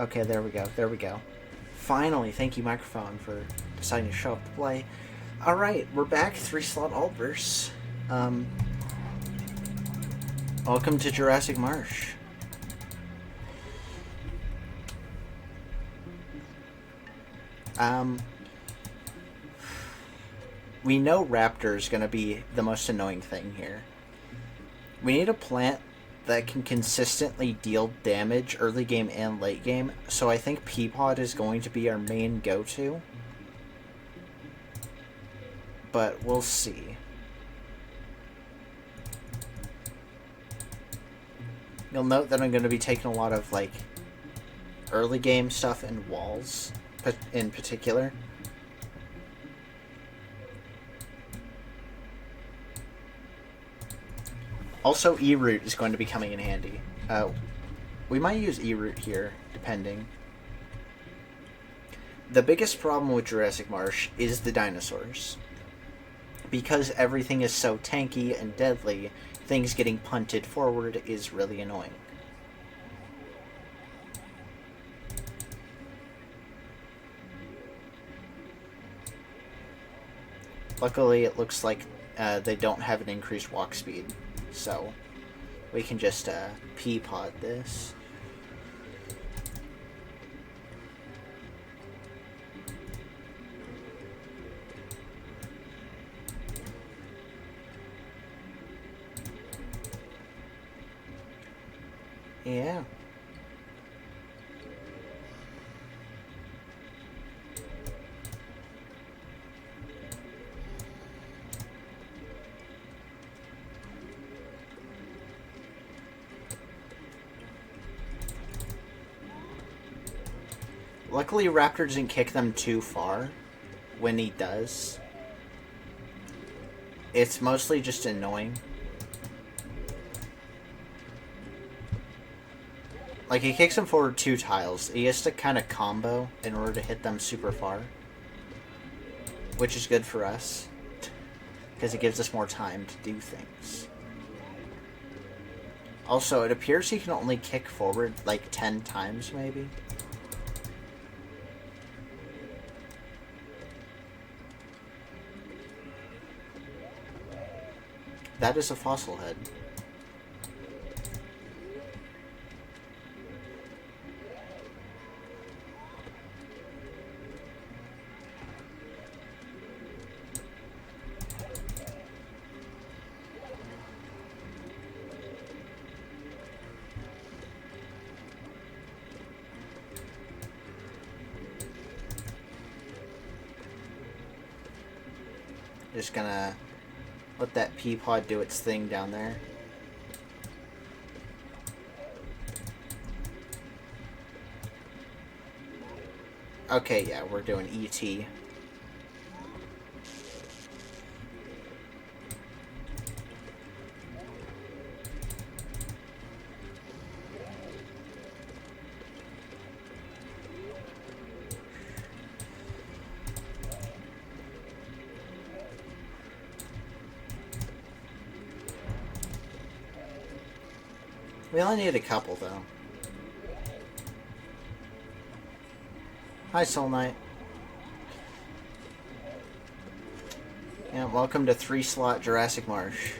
Okay, there we go. There we go. Finally, thank you, microphone, for deciding to show up to play. Alright, we're back. 3-slot AltverZ. Welcome to Jurassic Marsh. We know Raptor is going to be the most annoying thing here. We need a plant that can consistently deal damage early game and late game, so I think Peapod is going to be our main go-to. But we'll see. You'll note that I'm going to be taking a lot of, like, early game stuff and walls in particular. Also, E-root is going to be coming in handy. We might use E-root here, depending. The biggest problem with Jurassic Marsh is the dinosaurs. Because everything is so tanky and deadly, things getting punted forward is really annoying. Luckily, it looks like they don't have an increased walk speed. So, we can just Peapod this. Yeah. Luckily, Raptor doesn't kick them too far when he does. It's mostly just annoying. Like, he kicks them forward 2 tiles. He has to kind of combo in order to hit them super far. Which is good for us. Because it gives us more time to do things. Also, it appears he can only kick forward, like, 10 times, maybe. That is a fossil head. Just gonna let that Peapod do its thing down there. Okay, yeah, we're doing ET. We only need a couple, though. Hi, Soul Knight. Yeah, welcome to 3-slot Jurassic Marsh.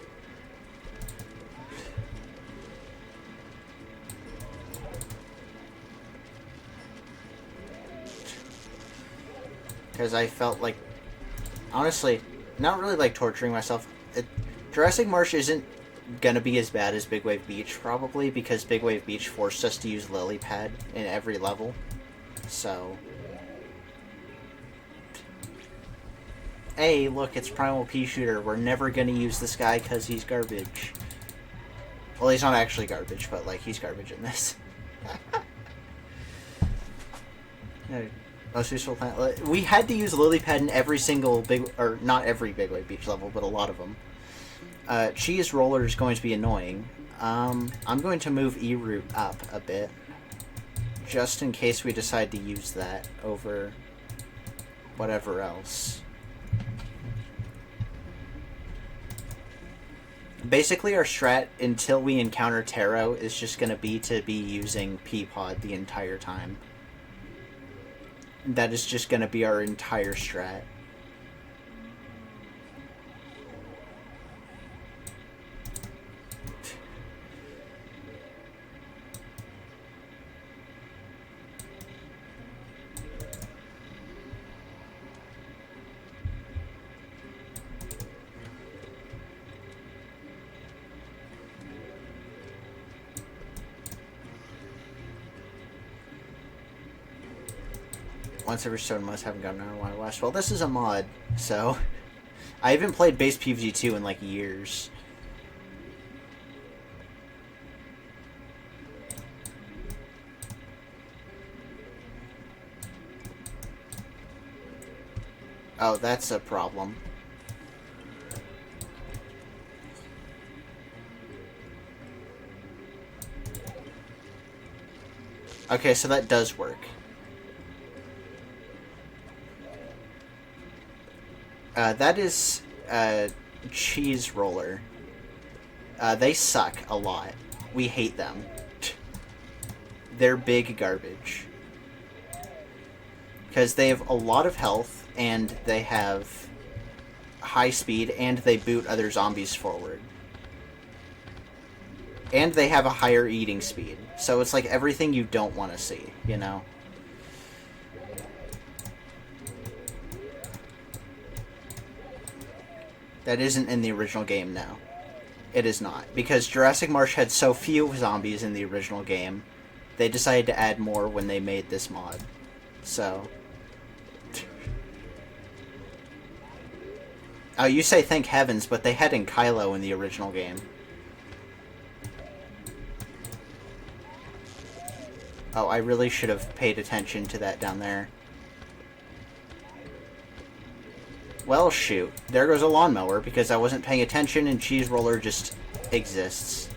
Because I felt like, honestly, not really like torturing myself. Jurassic Marsh isn't gonna be as bad as Big Wave Beach, probably, because Big Wave Beach forced us to use Lily Pad in every level. So, hey, look, it's Primal Pea Shooter. We're never gonna use this guy because he's garbage. Well, he's not actually garbage, but, like, he's garbage in this. Most useful plant. We had to use Lily Pad in every single or not every Big Wave Beach level, but a lot of them. Cheese Roller is going to be annoying. I'm going to move E-Root up a bit, just in case we decide to use that over whatever else. Basically, our strat until we encounter Taro is just going to be using Peapod the entire time. That is just going to be our entire strat. Once every so must haven't gotten out of Wild West. Well, this is a mod, so I haven't played base PvG2 in like years. Oh, that's a problem. Okay, so that does work. That is cheese roller. They suck a lot. We hate them. They're big garbage. Because they have a lot of health, and they have high speed, and they boot other zombies forward. And they have a higher eating speed. So it's like everything you don't want to see, you know? That isn't in the original game now. It is not. Because Jurassic Marsh had so few zombies in the original game, they decided to add more when they made this mod. So... Oh, you say thank heavens, but they had in Kylo in the original game. Oh, I really should have paid attention to that down there. Well, shoot. There goes a lawnmower, because I wasn't paying attention and Cheese Roller just exists.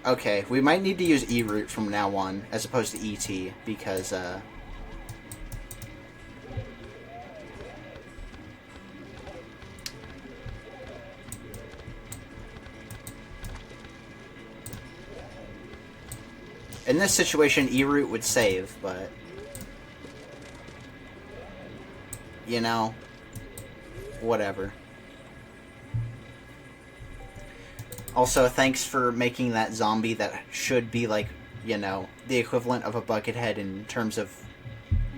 Okay, we might need to use E-root from now on, as opposed to ET, because, in this situation, E-root would save, but... You know... Whatever. Also, thanks for making that zombie that should be, like, you know, the equivalent of a Buckethead in terms of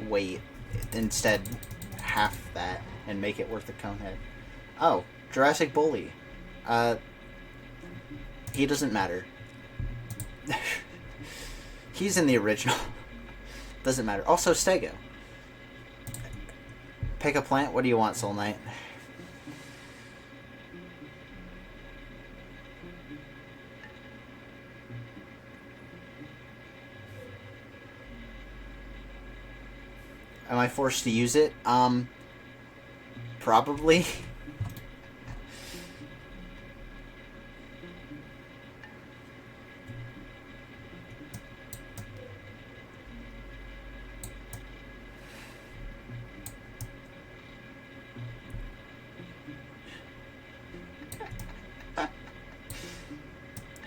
weight. Instead, half that, and make it worth the Conehead. Oh, Jurassic Bully. He doesn't matter. He's in the original. Doesn't matter. Also, Stego. Pick a plant. What do you want, Soul Knight? Am I forced to use it? Probably.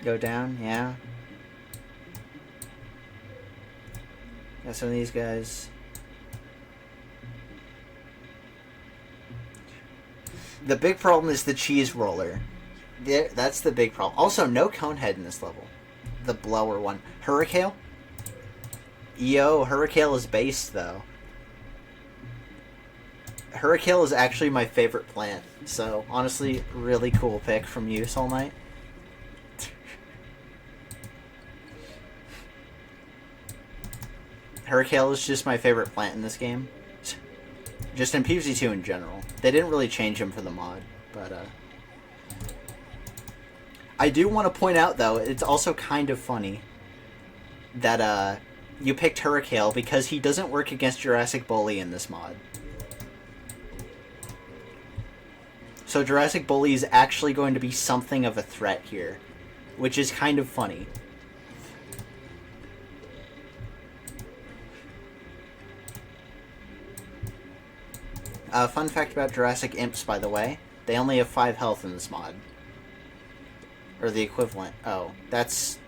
Go down, yeah. Got some of these guys. The big problem is the cheese roller. That's the big problem. Also, no Conehead in this level. The blower one. Hurricane? Yo, Hurricane is based, though. Hurricane is actually my favorite plant. So, honestly, really cool pick from you, Soul Knight. Hurricane is just my favorite plant in this game. Just in PvZ2 in general. They didn't really change him for the mod, but, I do want to point out, though, it's also kind of funny that, you picked Hurricane because he doesn't work against Jurassic Bully in this mod. So Jurassic Bully is actually going to be something of a threat here, which is kind of funny. Fun fact about Jurassic Imps, by the way. They only have 5 health in this mod. Or the equivalent. Oh, that's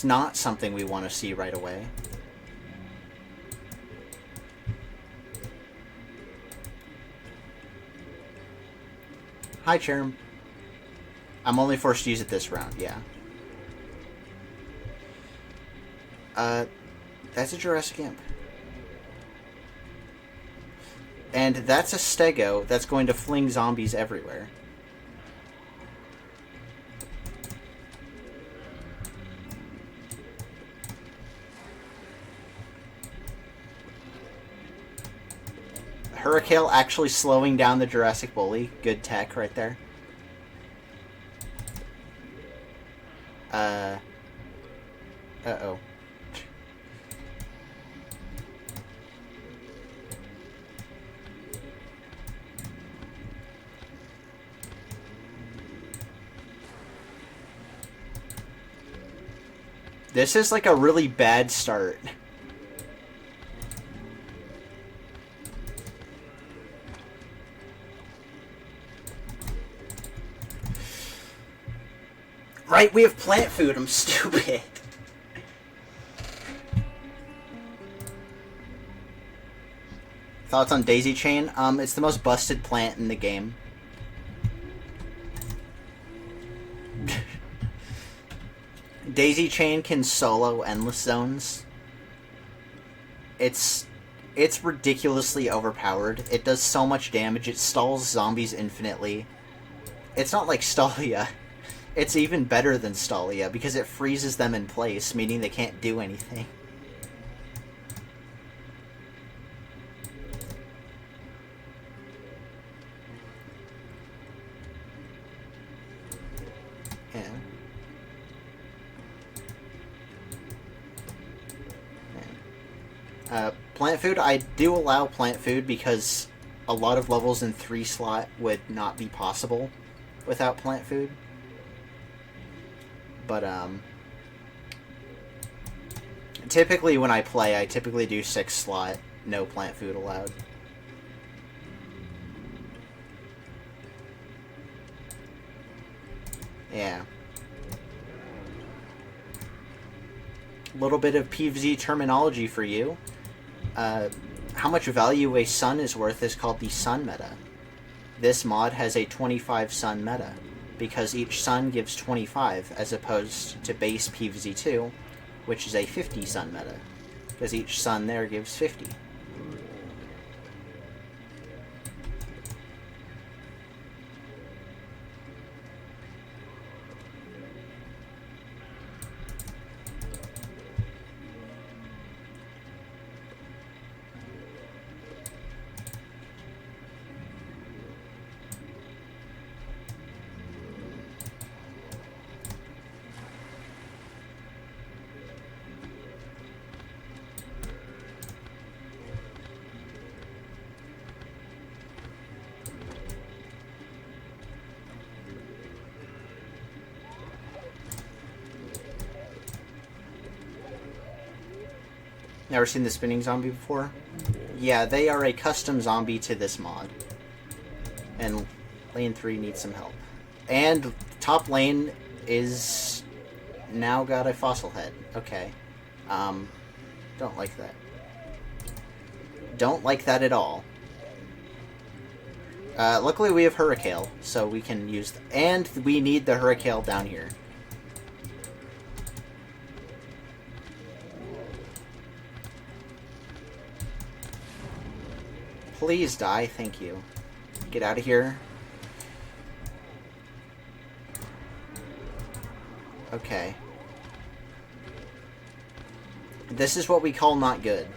not something we want to see right away. Hi, Cherm. I'm only forced to use it this round, yeah. That's a Jurassic Imp. And that's a Stego that's going to fling zombies everywhere. Hurricane actually slowing down the Jurassic Bully. Good tech right there. Uh-oh. This is like a really bad start. Right, we have plant food. I'm stupid. Thoughts on Daisy Chain? It's the most busted plant in the game. Daisy Chain can solo endless zones. It's ridiculously overpowered. It does so much damage. It stalls zombies infinitely. It's not like Stalia. It's even better than Stalia because it freezes them in place, meaning they can't do anything. Plant food, I do allow plant food because a lot of levels in 3 slot would not be possible without plant food. But, typically when I play, I typically do 6 slot, no plant food allowed. Yeah. A little bit of PvZ terminology for you. How much value a sun is worth is called the sun meta. This mod has a 25 sun meta, because each sun gives 25, as opposed to base PvZ2, which is a 50 sun meta, because each sun there gives 50. Never seen the spinning zombie before? Yeah, they are a custom zombie to this mod. And lane 3 needs some help. And top lane is now got a fossil head. Okay. Don't like that. Don't like that at all. Luckily we have Hurricane, so we can use... And we need the Hurricane down here. Please die, thank you. Get out of here. Okay. This is what we call not good.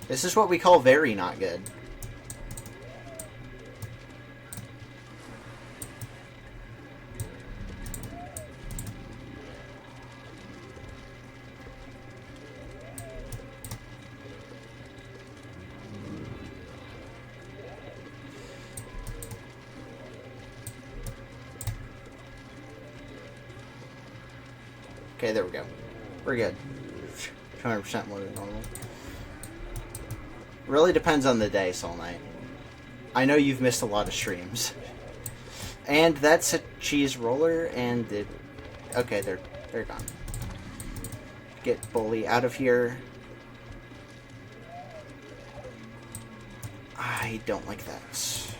This is what we call very not good. Okay, there we go. We're good. 200% more than normal. Really depends on the day, Soul Knight. I know you've missed a lot of streams. And that's a cheese roller, and it... Okay, they're gone. Get Bully out of here. I don't like that.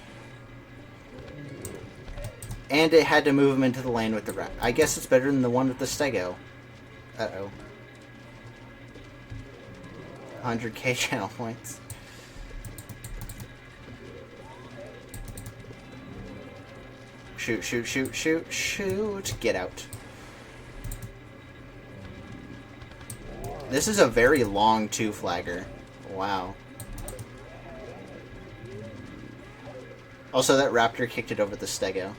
And it had to move him into the lane with the rat. I guess it's better than the one with the Stego. Uh-oh. 100k channel points. Shoot, shoot, shoot, shoot, shoot. Get out. This is a very long 2-flagger. Wow. Also, that Raptor kicked it over the Stego.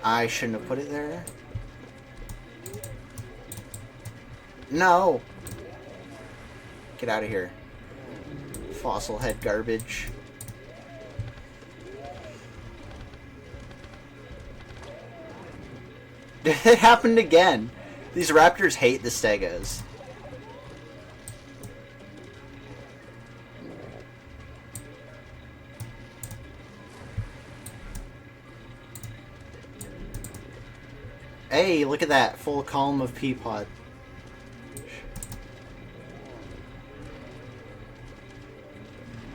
I shouldn't have put it there. No! Get out of here. Fossil head garbage. It happened again. These Raptors hate the Stegos. Hey, look at that. Full column of Peapod.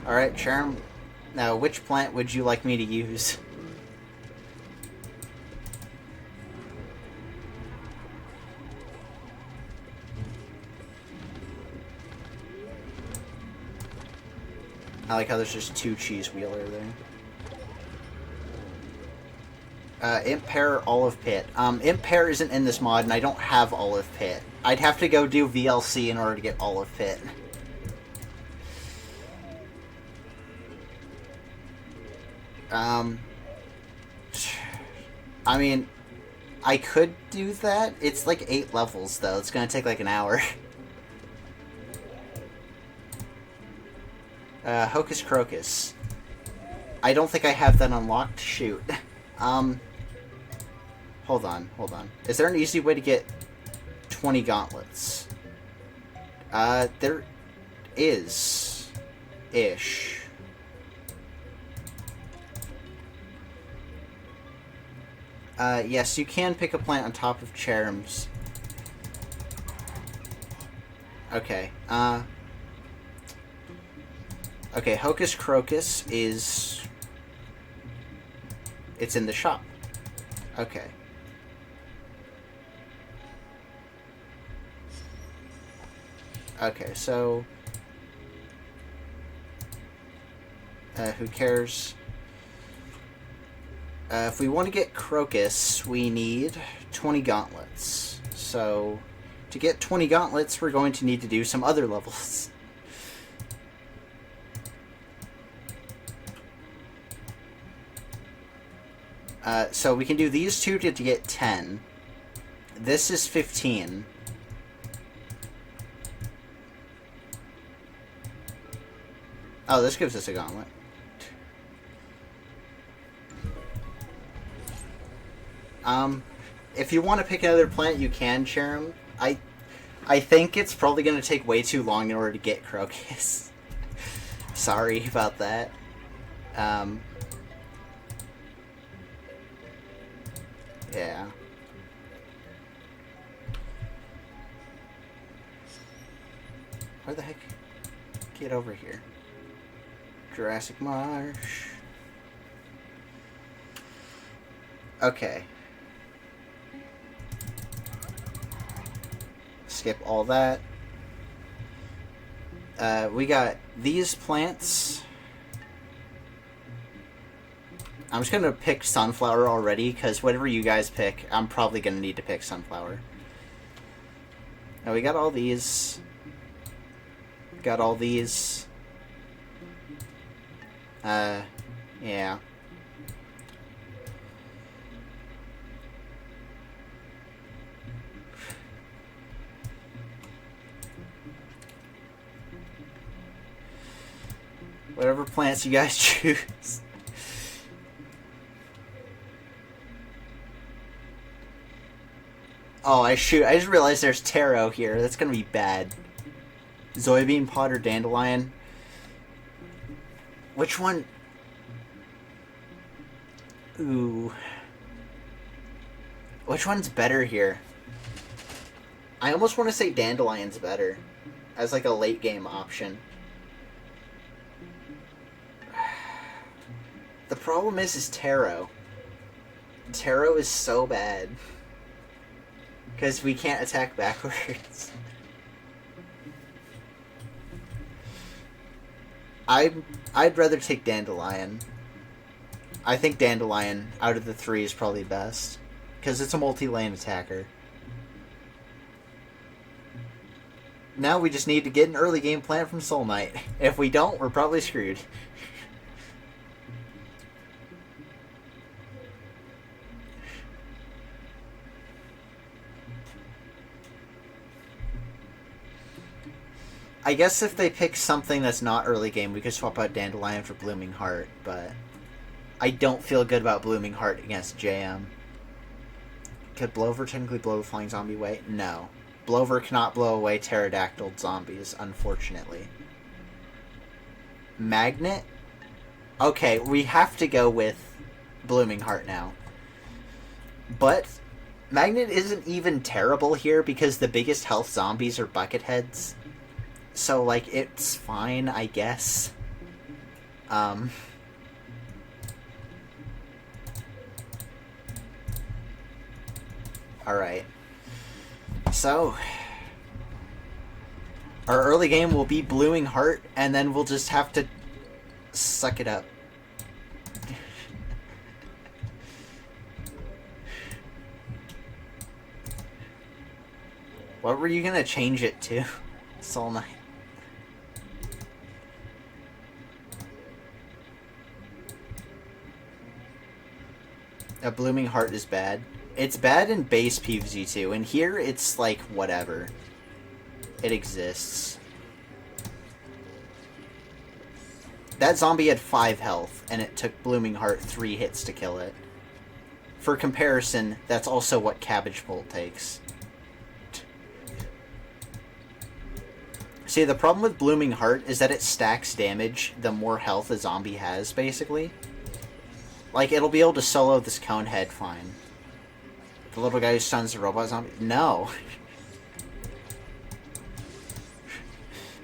Alright, Charm. Now, which plant would you like me to use? I like how there's just 2 cheese wheeler there. Imp Pear, Olive Pit. Imp Pear isn't in this mod, and I don't have Olive Pit. I'd have to go do VLC in order to get Olive Pit. I mean, I could do that. It's like 8 levels, though. It's gonna take like an hour. Hocus Crocus. I don't think I have that unlocked. Shoot. Hold on, hold on. Is there an easy way to get 20 gauntlets? There is. Ish. Yes, you can pick a plant on top of Cherum's. Okay, okay, Hocus Crocus is... It's in the shop. Okay. Okay, so... who cares? If we want to get Crocus, we need 20 gauntlets. So, to get 20 gauntlets, we're going to need to do some other levels. So we can do these 2 to get 10. This is 15. Oh, this gives us a gauntlet. If you want to pick another plant, you can, Cherum. I think it's probably going to take way too long in order to get Crocus. Sorry about that. Yeah. Where the heck? Get over here. Jurassic Marsh. Okay. Skip all that. We got these plants. I'm just going to pick Sunflower already, because whatever you guys pick, I'm probably going to need to pick Sunflower. Now we got all these. Got all these. Yeah. Whatever plants you guys choose. Oh, shoot. I just realized there's taro here. That's gonna be bad. Soybean pod or dandelion? Which one? Ooh. Which one's better here? I almost want to say dandelion's better. As like a late game option. The problem is taro. Taro is so bad. Because we can't attack backwards. I'd rather take dandelion. I think dandelion out of the three is probably best. Because it's a multi-lane attacker. Now we just need to get an early game plant from Soul Knight. If we don't, we're probably screwed. I guess if they pick something that's not early game, we could swap out Dandelion for Blooming Heart, but I don't feel good about Blooming Heart against JM. Could Blover technically blow a flying zombie away? No. Blover cannot blow away pterodactyl zombies, unfortunately. Magnet? Okay, we have to go with Blooming Heart now. But Magnet isn't even terrible here because the biggest health zombies are Bucketheads. So, like, it's fine, I guess. Alright. So, our early game will be Blooming Heart, and then we'll just have to suck it up. What were you gonna change it to? Soul Knight. A Blooming Heart is bad. It's bad in base PvZ too, and here it's like whatever. It exists. That zombie had 5 health, and it took Blooming Heart 3 hits to kill it. For comparison, that's also what Cabbage Bolt takes. See, the problem with Blooming Heart is that it stacks damage the more health a zombie has, basically. Like, it'll be able to solo this Conehead fine. The little guy who stuns the robot zombie? No.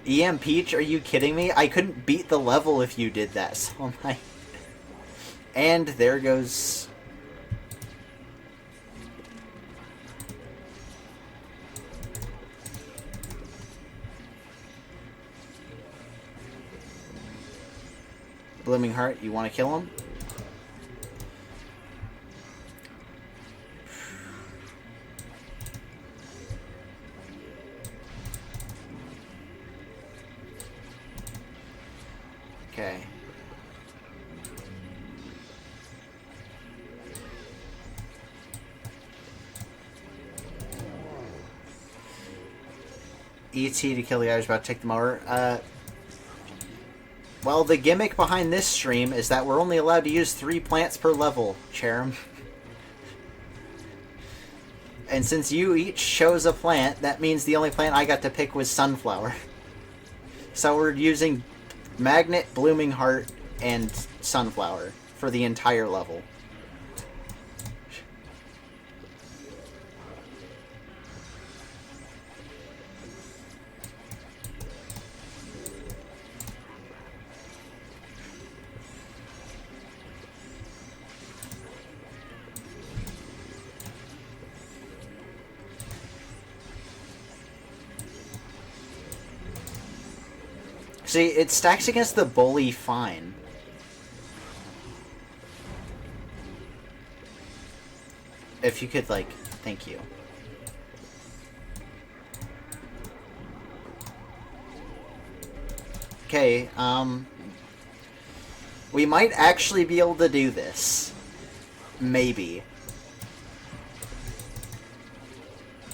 EM Peach, are you kidding me? I couldn't beat the level if you did that, so my... And there goes... Blooming Heart, you want to kill him? Okay. ET to kill the guy who's about to take them over. Well, the gimmick behind this stream is that we're only allowed to use 3 plants per level, Cherim. And since you each chose a plant, that means the only plant I got to pick was Sunflower. So we're using Magnet, Blooming Heart, and Sunflower for the entire level. See, it stacks against the bully fine. If you could, like, thank you. Okay, we might actually be able to do this. Maybe.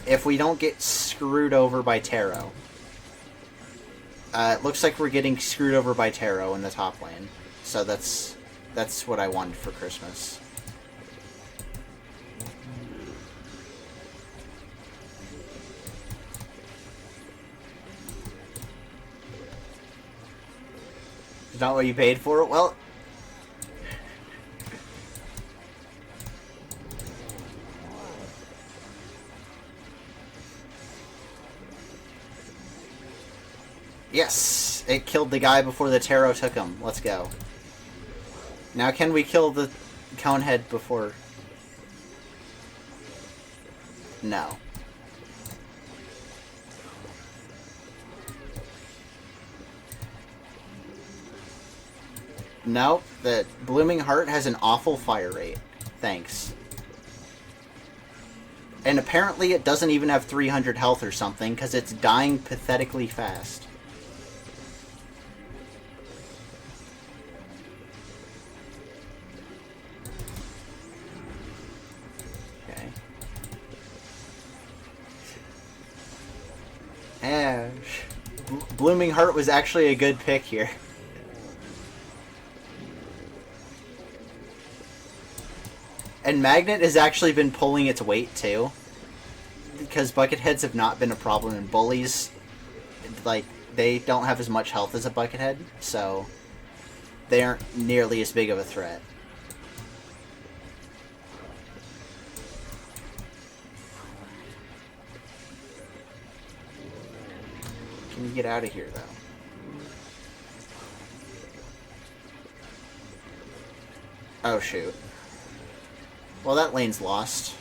If we don't get screwed over by Taro. It looks like we're getting screwed over by Taro in the top lane. So that's what I wanted for Christmas. Is not what you paid for it? Well... Yes! It killed the guy before the tarot took him. Let's go. Now can we kill the conehead before... No. Nope, the Blooming Heart has an awful fire rate. Thanks. And apparently it doesn't even have 300 health or something, because it's dying pathetically fast. Okay. Blooming Heart was actually a good pick here. And Magnet has actually been pulling its weight, too. Because Bucketheads have not been a problem, and Bullies, like, they don't have as much health as a Buckethead, so they aren't nearly as big of a threat. Can you get out of here, though? Oh, shoot. Well, that lane's lost.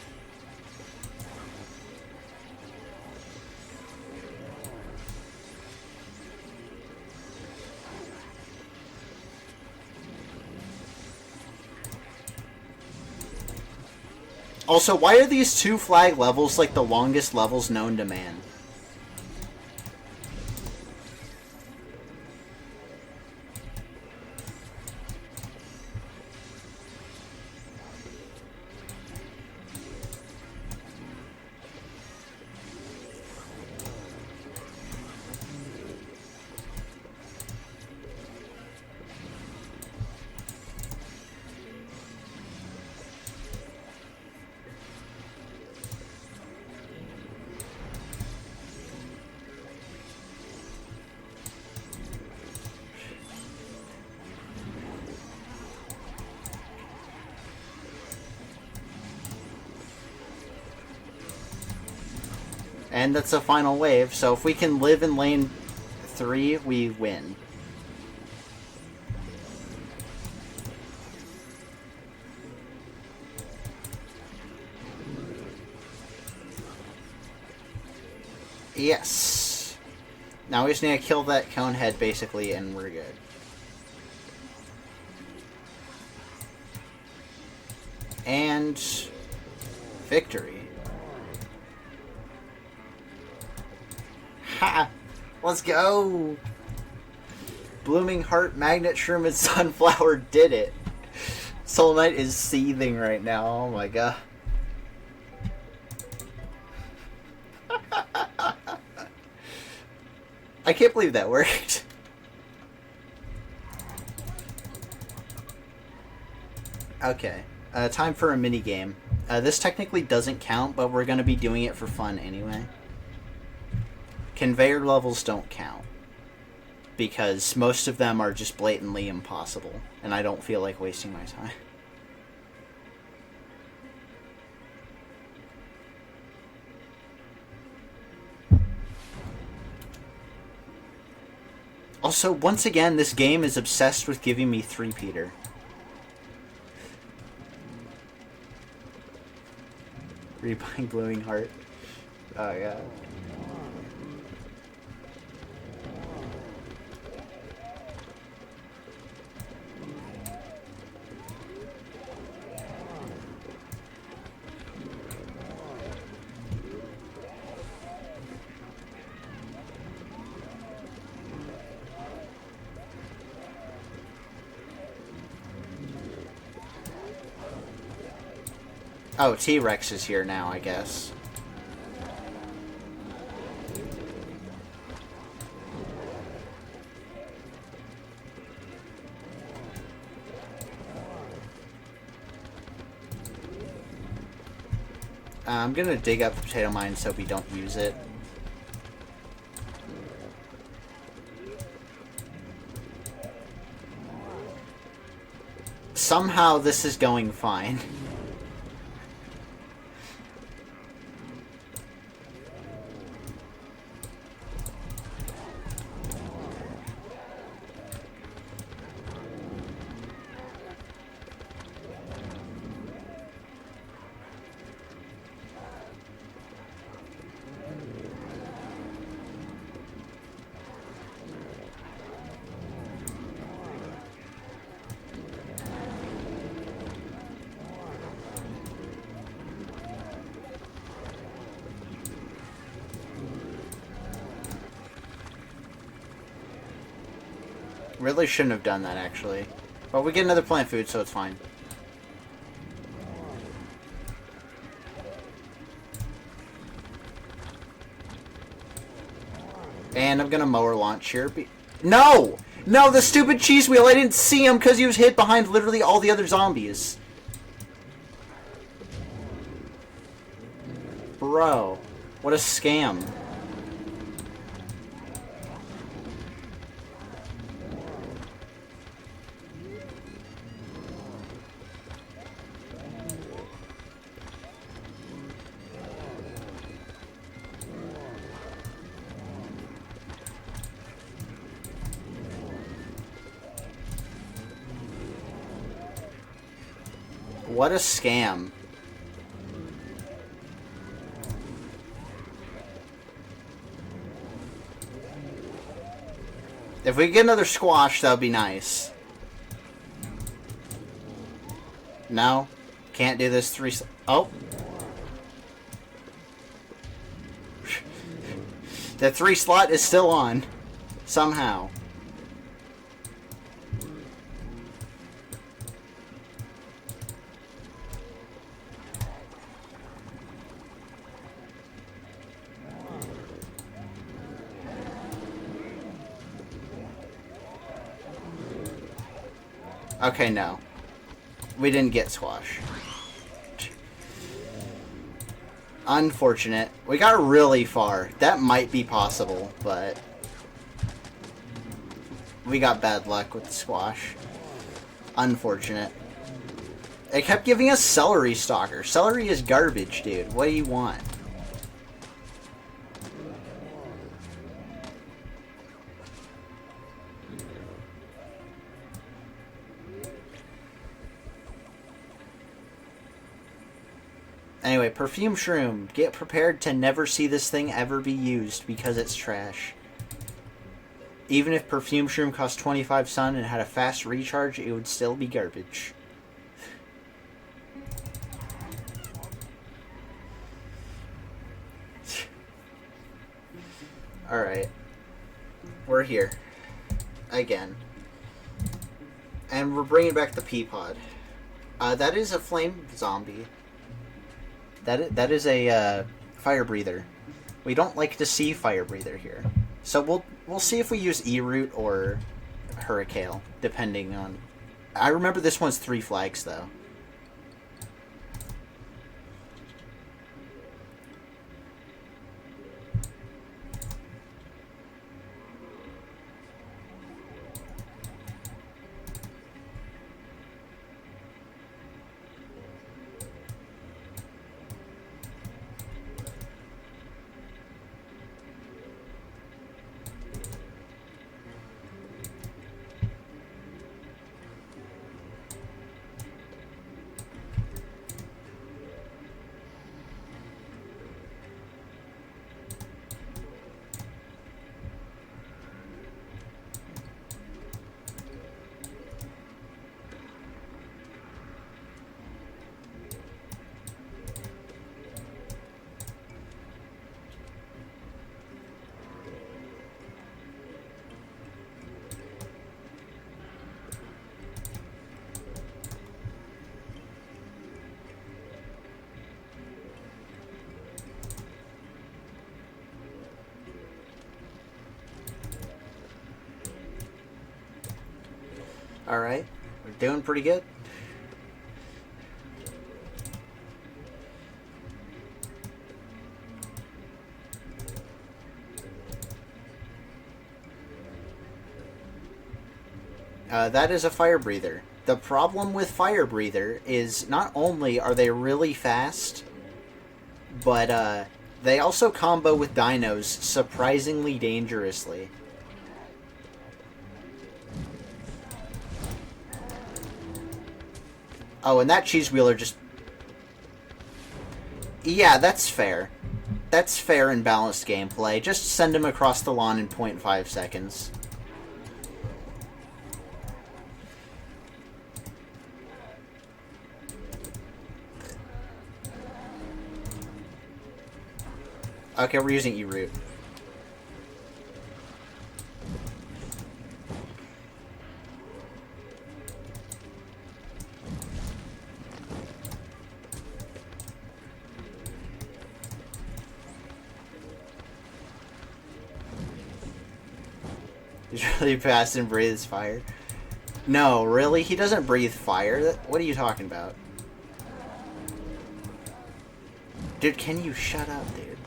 Also, why are these 2 flag levels like the longest levels known to man? And that's a final wave, so if we can live in lane 3, we win. Yes! Now we just need to kill that conehead, basically, and we're good. And... victory. Ha! Let's go! Blooming Heart, Magnet, Shroom, and Sunflower did it. Soul Knight is seething right now. Oh my god. I can't believe that worked. Okay. Time for a mini game. This technically doesn't count, but we're going to be doing it for fun anyway. Conveyor levels don't count, because most of them are just blatantly impossible, and I don't feel like wasting my time. Also, once again, this game is obsessed with giving me 3-peater. Rebuying Blooming Heart. Oh, yeah. Oh, T-Rex is here now, I guess. I'm gonna dig up the potato mine so we don't use it. Somehow this is going fine. Really shouldn't have done that, actually. But we get another plant food, so it's fine. And I'm gonna mower launch here. No! No, the stupid cheese wheel! I didn't see him because he was hid behind literally all the other zombies. Bro. What a scam. What a scam. If we get another squash, that would be nice. No. Can't do this Oh. The 3 slot is still on. Somehow. Okay, no. We didn't get squash. Unfortunate. We got really far. That might be possible, but we got bad luck with the squash. Unfortunate. It kept giving us celery stalker. Celery is garbage, dude. What do you want? Anyway, perfume shroom. Get prepared to never see this thing ever be used because it's trash. Even if perfume shroom cost 25 sun and had a fast recharge, it would still be garbage. Alright. We're here. Again. And we're bringing back the pea pod. That is a flame zombie. That is a fire breather. We don't like to see fire breather here, so we'll see if we use E-root or Hurricane, depending on. I remember this one's 3 flags though. Alright, we're doing pretty good. That is a fire breather. The problem with Fire Breather is not only are they really fast, but they also combo with dinos surprisingly dangerously. Oh, and that cheese wheeler just... Yeah, that's fair. That's fair and balanced gameplay. Just send him across the lawn in 0.5 seconds. Okay, we're using E-root. He's really fast and breathes fire. No, really? He doesn't breathe fire? What are you talking about? Dude, can you shut up, dude?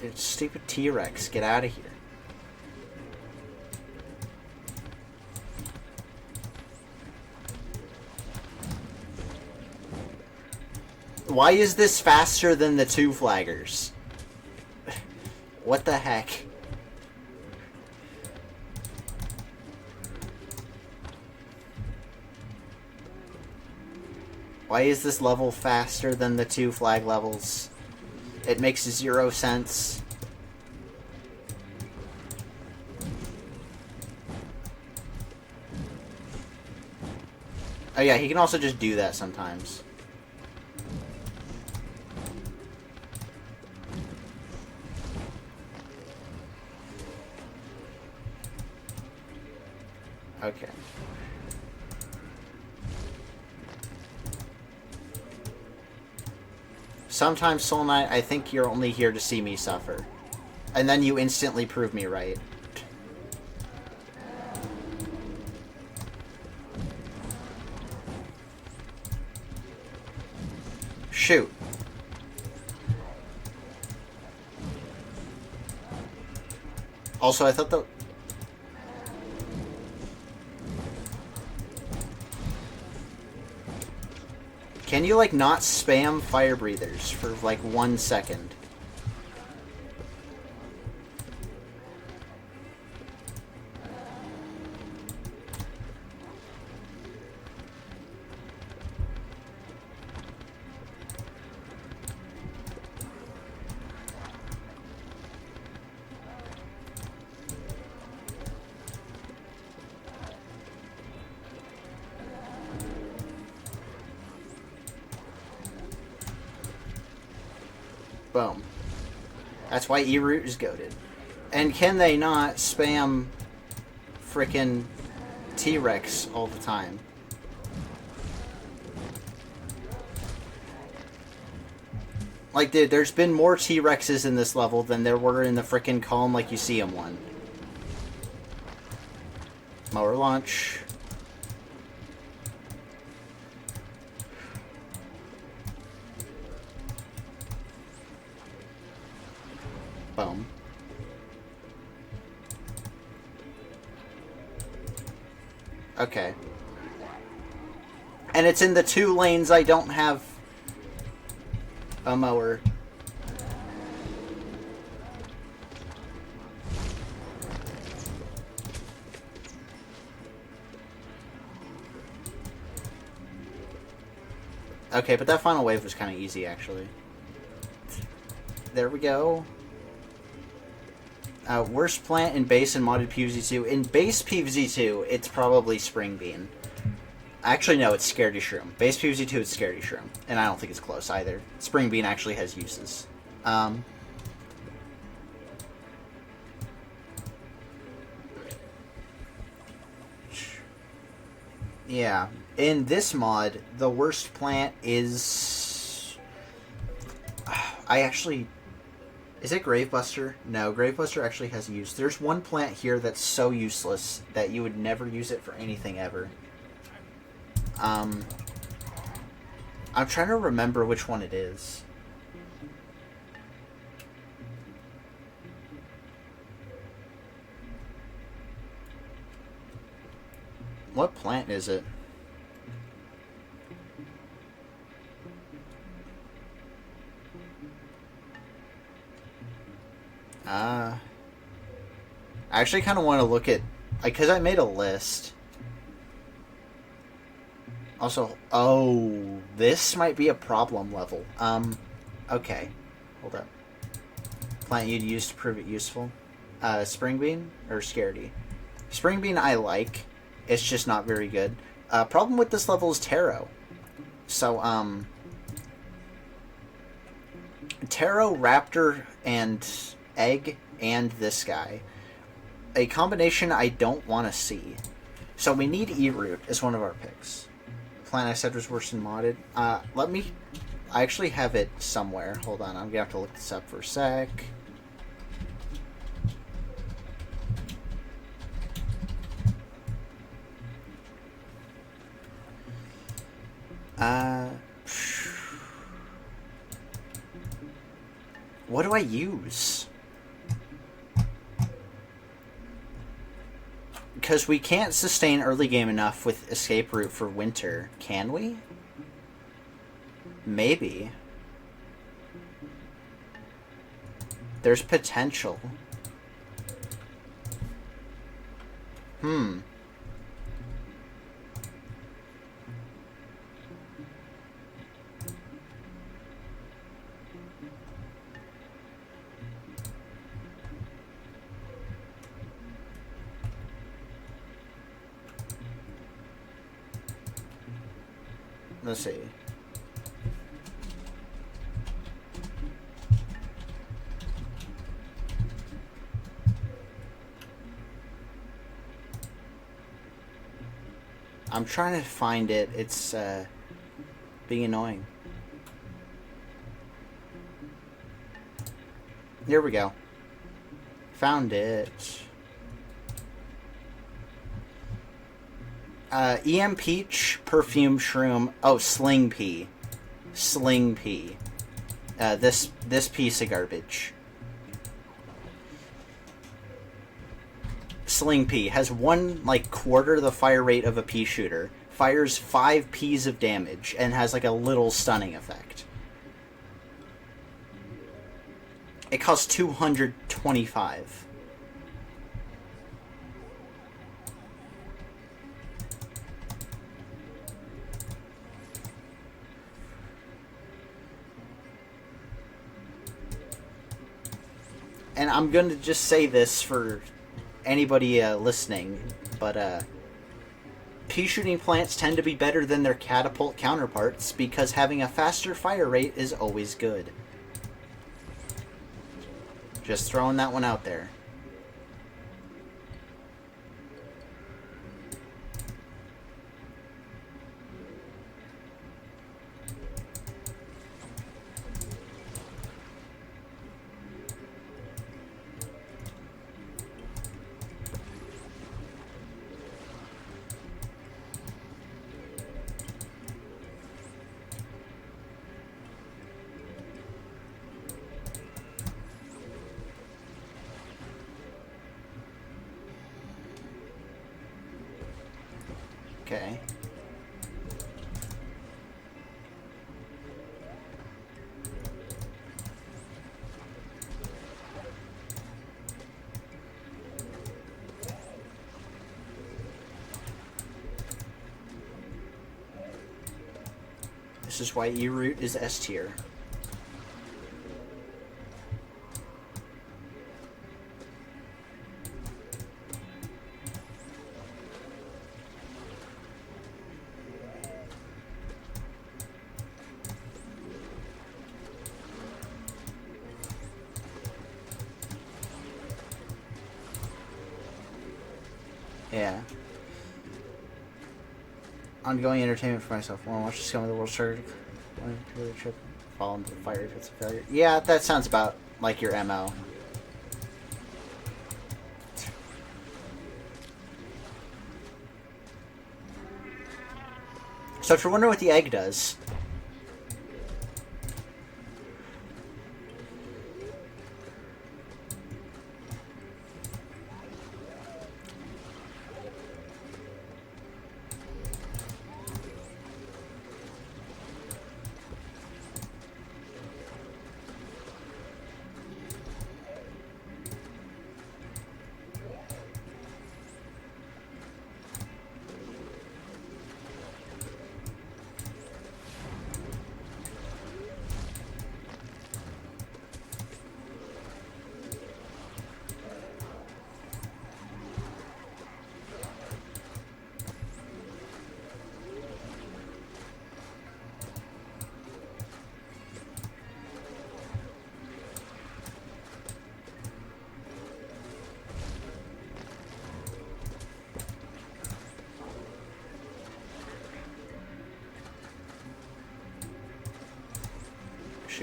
Dude, stupid T-Rex, get out of here. Why is this faster than the two flaggers? What the heck? Why is this level faster than the two flag levels? It makes 0 sense. Oh yeah, he can also just do that sometimes. Okay. Sometimes, Soul Knight, I think you're only here to see me suffer. And then you instantly prove me right. Shoot. Also, I thought the... Can you, like, not spam fire breathers for, like, 1 second? Boom. That's why E-Root is goated. And can they not spam frickin' T-Rex all the time? Like, dude, there's been more T-Rexes in this level than there were in the frickin' Calm Like You See 'Em one. Mower launch. Boom. Okay. And it's in the 2 lanes I don't have a mower. Okay, but that final wave was kind of easy, actually. There we go. Worst plant in base and modded PvZ2. In base PvZ2, it's probably Spring Bean. Actually, no, it's Scaredy Shroom. Base PvZ2, it's Scaredy Shroom. And I don't think it's close either. Spring Bean actually has uses. Yeah. In this mod, the worst plant is... I actually... Is it Gravebuster? No, Gravebuster actually has use. There's one plant here that's so useless that you would never use it for anything ever. I'm trying to remember which one it is. What plant is it? I actually kind of want to look at... because I made a list. Also, oh, this might be a problem level. Okay. Hold up. Plant you'd use to prove it useful. Spring bean or scaredy? Spring bean I like. It's just not very good. Problem with this level is taro. So, taro, raptor, and egg, and this guy. A combination I don't want to see. So we need E-root as one of our picks. Plant I said was worse than modded. Let me... I actually have it somewhere. Hold on, I'm going to have to look this up for a sec. What do I use? Because we can't sustain early game enough with escape route for winter, can we? Maybe. There's potential. Let's see. I'm trying to find it. It's being annoying. Here we go. Found it. EM Peach, Perfume Shroom. Oh, Sling Pea. Sling Pea. This piece of garbage. Sling Pea has one, like, quarter the fire rate of a pea shooter. Fires 5 peas of damage and has, like, a little stunning effect. It costs 225. And I'm going to just say this for anybody listening, but pea shooting plants tend to be better than their catapult counterparts because having a faster fire rate is always good. Just throwing that one out there. Okay. This is why E-root is S tier. Yeah. Ongoing entertainment for myself. Want to watch the scum of the world start? Want to trip? Fall into the fire if it's a failure. Yeah, that sounds about like your MO. So if you're wondering what the egg does,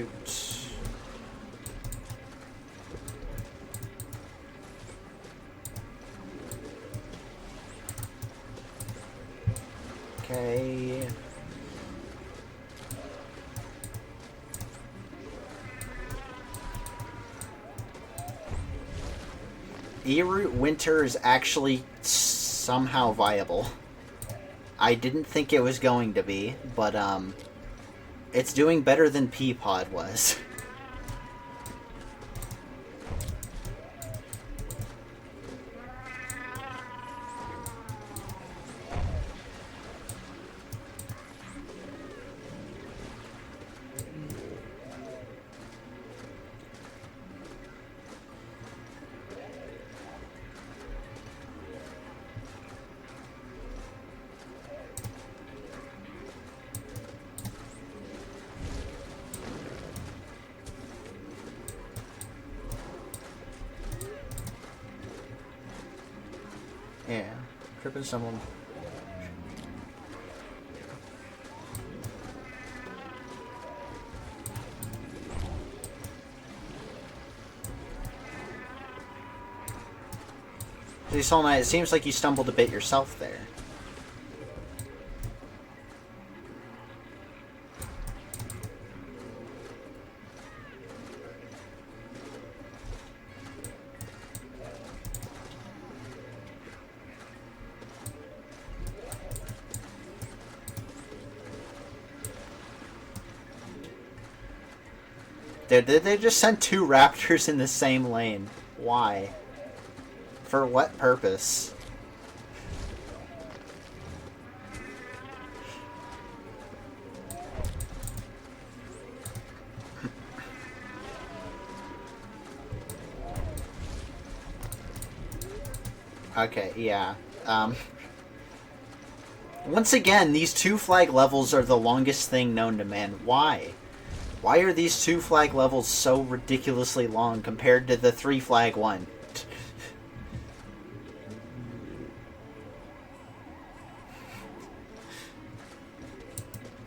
shoot. Okay. E-root winter is actually somehow viable. I didn't think it was going to be, but it's doing better than Peapod was. Yeah, tripping someone. It seems like you stumbled a bit yourself there. They just sent two raptors in the same lane. Why? For what purpose? Okay, yeah. Once again, these 2 flag levels are the longest thing known to man. Why? Why are these 2 flag levels so ridiculously long compared to the 3 flag one?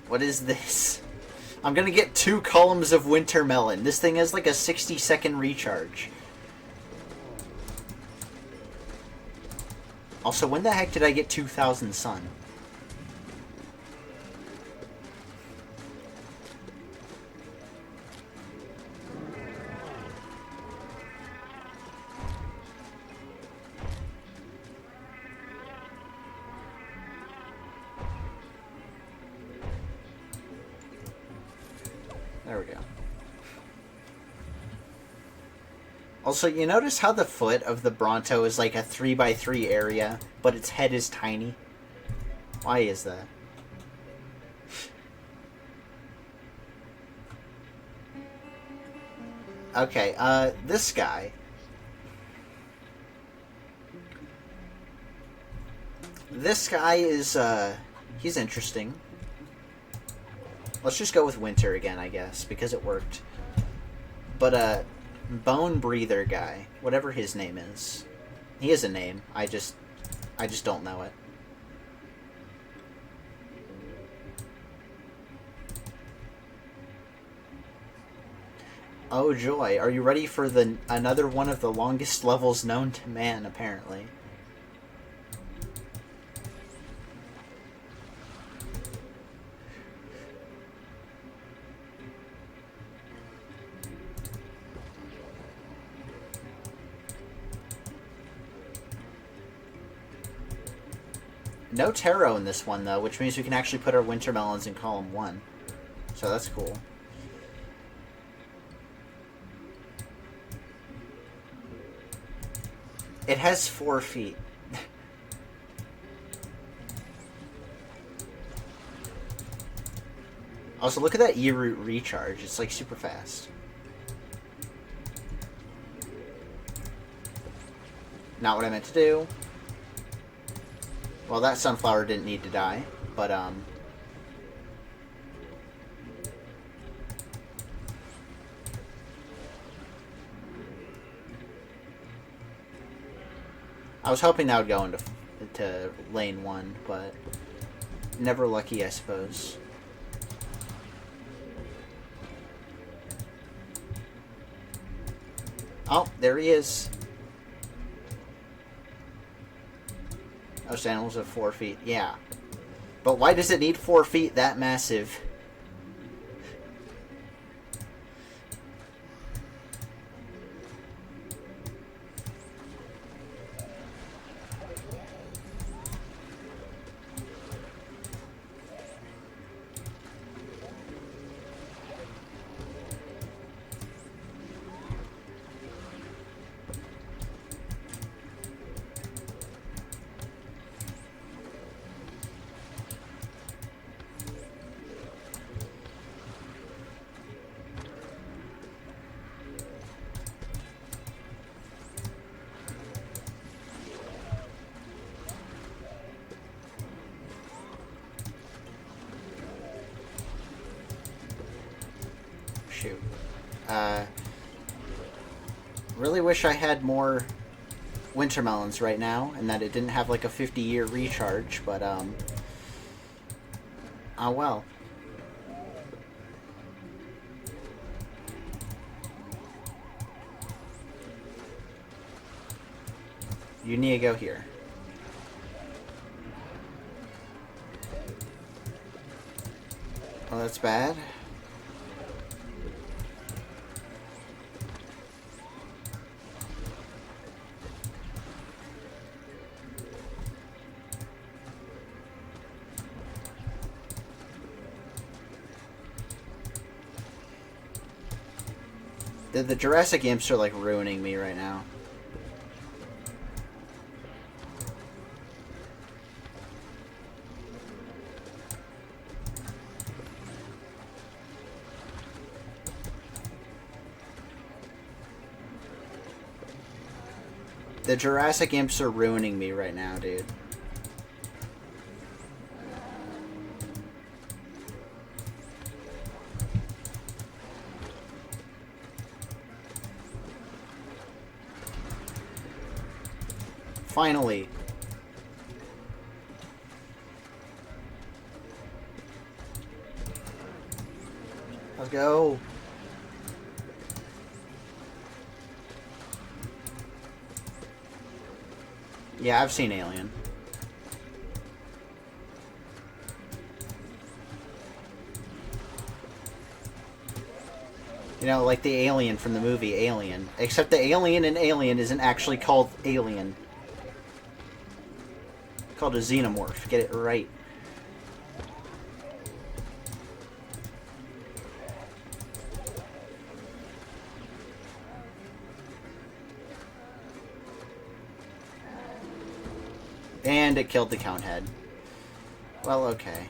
What is this? I'm gonna get 2 columns of winter melon. This thing has like a 60-second recharge. Also, when the heck did I get 2,000 sun? There we go. Also, you notice how the foot of the Bronto is like a 3x3 area, but its head is tiny? Why is that? Okay, this guy. This guy is, he's interesting. Let's just go with winter again, I guess, because it worked. But, Bone Breather guy, whatever his name is. He has a name. I just don't know it. Oh joy, are you ready for another one of the longest levels known to man, apparently? No taro in this one, though, which means we can actually put our winter melons in column 1. So that's cool. It has 4 feet. Also, look at that E-root recharge. It's like super fast. Not what I meant to do. Well, that sunflower didn't need to die, but, I was hoping that would go into lane 1, but never lucky, I suppose. Oh, there he is. Most animals have 4 feet. Yeah. But why does it need 4 feet that massive? Shoot. Really wish I had more winter melons right now, and that it didn't have like a 50-year recharge, but oh well. You need to go here. Oh, that's bad. The Jurassic imps are like ruining me right now. The Jurassic imps are ruining me right now, dude. Finally. Let's go. Yeah, I've seen Alien. You know, like the alien from the movie Alien. Except the alien in Alien isn't actually called Alien. It's called a xenomorph. Get it right. And it killed the count head. Well, okay.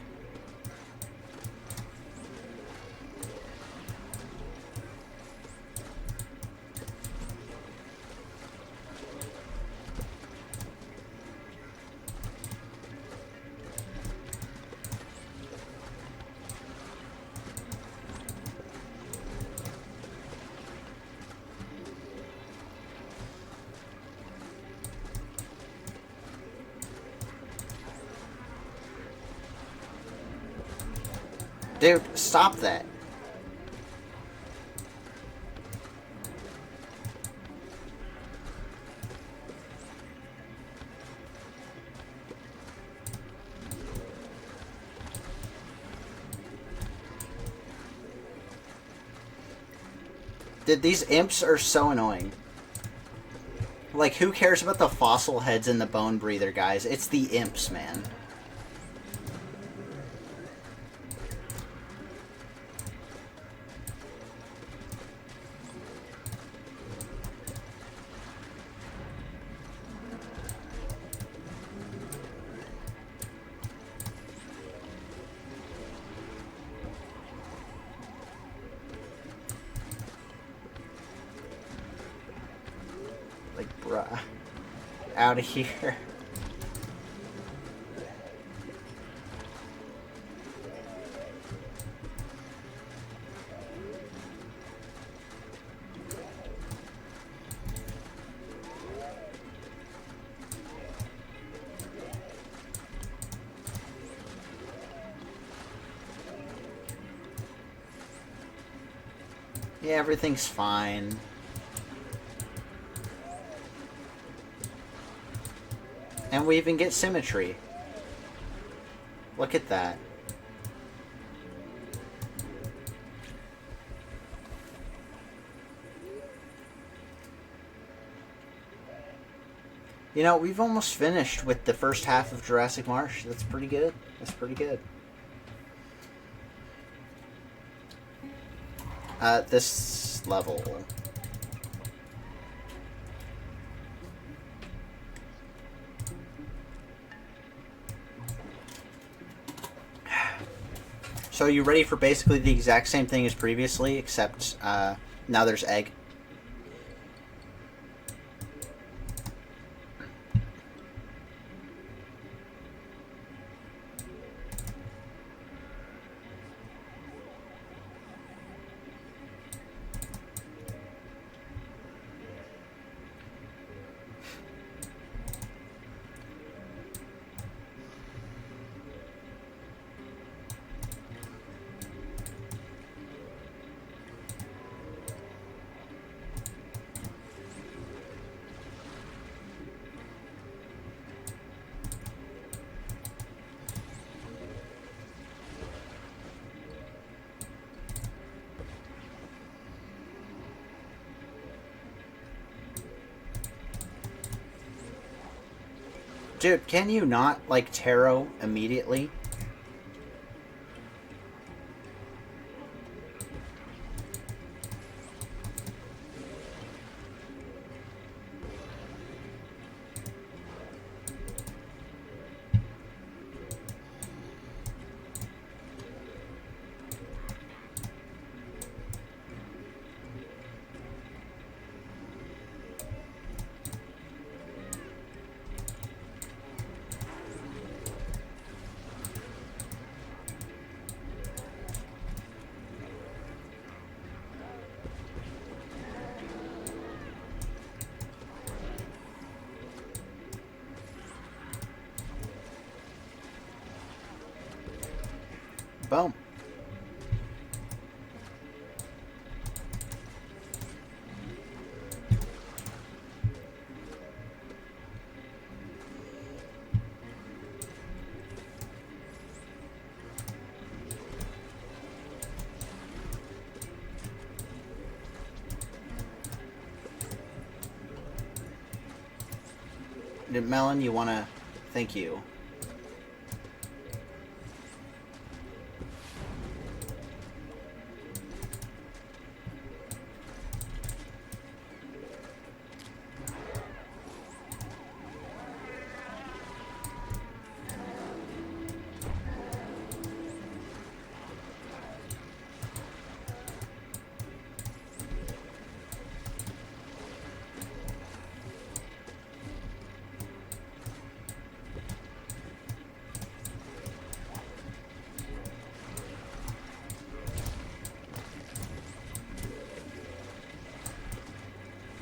Dude, stop that. Dude, these imps are so annoying. Like, who cares about the fossil heads and the bone breather guys? It's the imps, man. Bruh. Out of here. Yeah, everything's fine. And we even get symmetry. Look at that. You know, we've almost finished with the first half of Jurassic Marsh. That's pretty good. That's pretty good. This level. So are you ready for basically the exact same thing as previously, except now there's egg? Dude, can you not, like, taro immediately? Boom. Melon, you wanna... Thank you.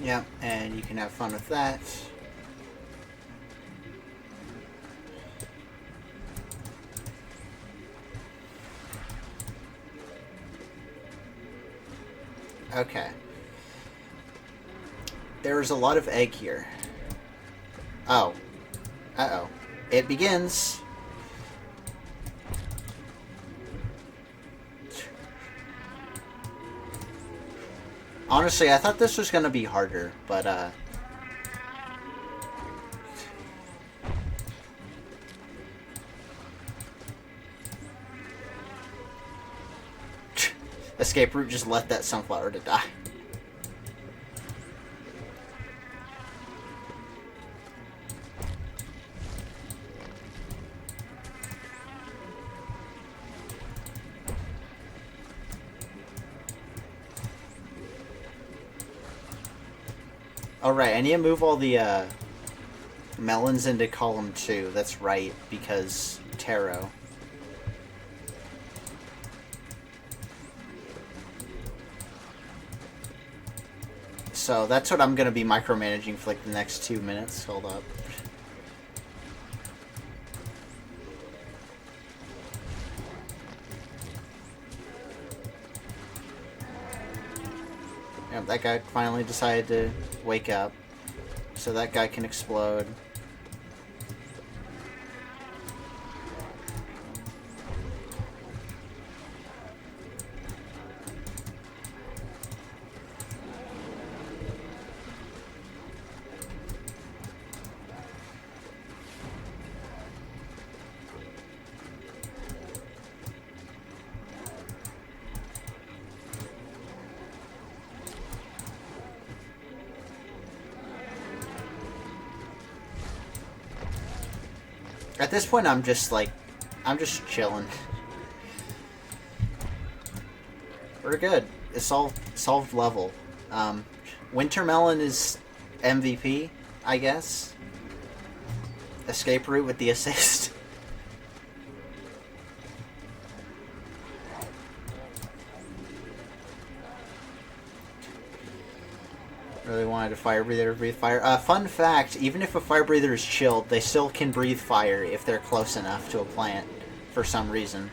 Yep, and you can have fun with that. Okay. There is a lot of egg here. Oh. Uh-oh. It begins. Honestly, I thought this was going to be harder, but, escape route just left that sunflower to die. Alright, I need to move all the melons into column 2. That's right, because taro. So that's what I'm going to be micromanaging for like the next 2 minutes. Hold up. Yep, that guy finally decided to wake up. So that guy can explode. At this point, I'm just like, I'm just chilling. We're good. It's solved level. Wintermelon is MVP, I guess. Escape route with the assist. Really wanted a fire breather to breathe fire. Fun fact, even if a fire breather is chilled, they still can breathe fire if they're close enough to a plant for some reason.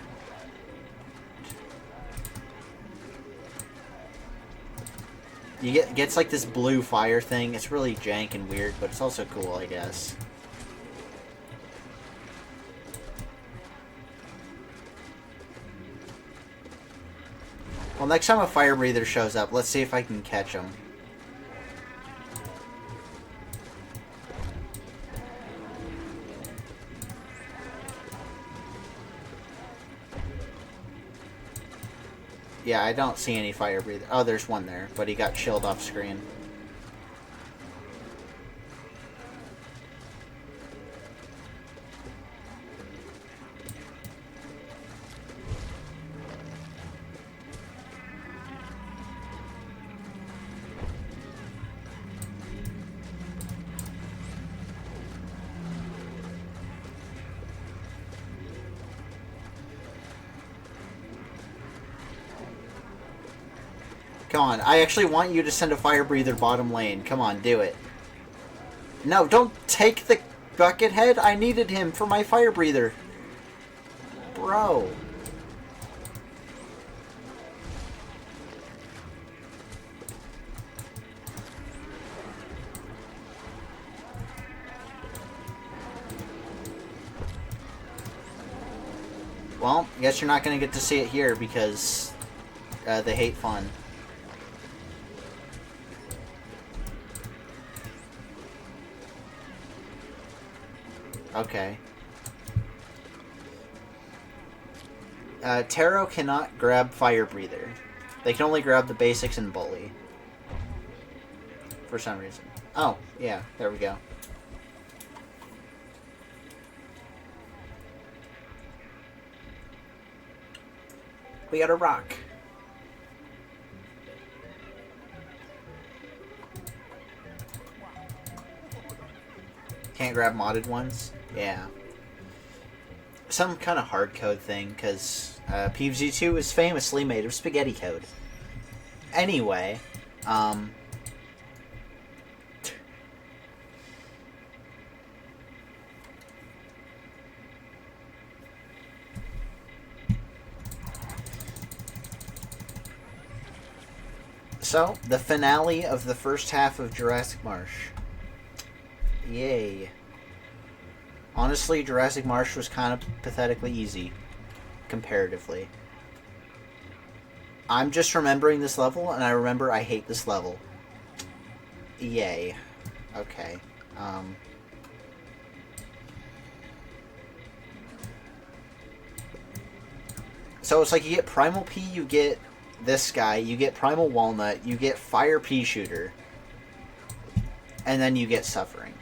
You gets like this blue fire thing. It's really jank and weird, but it's also cool, I guess. Well, next time a fire breather shows up, let's see if I can catch him. Yeah, I don't see any fire breather. Oh, there's one there, but he got chilled off screen. Come on, I actually want you to send a fire breather bottom lane. Come on, do it. No, don't take the bucket head. I needed him for my fire breather. Bro. Well, I guess you're not going to get to see it here because they hate fun. Okay. Taro cannot grab Fire Breather. They can only grab the basics and Bully. For some reason. Oh, yeah, there we go. We got a rock. Can't grab modded ones? Yeah. Some kind of hard code thing, because PvZ2 is famously made of spaghetti code. Anyway, so, the finale of the first half of Jurassic Marsh. Yay. Honestly, Jurassic Marsh was kind of pathetically easy, comparatively. I'm just remembering this level, and I remember I hate this level. Yay. Okay. So it's like you get Primal Pea, you get this guy, you get Primal Walnut, you get Fire Pea Shooter, and then you get Suffering.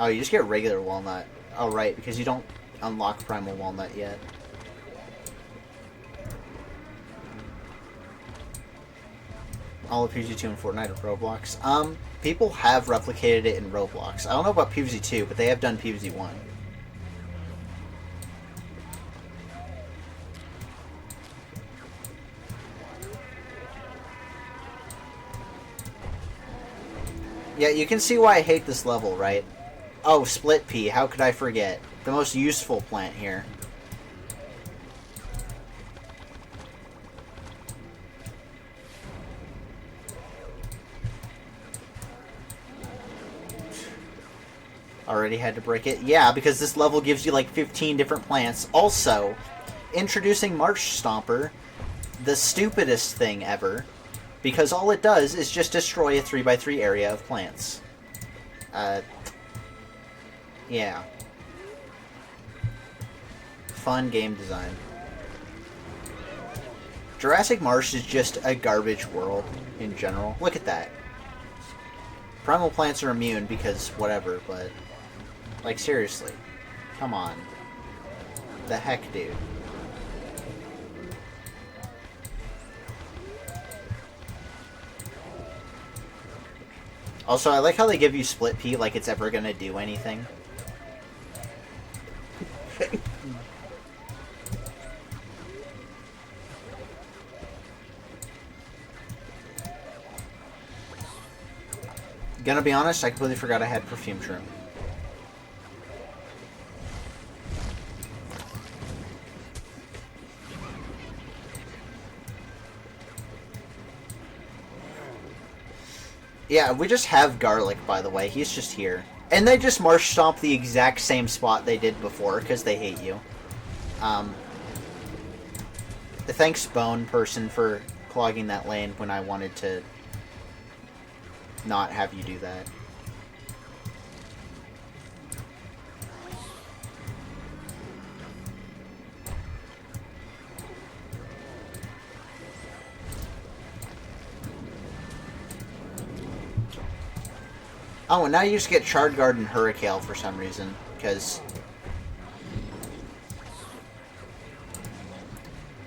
Oh, you just get regular Walnut. Oh, right, because you don't unlock Primal Walnut yet. All of PvZ2 and Fortnite are Roblox. People have replicated it in Roblox. I don't know about PvZ2, but they have done PvZ1. Yeah, you can see why I hate this level, right? Oh, Split Pea, how could I forget? The most useful plant here. Already had to break it? Yeah, because this level gives you like 15 different plants. Also, introducing Marsh Stomper, the stupidest thing ever, because all it does is just destroy a 3x3 area of plants. Yeah. Fun game design. Jurassic Marsh is just a garbage world in general. Look at that. Primal plants are immune because whatever, but... Like, seriously. Come on. The heck, dude. Also, I like how they give you Split Pea like it's ever gonna do anything. Gonna be honest, I completely forgot I had Perfume Shroom. Yeah, we just have Garlic, by the way. He's just here. And they just Marsh Stomp the exact same spot they did before, because they hate you. Thanks, Bone Person, for clogging that lane when I wanted to not have you do that. Oh, and now you just get Shard Guard and Hurricane for some reason, because...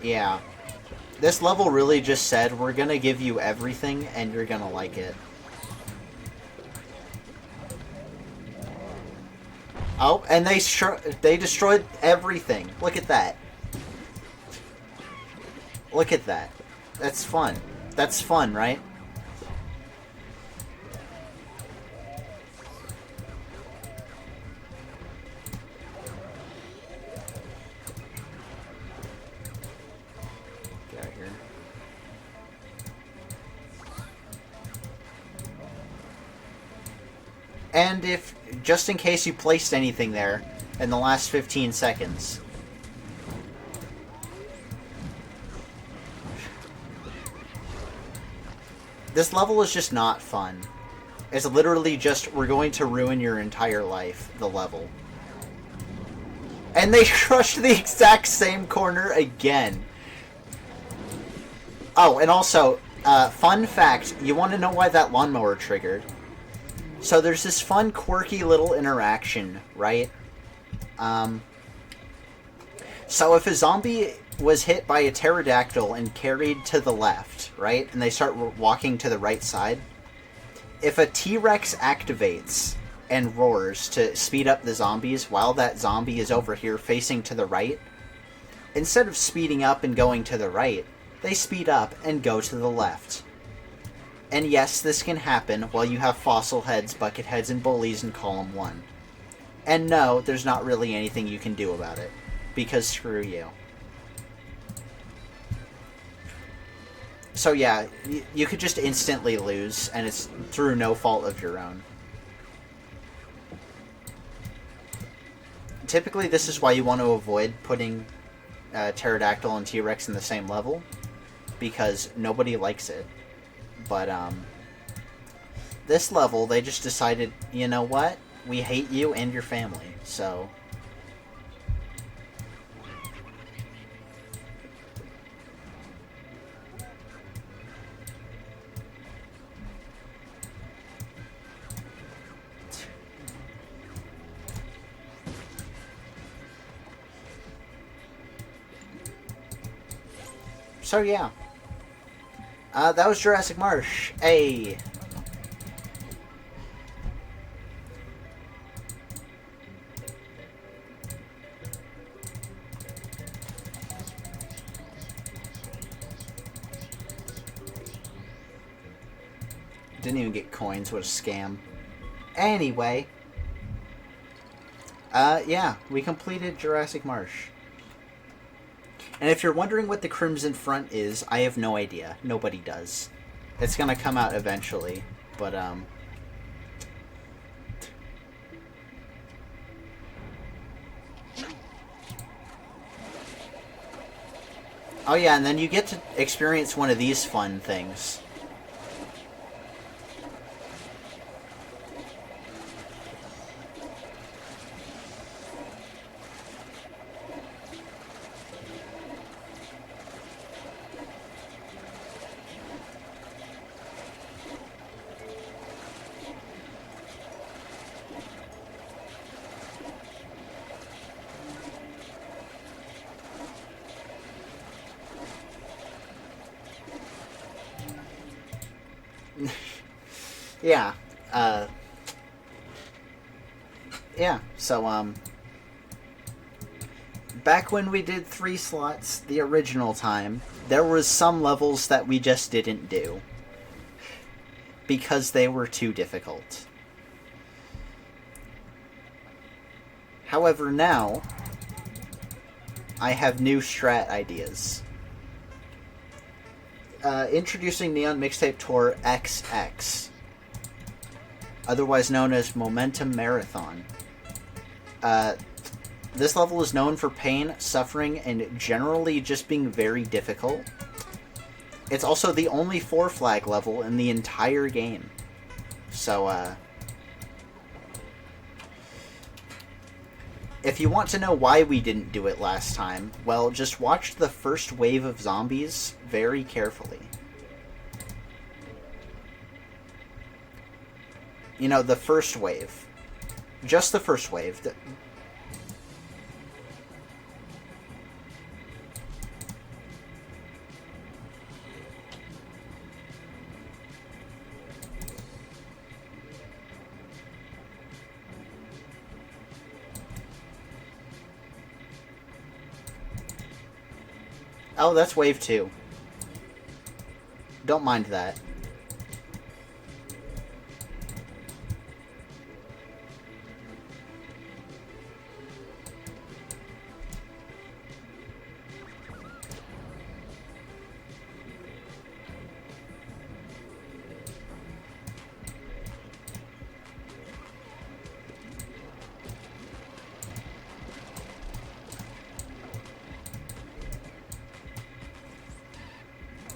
Yeah. This level really just said, we're gonna give you everything, and you're gonna like it. Oh, and they destroyed everything. Look at that. Look at that. That's fun. That's fun, right? Get out of here. And if, just in case you placed anything there in the last 15 seconds. This level is just not fun. It's literally just, we're going to ruin your entire life, the level. And they crushed the exact same corner again. Oh, and also, fun fact, you want to know why that lawnmower triggered? So there's this fun, quirky little interaction, right? So if a zombie was hit by a pterodactyl and carried to the left, right? And they start walking to the right side. If a T-Rex activates and roars to speed up the zombies while that zombie is over here facing to the right, instead of speeding up and going to the right, they speed up and go to the left. And yes, this can happen while you have fossil heads, bucket heads, and bullies in column 1. And no, there's not really anything you can do about it. Because screw you. So yeah, you could just instantly lose, and it's through no fault of your own. Typically, this is why you want to avoid putting Pterodactyl and T-Rex in the same level, because nobody likes it. But, this level, they just decided, you know what? We hate you and your family, so... So, yeah. That was Jurassic Marsh. Hey. Didn't even get coins. What a scam. Anyway. Yeah. We completed Jurassic Marsh. And if you're wondering what the Crimson Front is, I have no idea. Nobody does. It's gonna come out eventually, but, Oh yeah, and then you get to experience one of these fun things. Yeah. Yeah, so, back when we did 3 slots the original time, there was some levels that we just didn't do. Because they were too difficult. However, now, I have new strat ideas. Introducing Neon Mixtape Tour XX, otherwise known as Momentum Marathon. This level is known for pain, suffering, and generally just being very difficult. It's also the only 4-flag level in the entire game. So, if you want to know why we didn't do it last time, well, just watch the first wave of zombies very carefully. You know, the first wave. Just the first wave. Oh, that's wave 2. Don't mind that.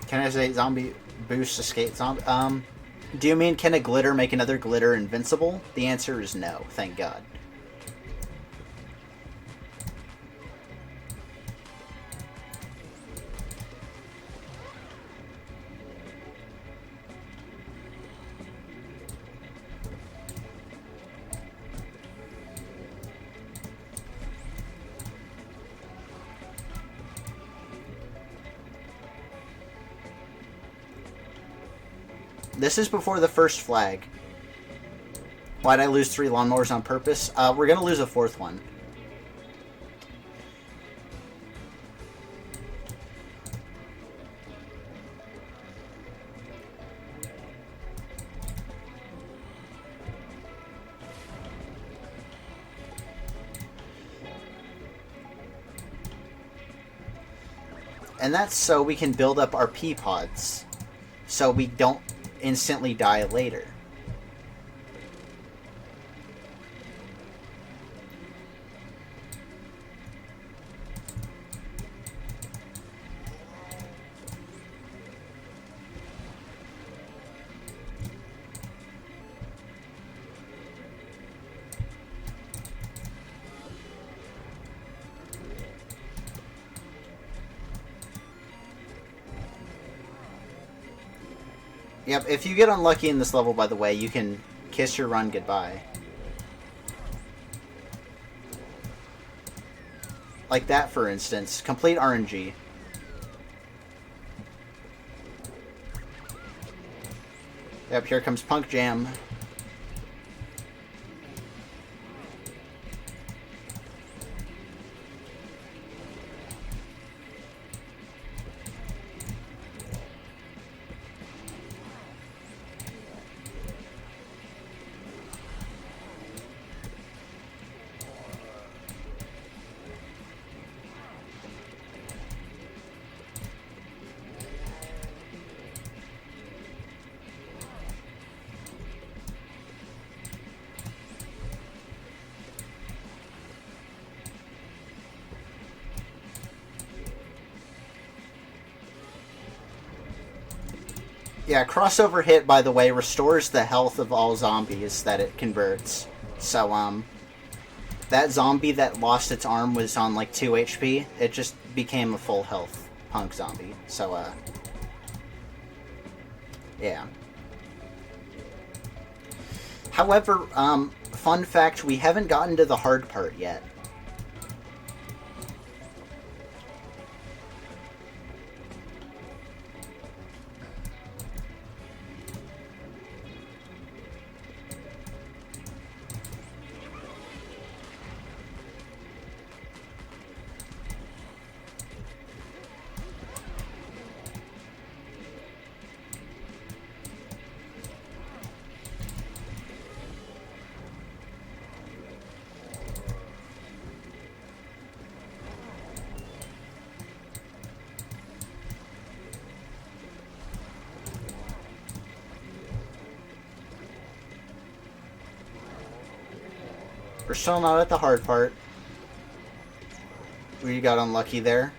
Can I say zombie boost escape zombie? Do you mean can a glitter make another glitter invincible? The answer is no, thank God. This is before the first flag. Why'd I lose 3 lawnmowers on purpose? We're gonna lose a 4th one. And that's so we can build up our pea pods, so we don't instantly die later. Yep, if you get unlucky in this level, by the way, you can kiss your run goodbye. Like that, for instance. Complete RNG. Yep, here comes Punk Jam. Yeah, crossover hit, by the way, restores the health of all zombies that it converts. So, that zombie that lost its arm was on, like, 2 HP. It just became a full health punk zombie. So, yeah. However, fun fact, we haven't gotten to the hard part yet. We're still not at the hard part. We got unlucky there.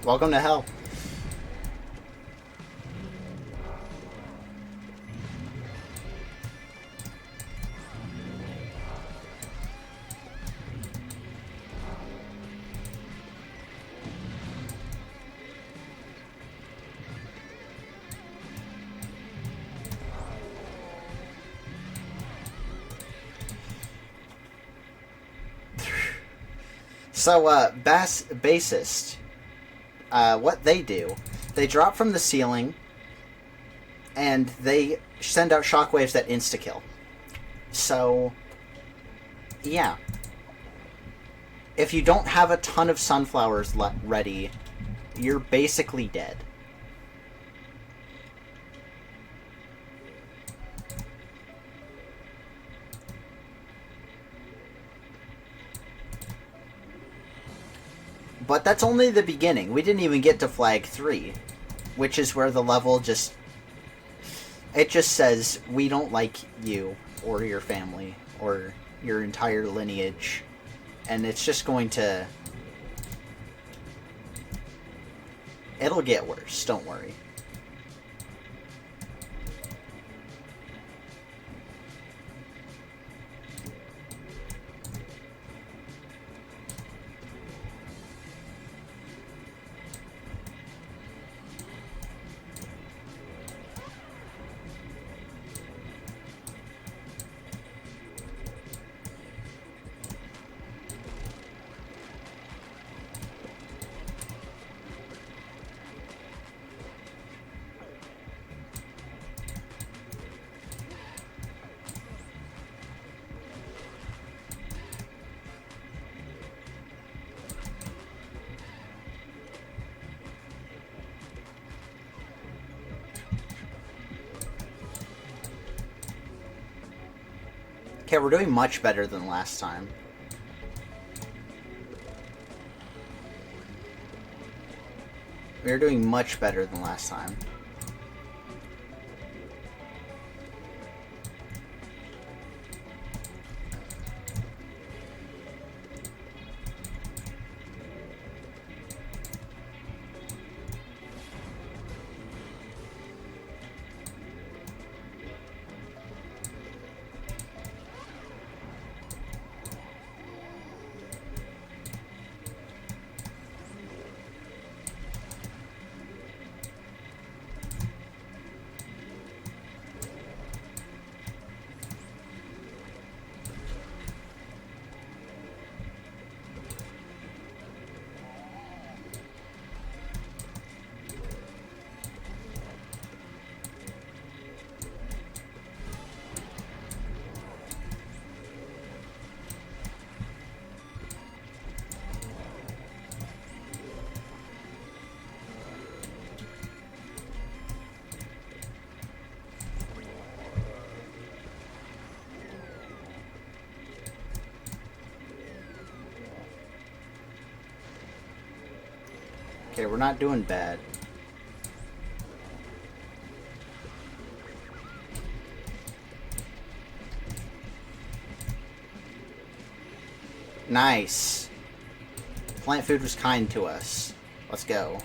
Welcome to hell. So, bassist, what they do, they drop from the ceiling, and they send out shockwaves that insta-kill. So, yeah. If you don't have a ton of sunflowers ready, you're basically dead. But that's only the beginning. We didn't even get to flag 3, which is where the level just... It just says, we don't like you, or your family, or your entire lineage. And it's just going to... It'll get worse, don't worry. Okay, we're doing much better than last time. We're doing much better than last time. Okay, we're not doing bad. Nice. Plant food was kind to us. Let's go.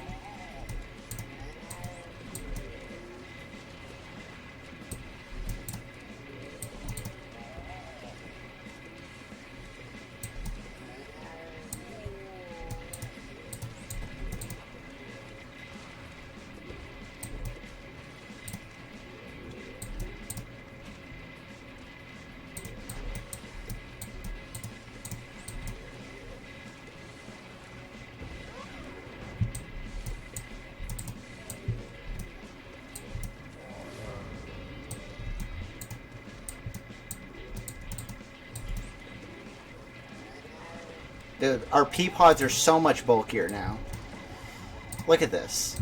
Dude, our pea pods are so much bulkier now. Look at this.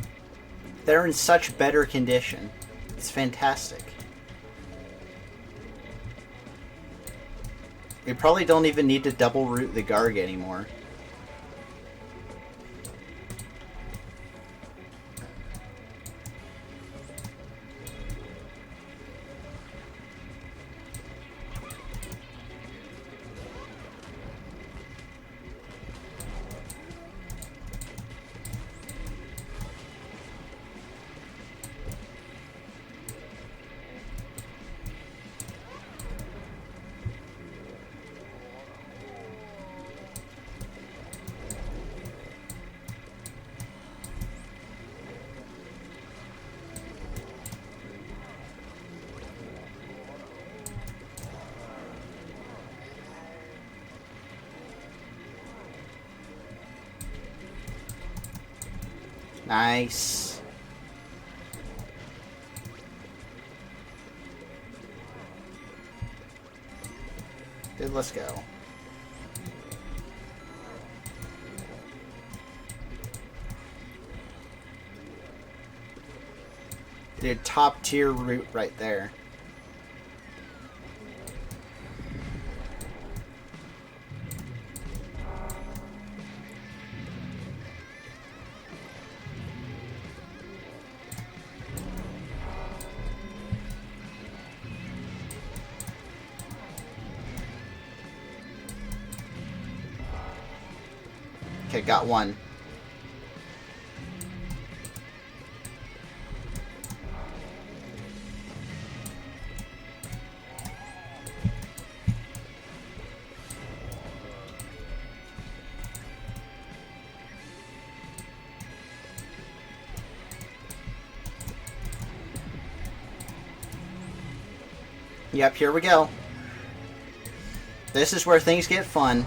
They're in such better condition. It's fantastic. We probably don't even need to double root the Garg anymore. Nice. Good, let's go. Dude, top tier route right there. Okay, got one. Yep, here we go. This is where things get fun.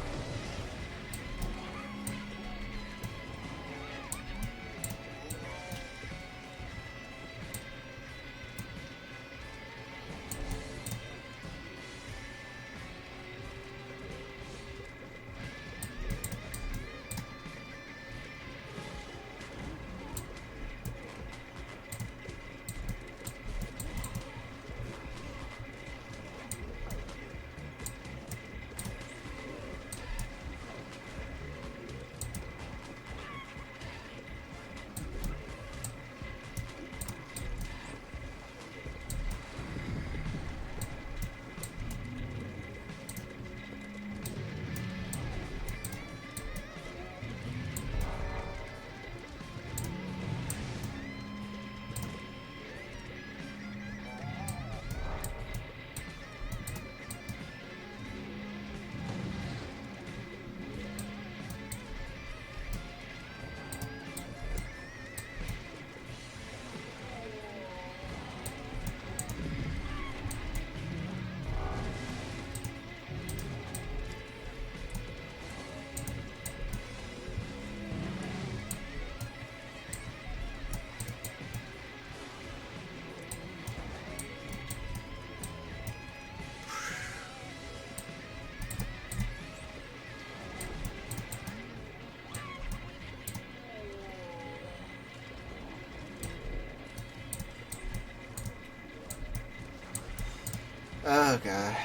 Oh, God.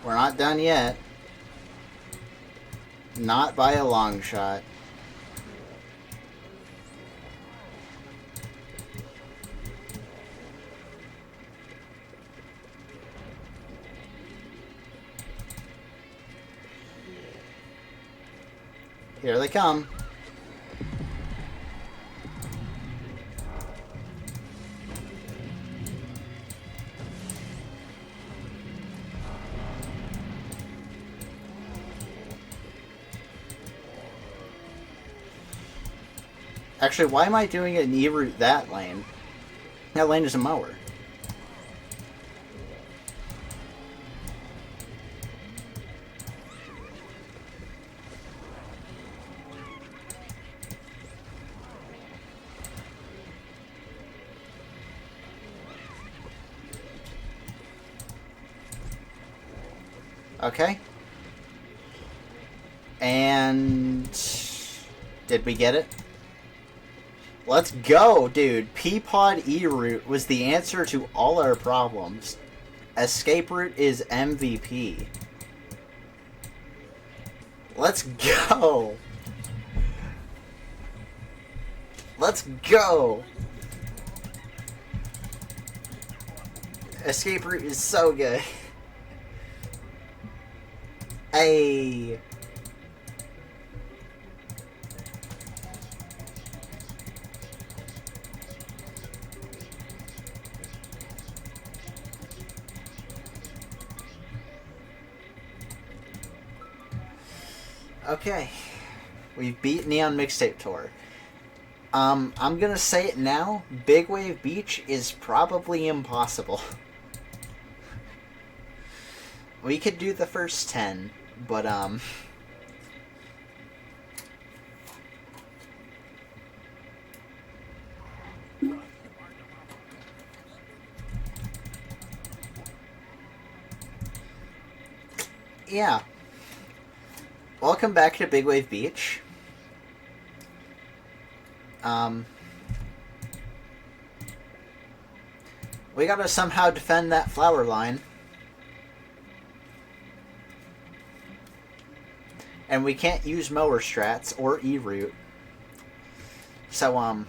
We're not done yet. Not by a long shot. Here they come. Actually, why am I doing an E-route that lane? That lane is a mower. Okay. And Did we get it? Let's go, dude. Peapod E-route was the answer to all our problems. Escape route is MVP. Let's go. Let's go. Escape route is so good. Hey. Okay. We've beat Neon Mixtape Tour. I'm gonna say it now. Big Wave Beach is probably impossible. We could do the first 10, but yeah. Welcome back to Big Wave Beach. We gotta somehow defend that flower line. And we can't use mower strats or E-route. So,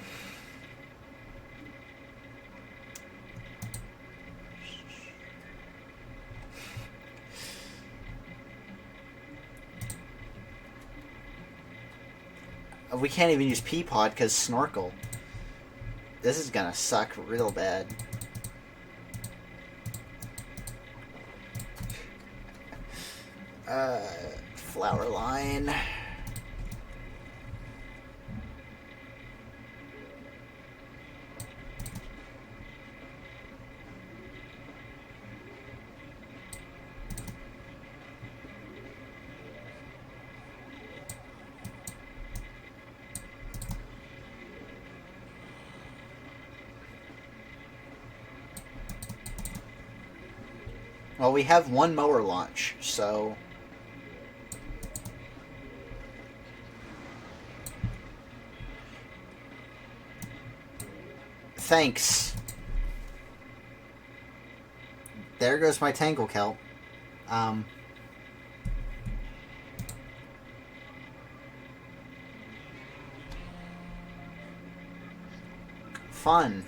we can't even use Peapod because Snorkel. This is gonna suck real bad. Flower line. Well, we have one mower launch, so... Thanks. There goes my Tangle Kelp. Fun.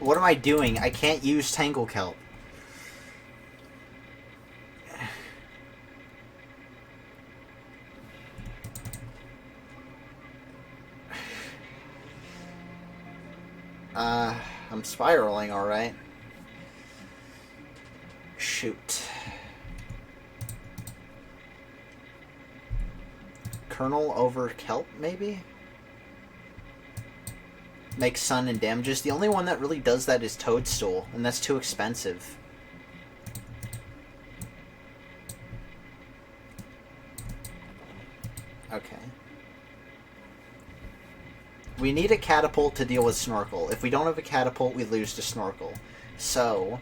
What am I doing? I can't use Tangle Kelp. I'm spiraling, alright. Shoot. Kernel over Kelp, maybe? Makes sun and damages. The only one that really does that is Toadstool, and that's too expensive. Okay. We need a catapult to deal with Snorkel. If we don't have a catapult, we lose to Snorkel. So...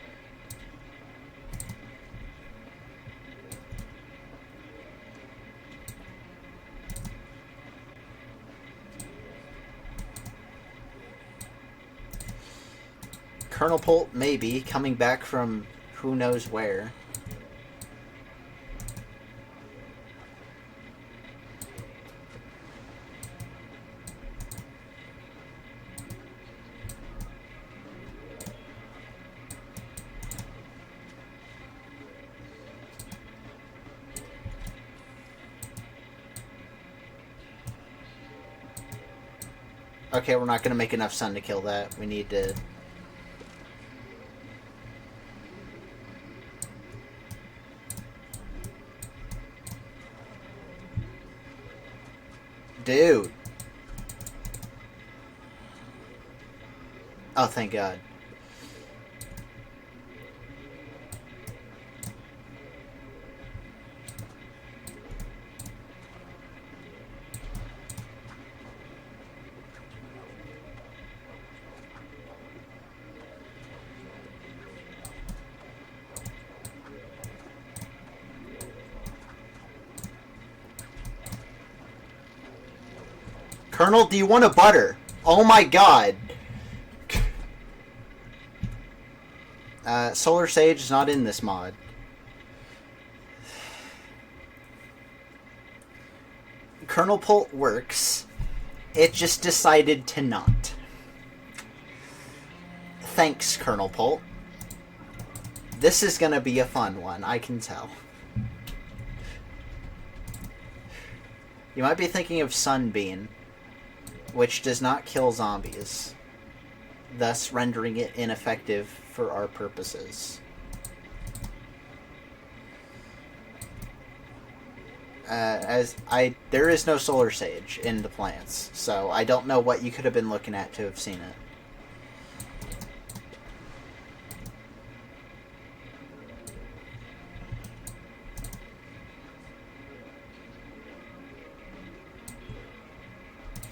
Colonel Polt, maybe, coming back from who knows where. Okay, we're not going to make enough sun to kill that. We need to... Dude. Oh, thank God. Colonel, do you want a butter? Oh my God. Solar Sage is not in this mod. Colonel Pult works. It just decided to not. Thanks, Colonel Pult. This is gonna be a fun one, I can tell. You might be thinking of Sunbeam, which does not kill zombies, thus rendering it ineffective for our purposes. There is no Solar Sage in the plants, so I don't know what you could have been looking at to have seen it.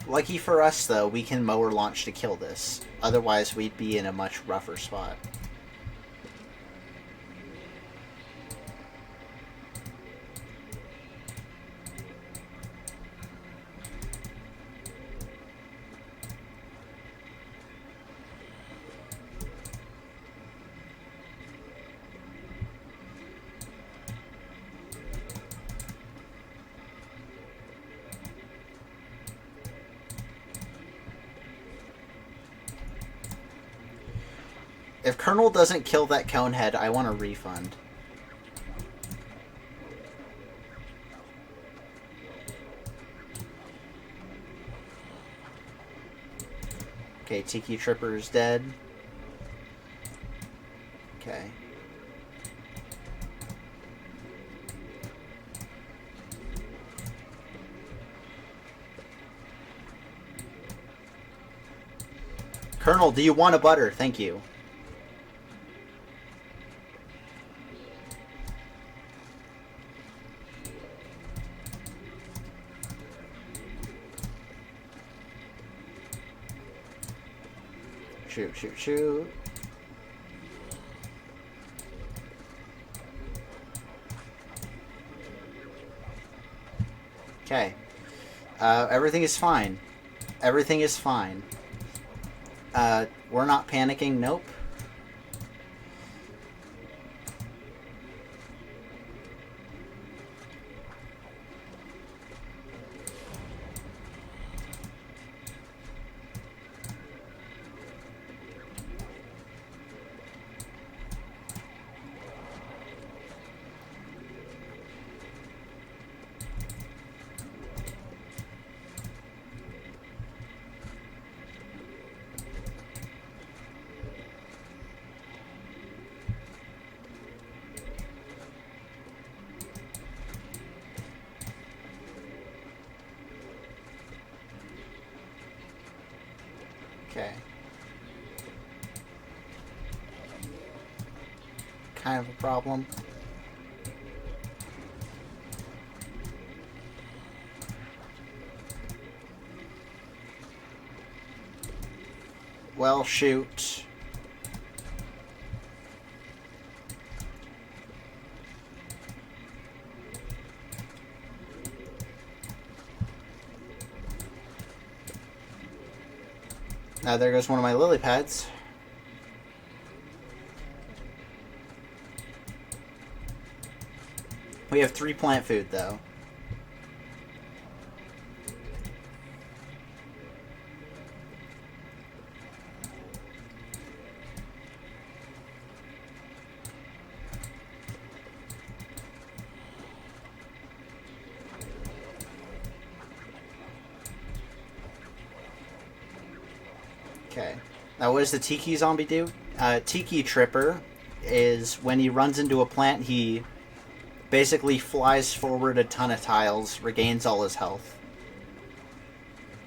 Lucky for us, though, we can mower launch to kill this. Otherwise, we'd be in a much rougher spot. If Colonel doesn't kill that Conehead, I want a refund. Okay, Tiki Tripper is dead. Okay. Colonel, do you want a butter? Thank you. Shoot, shoot, shoot. Okay. Everything is fine. Everything is fine. We're not panicking. Nope. Okay. Kind of a problem. Well, shoot. Now there goes one of my lily pads. We have 3 plant food, though. Okay. Now, what does the Tiki Zombie do? Tiki Tripper is when he runs into a plant, he basically flies forward a ton of tiles, regains all his health.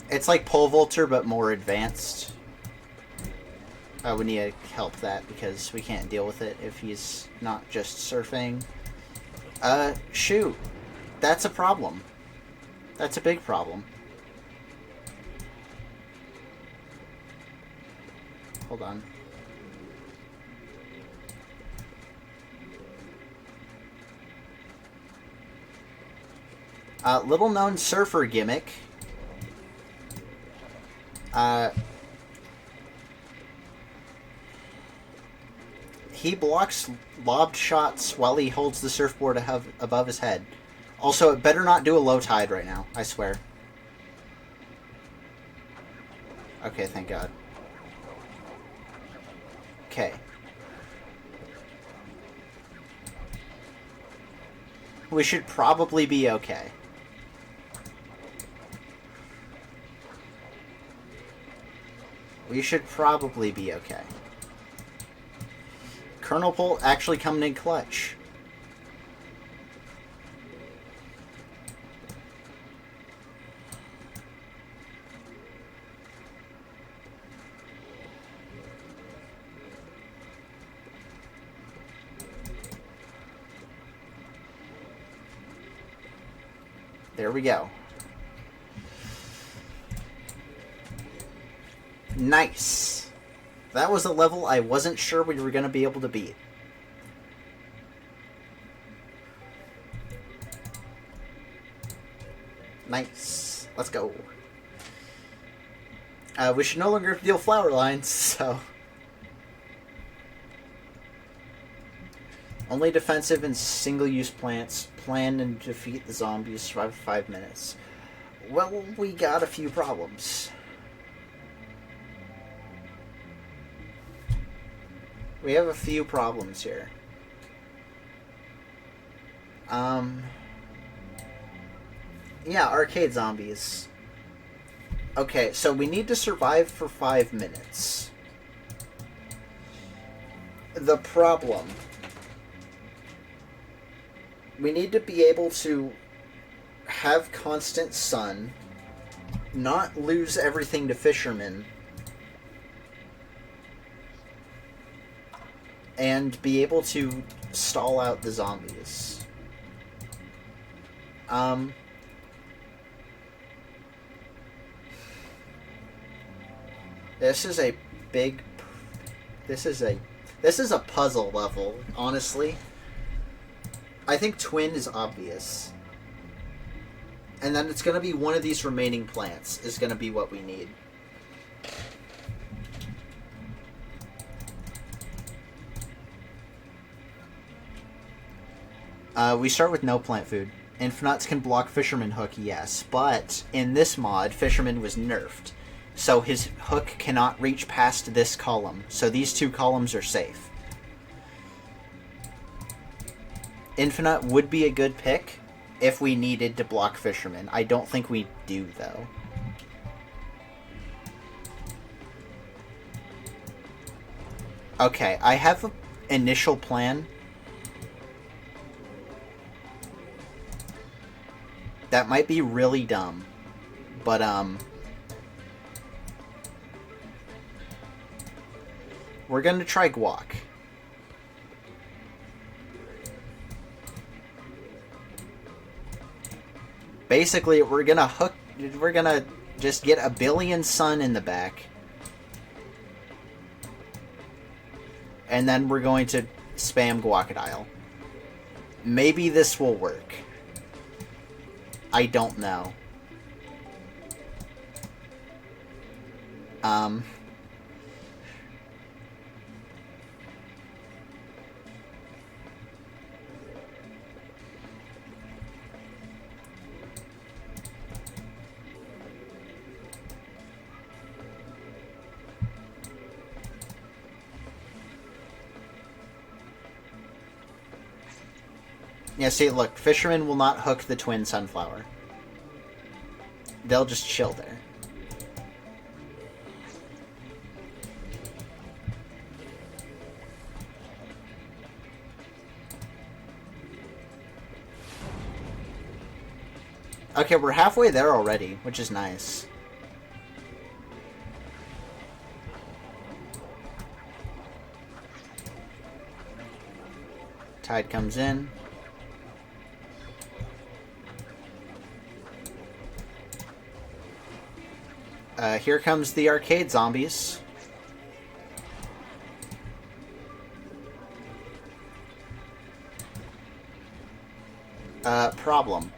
It's like Pole Vaulter, but more advanced. We need to help that because we can't deal with it if he's not just surfing. Shoot. That's a problem. That's a big problem. Hold on. Little known surfer gimmick. He blocks lobbed shots while he holds the surfboard above his head. Also, it better not do a low tide right now, I swear. Okay, thank God. Okay. We should probably be okay. We should probably be okay. Colonel Pole actually coming in clutch. There we go. Nice. That was a level I wasn't sure we were going to be able to beat. Nice. Let's go. We should no longer deal flower lines, so... Only defensive and single-use plants. Plan and defeat the zombies. Survive for 5 minutes. Well, we got a few problems. We have a few problems here. Yeah, arcade zombies. Okay, so we need to survive for 5 minutes. The problem... We need to be able to have constant sun, not lose everything to fishermen, and be able to stall out the zombies. This is a big... This is a puzzle level, honestly. I think twin is obvious. And then it's going to be one of these remaining plants is going to be what we need. We start with no plant food. Infinites can block Fisherman Hook, yes. But in this mod, Fisherman was nerfed. So his hook cannot reach past this column. So these two columns are safe. Infinite would be a good pick if we needed to block Fisherman. I don't think we do, though. Okay, I have an initial plan. That might be really dumb. But, we're gonna try guac. Basically, we're gonna just get a billion sun in the back. And then we're going to spam Guacadile. Maybe this will work. I don't know. Yeah, see, look, fishermen will not hook the twin sunflower. They'll just chill there. Okay, we're halfway there already, which is nice. Tide comes in. Here comes the arcade zombies. Problem.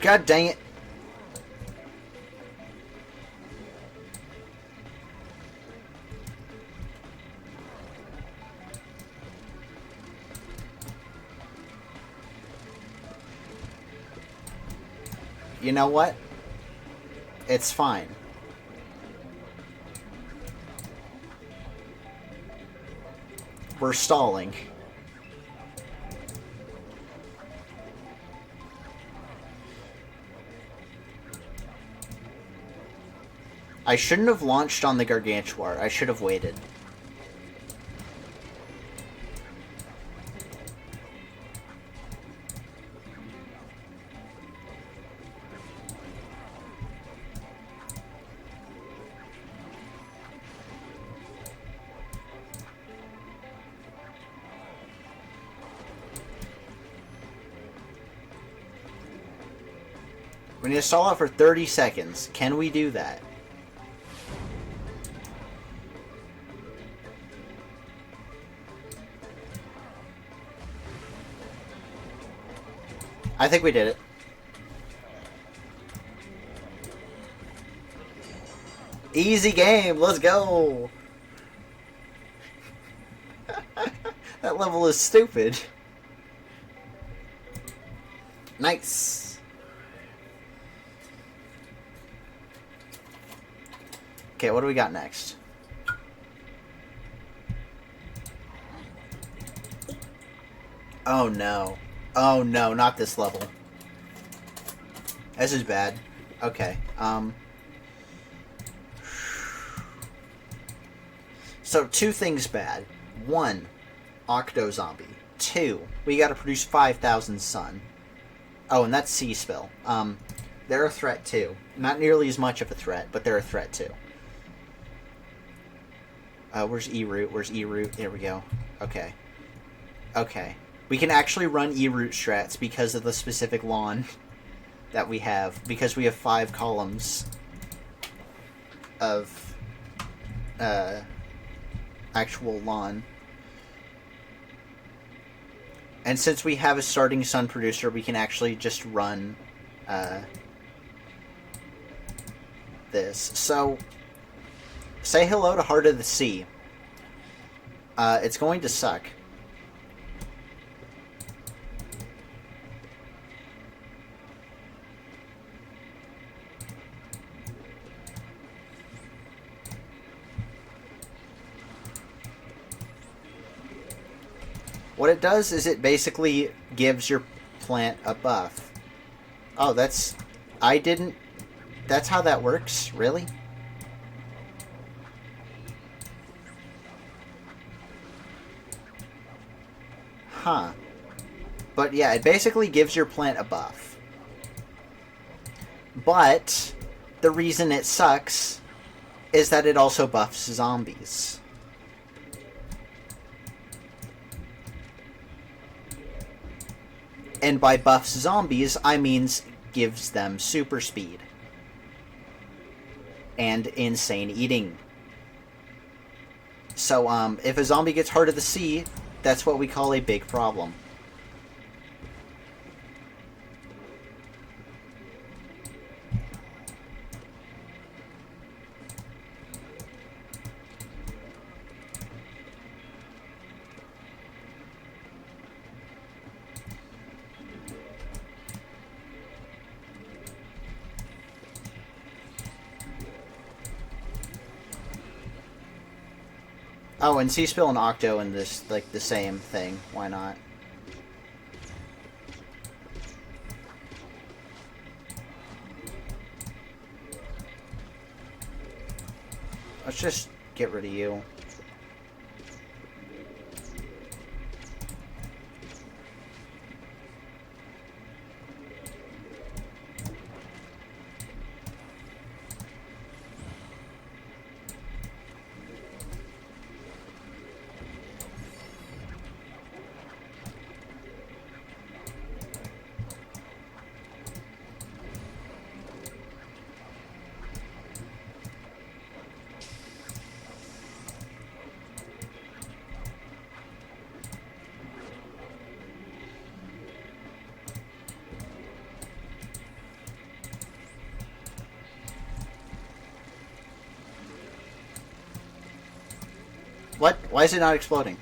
God dang it. You know what? It's fine. We're stalling. I shouldn't have launched on the Gargantuar. I should have waited. We need to stall out for 30 seconds. Can we do that? I think we did it. Easy game, let's go! That level is stupid. Nice. Okay, what do we got next? Oh no. Oh no, not this level. This is bad. Okay, so, two things bad. One, Octo Zombie. Two, we gotta produce 5,000 sun. Oh, and that's Sea Spill. They're a threat too. Not nearly as much of a threat, but they're a threat too. Where's E-Root? Where's E-Root? There we go. Okay. Okay. We can actually run E-Root strats because of the specific lawn that we have. Because we have 5 columns of actual lawn. And since we have a starting sun producer, we can actually just run this. So, say hello to Heart of the Sea. It's going to suck. What it does is it basically gives your plant a buff. Oh, that's... I didn't... That's how that works? Really? Huh. But yeah, it basically gives your plant a buff. But the reason it sucks is that it also buffs zombies. And by buffs zombies, I means gives them super speed. And insane eating. So, if a zombie gets Heart of the Sea, that's what we call a big problem. Oh, and Sea Spill and Octo in this, like, the same thing. Why not? Let's just get rid of you. What? Why is it not exploding?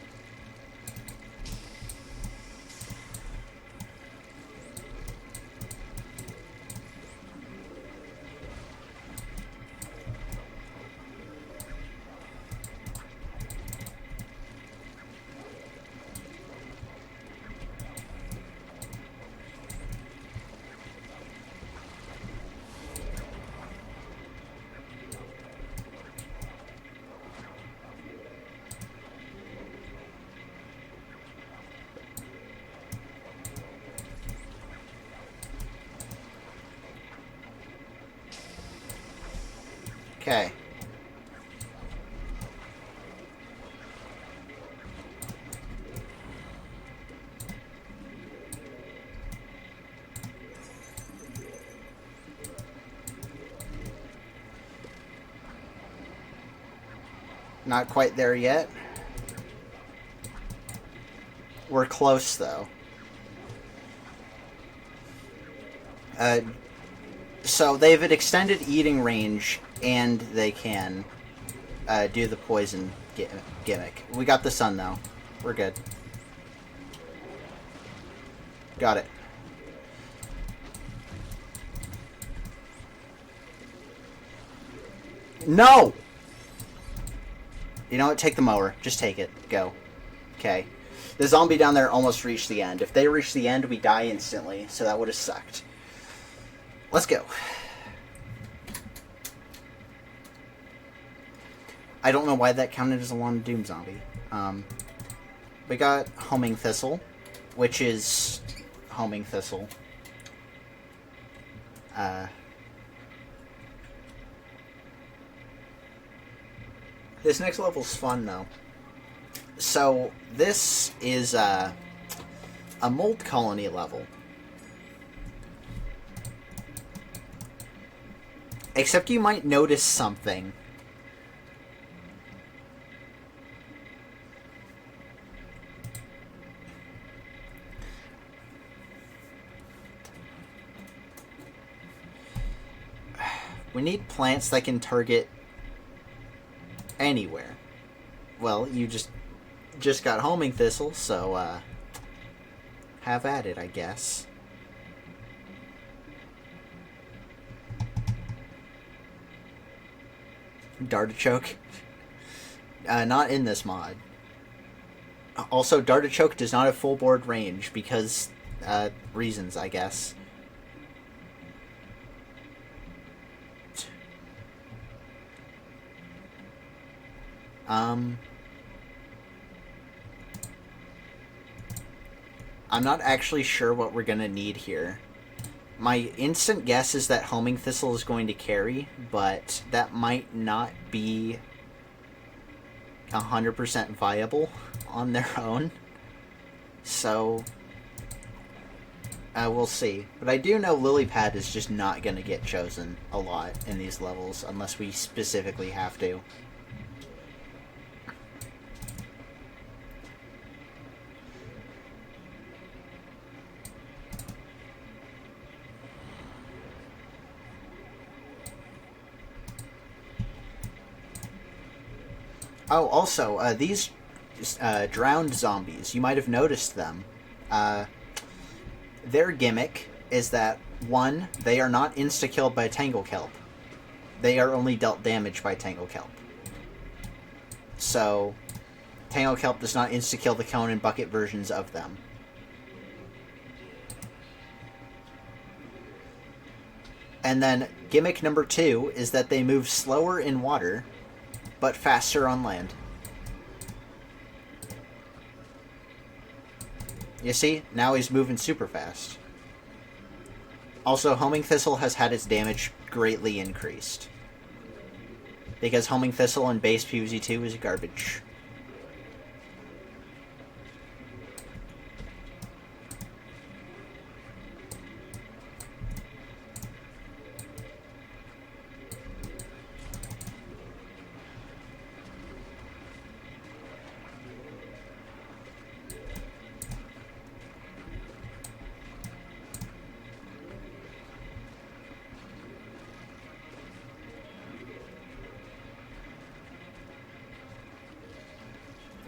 Okay. Not quite there yet. We're close, though. So they have an extended eating range, and they can do the poison gimmick. We got the sun, though. We're good. Got it. No! You know what? Take the mower. Just take it. Go. Okay. The zombie down there almost reached the end. If they reach the end, we die instantly, so that would have sucked. Let's go. I don't know why that counted as a Lawn of Doom zombie. We got Homing Thistle, which is Homing Thistle. This next level's fun, though. So, this is a mold colony level. Except you might notice something. We need plants that can target anywhere. Well, you just got Homing Thistle, so have at it, I guess. Dartichoke. Not in this mod. Also, Dartichoke does not have full board range because reasons, I guess. I'm not actually sure what we're gonna need here. My instant guess is that Homing Thistle is going to carry, but that might not be 100% viable on their own. So, we'll see. But I do know Lily Pad is just not going to get chosen a lot in these levels, unless we specifically have to. Oh, also, these drowned zombies, you might have noticed them. Their gimmick is that, one, they are not insta-killed by Tangle Kelp. They are only dealt damage by Tangle Kelp. So, Tangle Kelp does not insta-kill the cone and bucket versions of them. And then, gimmick number 2 is that they move slower in water, but faster on land. You see? Now he's moving super fast. Also, Homing Thistle has had its damage greatly increased. Because Homing Thistle in base PvZ2 is garbage.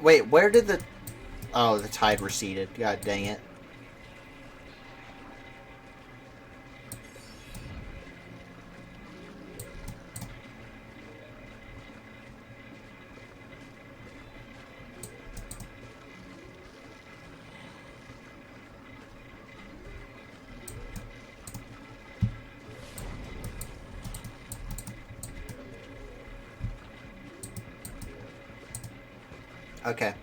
Wait, where did the... Oh, the tide receded. God dang it. Okay.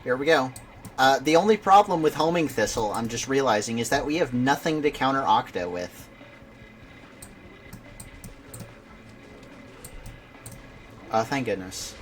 Here we go. The only problem with Homing Thistle, I'm just realizing, is that we have nothing to counter Octa with. Thank goodness.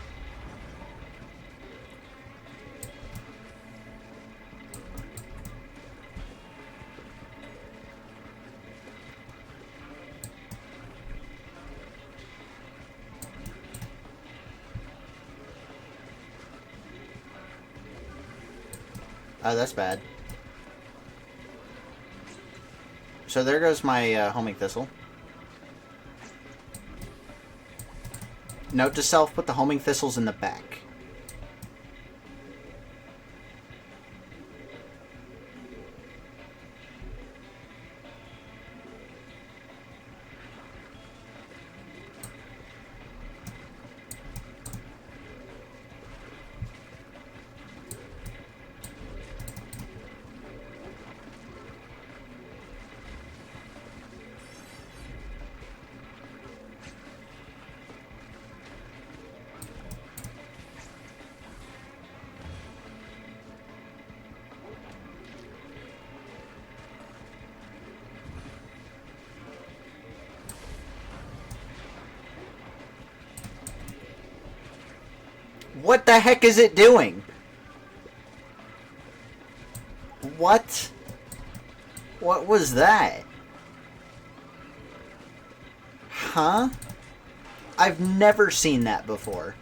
That's bad. So there goes my Homing Thistle. Note to self, put the Homing Thistles in the back. What the heck is it doing? What? What was that? Huh? I've never seen that before.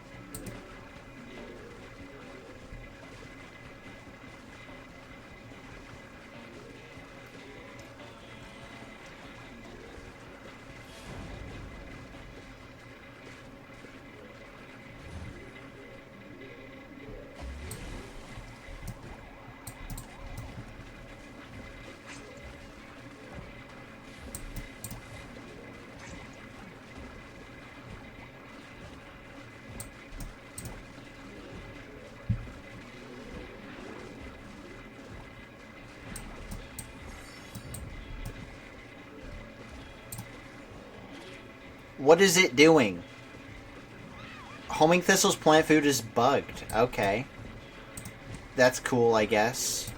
What is it doing? Homing Thistle's plant food is bugged. Okay. That's cool, I guess.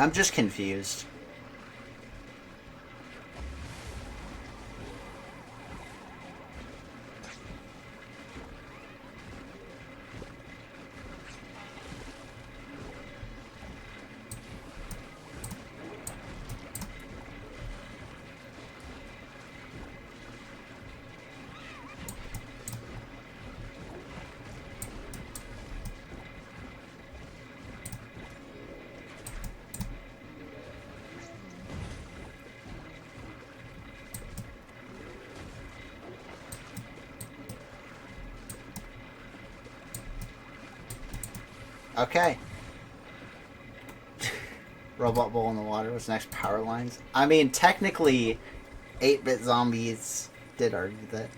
I'm just confused. Okay. Robot bowl in the water. What's next? Power lines. I mean, technically, 8-bit zombies did argue that.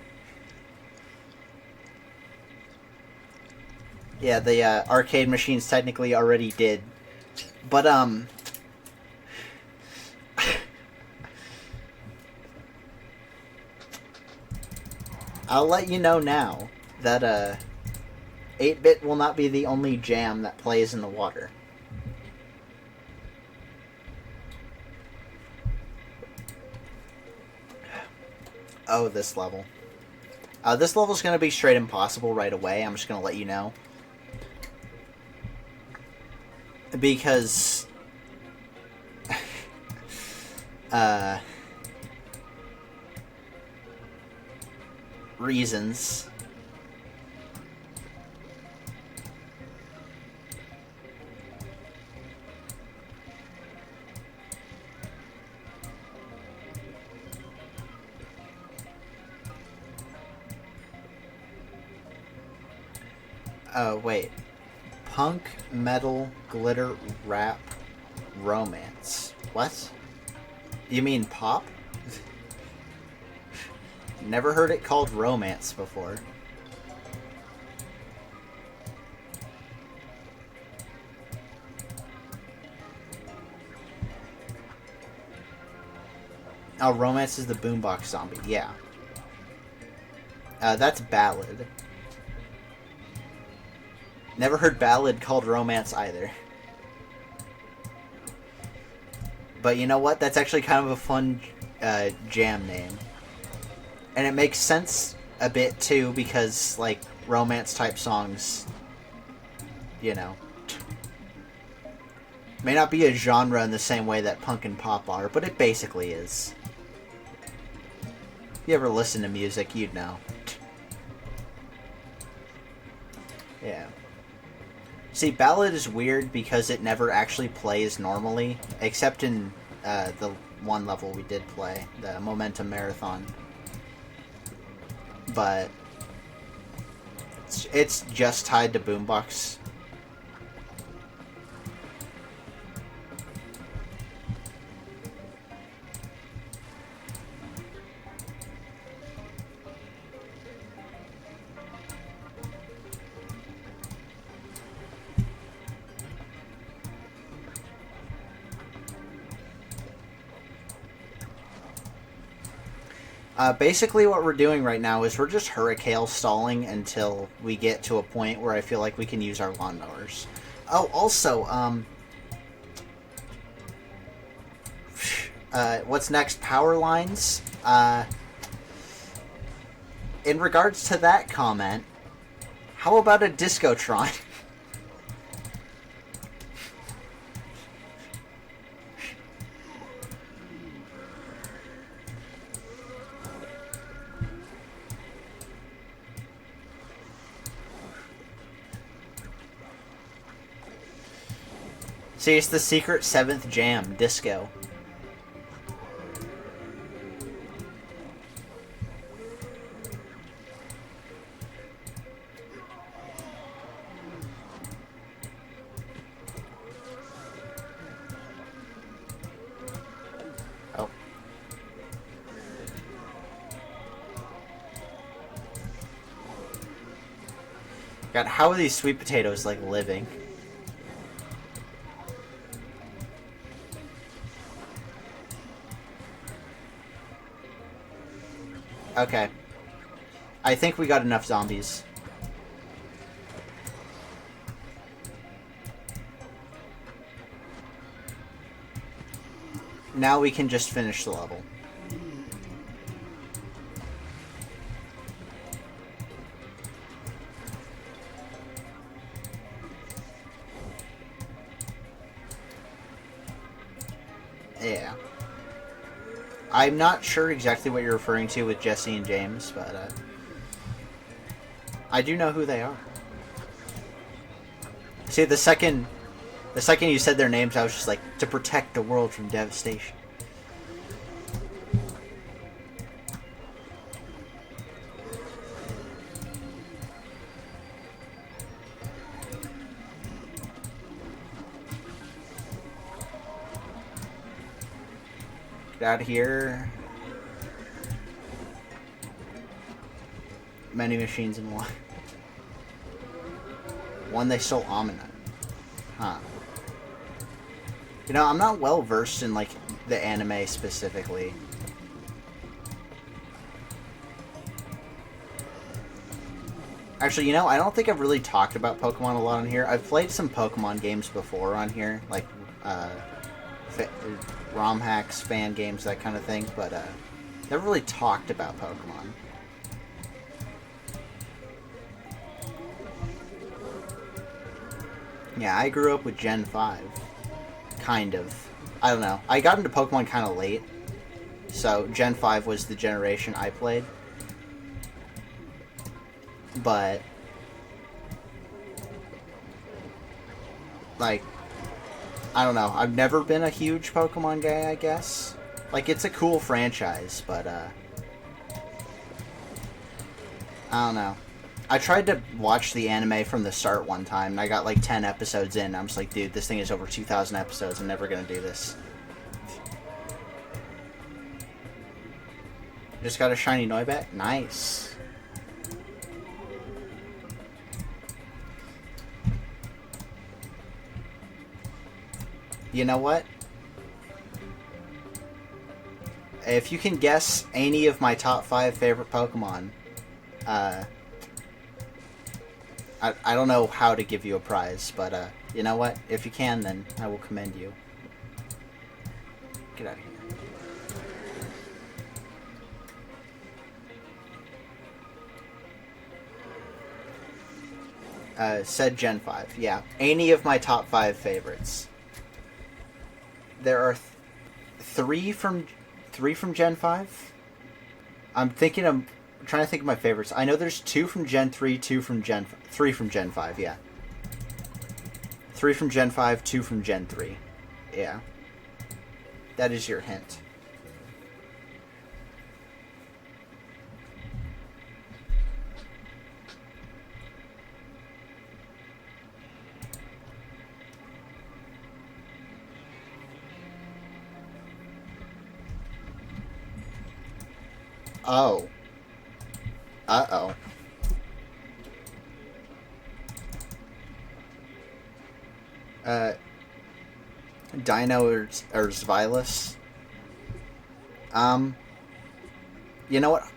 Yeah, the arcade machines technically already did. But, I'll let you know now that, 8-bit will not be the only jam that plays in the water. Oh, this level. This level's going to be straight impossible right away. I'm just going to let you know. Because... reasons. Wait. Punk, metal, glitter, rap, romance. What? You mean pop? Never heard it called romance before. Oh, romance is the boombox zombie. Yeah. That's ballad. Never heard ballad called romance either. But you know what? That's actually kind of a fun jam name. And it makes sense a bit too because, like, romance type songs, you know, may not be a genre in the same way that punk and pop are, but it basically is. If you ever listen to music, you'd know. Yeah. See, ballad is weird because it never actually plays normally, except in the one level we did play, the Momentum Marathon. But it's just tied to boombox. Basically what we're doing right now is we're just hurricane stalling until we get to a point where I feel like we can use our lawnmowers. Oh, also, what's next? Power lines. In regards to that comment, how about a Discotron? See, it's the secret 7th jam, disco. Oh. God, how are these sweet potatoes, like, living? Okay. I think we got enough zombies. Now we can just finish the level. Yeah. I'm not sure exactly what you're referring to with Jesse and James, but I do know who they are. See, the second you said their names, I was just like, to protect the world from devastation. Get out of here. Many machines in one. One they stole Ammonite. Huh. You know, I'm not well versed in, like, the anime specifically. Actually, you know, I don't think I've really talked about Pokemon a lot on here. I've played some Pokemon games before on here, like, ROM hacks, fan games, that kind of thing, but, never really talked about Pokemon. Yeah, I grew up with Gen 5. Kind of. I don't know. I got into Pokemon kind of late. So, Gen 5 was the generation I played. But, like, I don't know. I've never been a huge Pokemon guy, I guess. Like, it's a cool franchise, but, I don't know. I tried to watch the anime from the start one time, and I got like 10 episodes in. I'm just like, dude, this thing is over 2,000 episodes. I'm never gonna do this. Just got a shiny Noibat? Nice. You know what? If you can guess any of my top 5 favorite Pokemon, I don't know how to give you a prize, but, you know what? If you can, then I will commend you. Get out of here. Said Gen 5. Yeah. Any of my top 5 favorites. There are 3 from Gen 5. I'm trying to think of my favorites. I know there's 2 from Gen 3, 3 from Gen 5, yeah. 3 from Gen 5, 2 from Gen 3. Yeah. That is your hint. Oh. Uh-oh. Dino or Zvilus. You know what?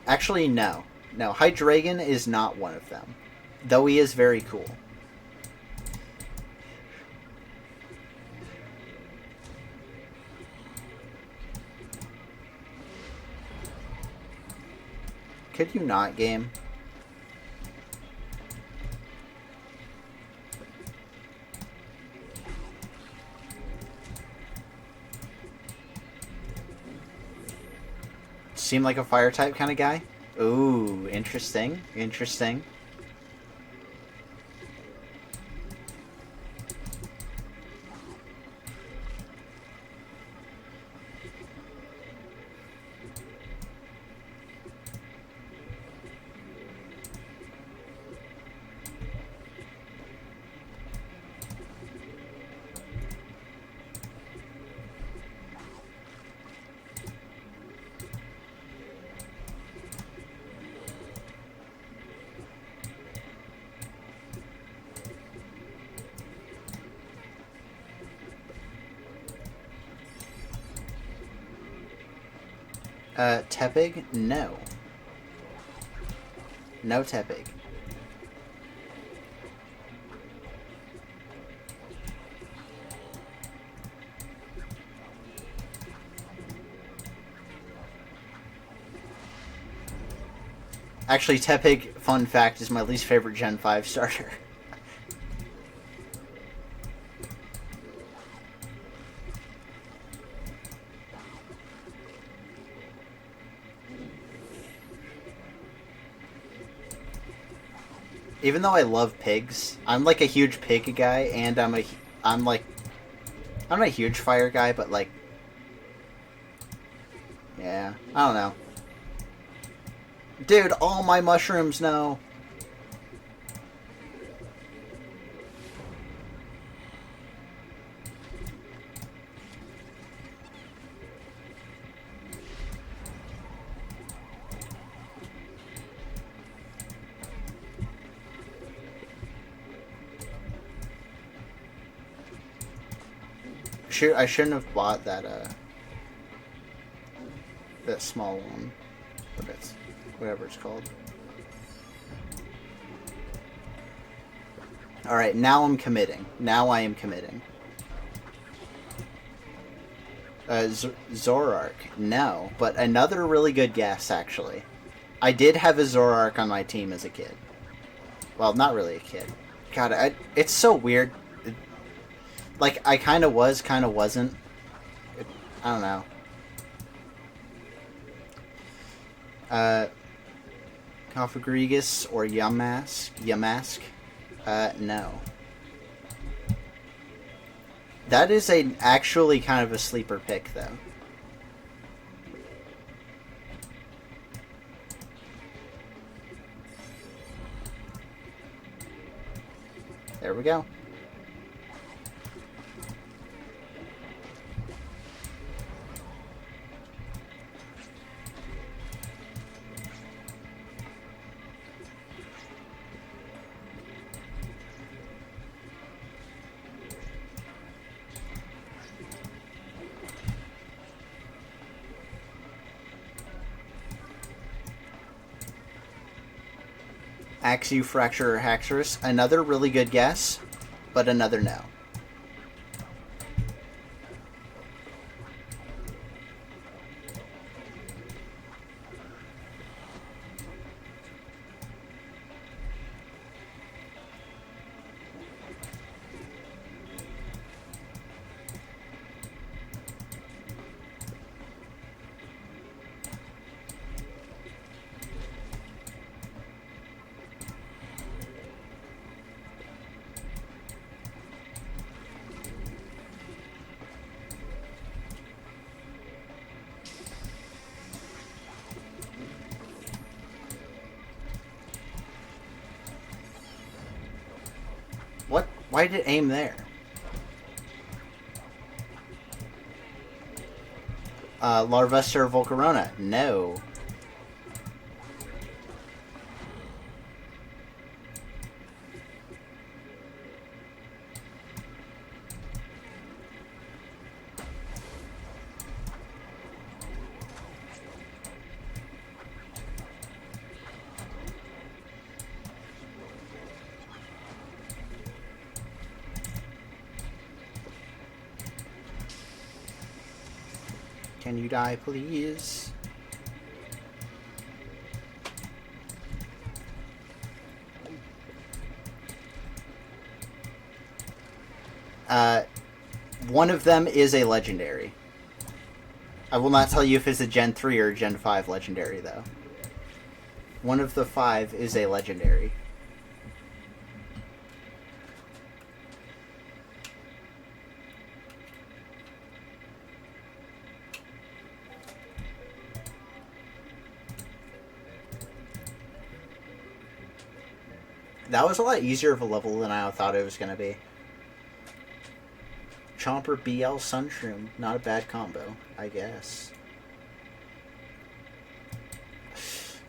Actually, no. No, Hydreigon is not one of them. Though he is very cool. Could you not, game? Seem like a fire type kind of guy? Ooh, interesting. Interesting. Tepig? No. No Tepig. Actually, Tepig, fun fact, is my least favorite Gen 5 starter. Even though I love pigs, I'm like a huge pig guy, and I'm not a huge fire guy, but like, yeah, I don't know. Dude, all my mushrooms now. I shouldn't have bought that that small one, but it's whatever it's called. All right, now I'm committing. Now I am committing. Zoroark, no, but another really good guess actually. I did have a Zoroark on my team as a kid. Well, not really a kid. God, it's so weird. Like, I kind of was, kind of wasn't. I don't know. Cofagrigus or Yamask? No. That is actually kind of a sleeper pick, though. There we go. Axew, Fracture, or Haxorus. Another really good guess, but another no. What? Why did it aim there? Larvesta or Volcarona? No. Can you die, please? One of them is a legendary. I will not tell you if it's a Gen 3 or Gen 5 legendary, though. One of the 5 is a legendary. That was a lot easier of a level than I thought it was going to be. Chomper, BL, Sunshroom. Not a bad combo, I guess.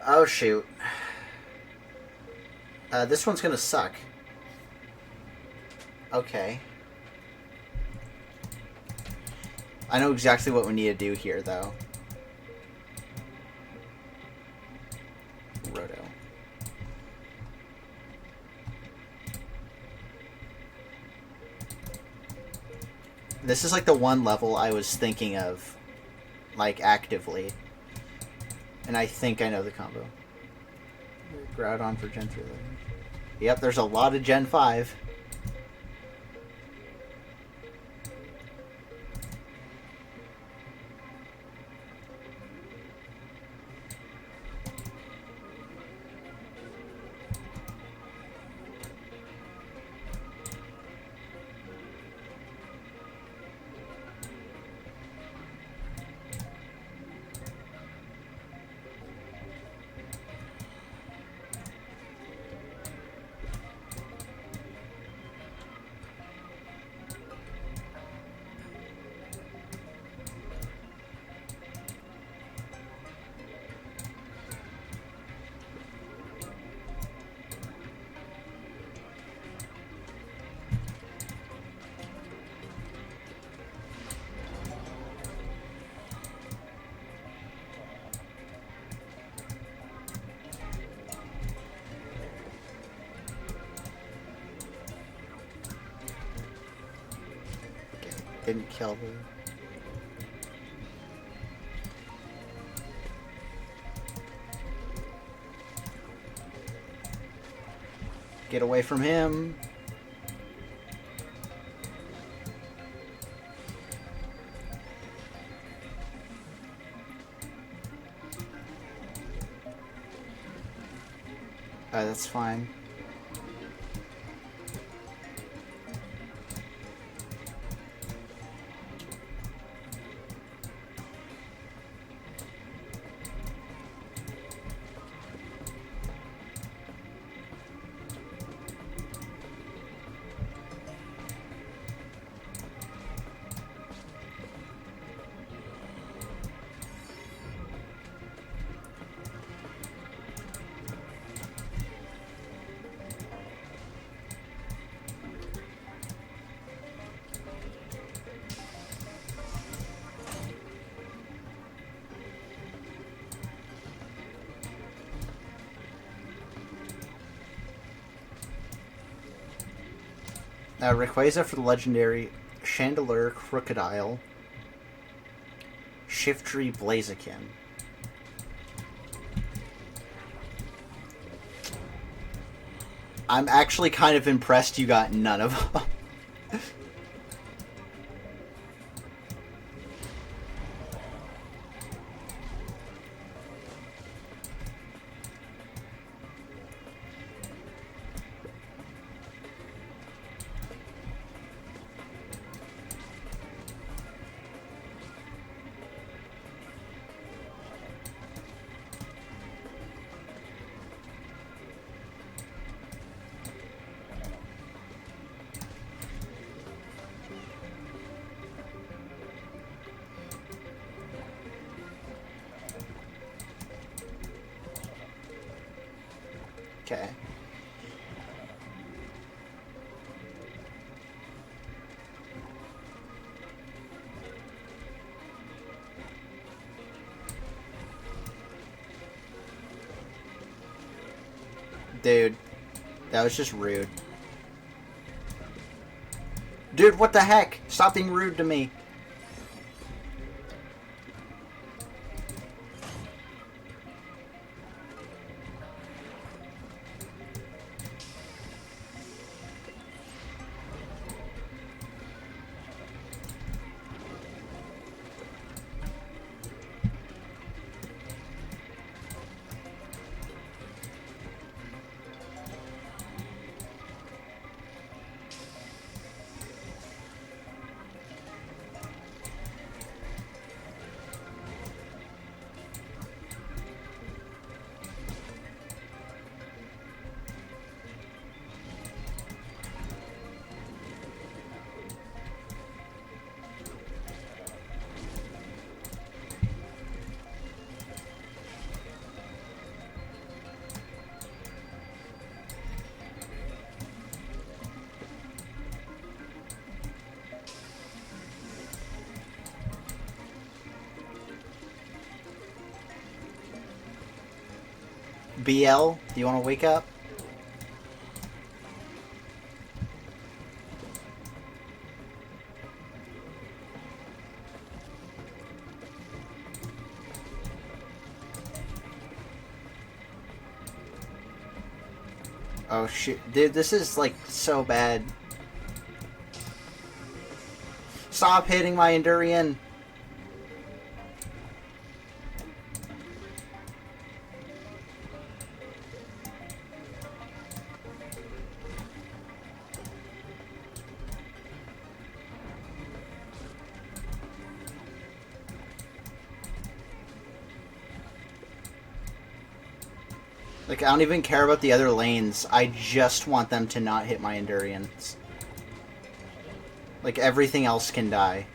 Oh, shoot. This one's going to suck. Okay. I know exactly what we need to do here, though. Roto. This is like the one level I was thinking of, like, actively. And I think I know the combo. Groudon for Gen 3. Yep, there's a lot of Gen 5. Didn't kill them. Get away from him. That's fine. Rayquaza for the legendary Chandelure Crocodile. Shiftry Blaziken. I'm actually kind of impressed you got none of them. Okay. Dude, that was just rude. Dude, what the heck? Stop being rude to me. BL, do you want to wake up? Oh shoot. Dude, this is like so bad. Stop hitting my Endurian! Like, I don't even care about the other lanes. I just want them to not hit my Endurians. Like, everything else can die.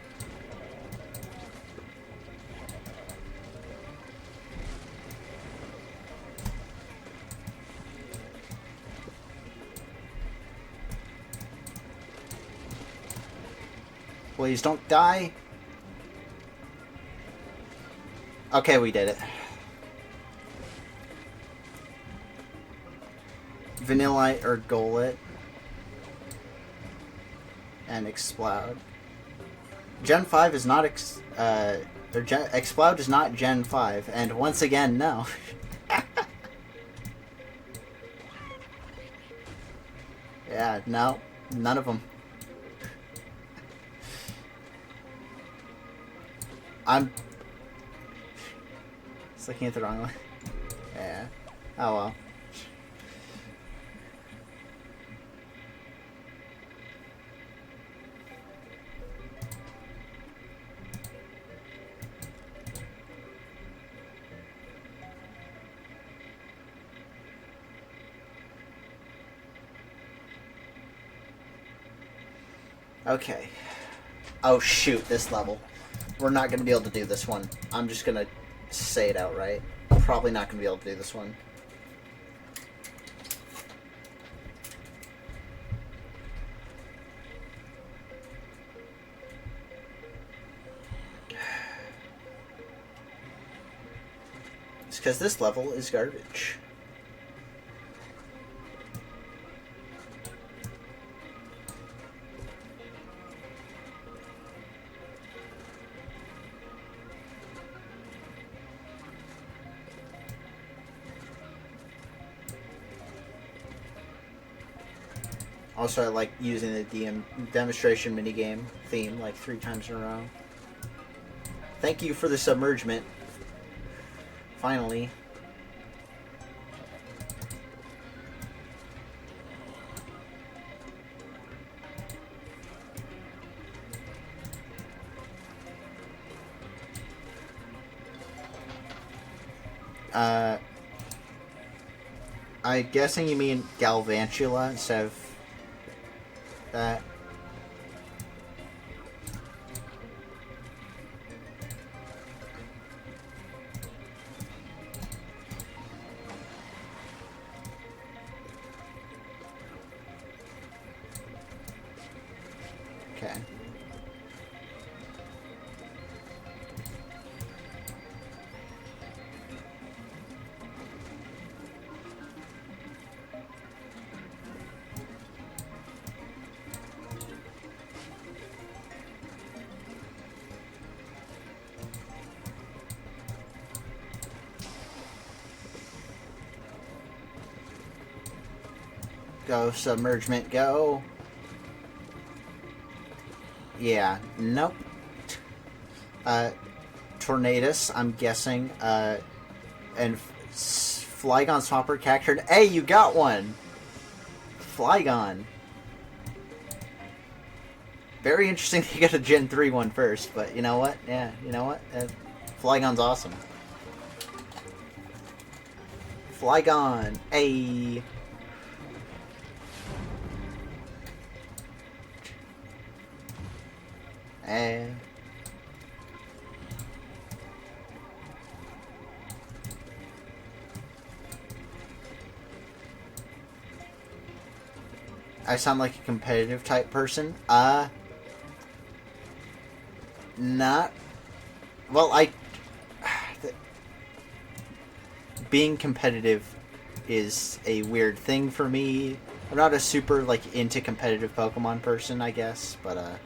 Please don't die. Okay, we did it. Vanillite or Golett. And Explode. Gen 5 is not Explode is not Gen 5, and once again, no. Yeah, no. None of them. I'm... Just looking at the wrong one. Yeah. Oh well. Okay. Oh shoot, this level. We're not going to be able to do this one. I'm just going to say it outright. Probably not going to be able to do this one. It's because this level is garbage. Also, I like using the demonstration minigame theme like 3 times in a row. Thank you for the submergement. Finally. I'm guessing you mean Galvantula instead of that. Okay. Go, submergement, go. Yeah, nope. Tornadus, I'm guessing. And Flygon, Swampert, Cacturn. Hey, you got one! Flygon. Very interesting that you got a Gen 3 one first, but you know what? Yeah, you know what? Flygon's awesome. Flygon. Hey. I sound like a competitive type person. Not... Well, being competitive is a weird thing for me. I'm not a super, like, into competitive Pokemon person, I guess, but,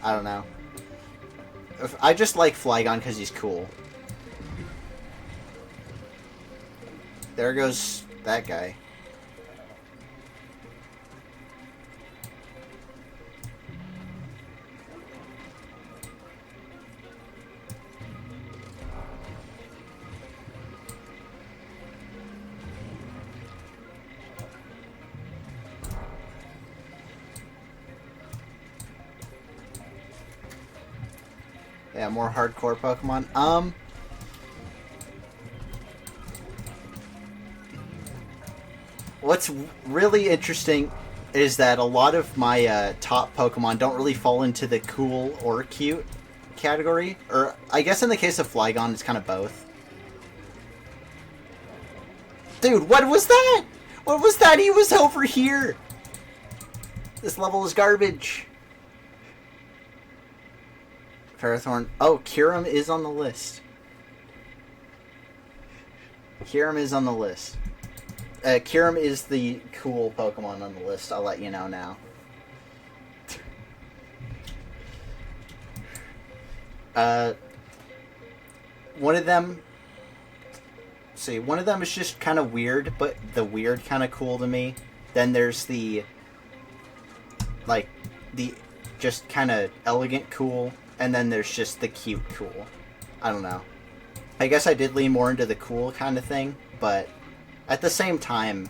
I don't know. I just like Flygon because he's cool. There goes that guy. Yeah, more hardcore Pokemon. What's really interesting is that a lot of my top Pokemon don't really fall into the cool or cute category. Or, I guess in the case of Flygon, it's kind of both. Dude, what was that? What was that? He was over here! This level is garbage. Ferrothorn. Oh, Kyurem is on the list. Kyurem is on the list. Kyurem is the cool Pokemon on the list. I'll let you know now. One of them... See, one of them is just kind of weird, but the weird kind of cool to me. Then there's the... Like, the just kind of elegant cool. And then there's just the cute cool. I don't know. I guess I did lean more into the cool kind of thing, but at the same time,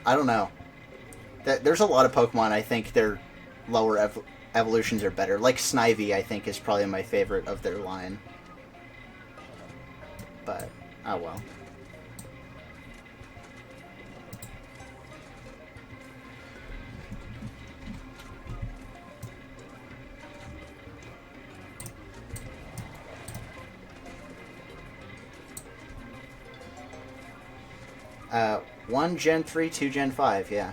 I don't know. There's a lot of Pokemon I think their lower evolutions are better. Like Snivy, I think, is probably my favorite of their line. But, oh well. One Gen 3, 2 Gen 5, yeah.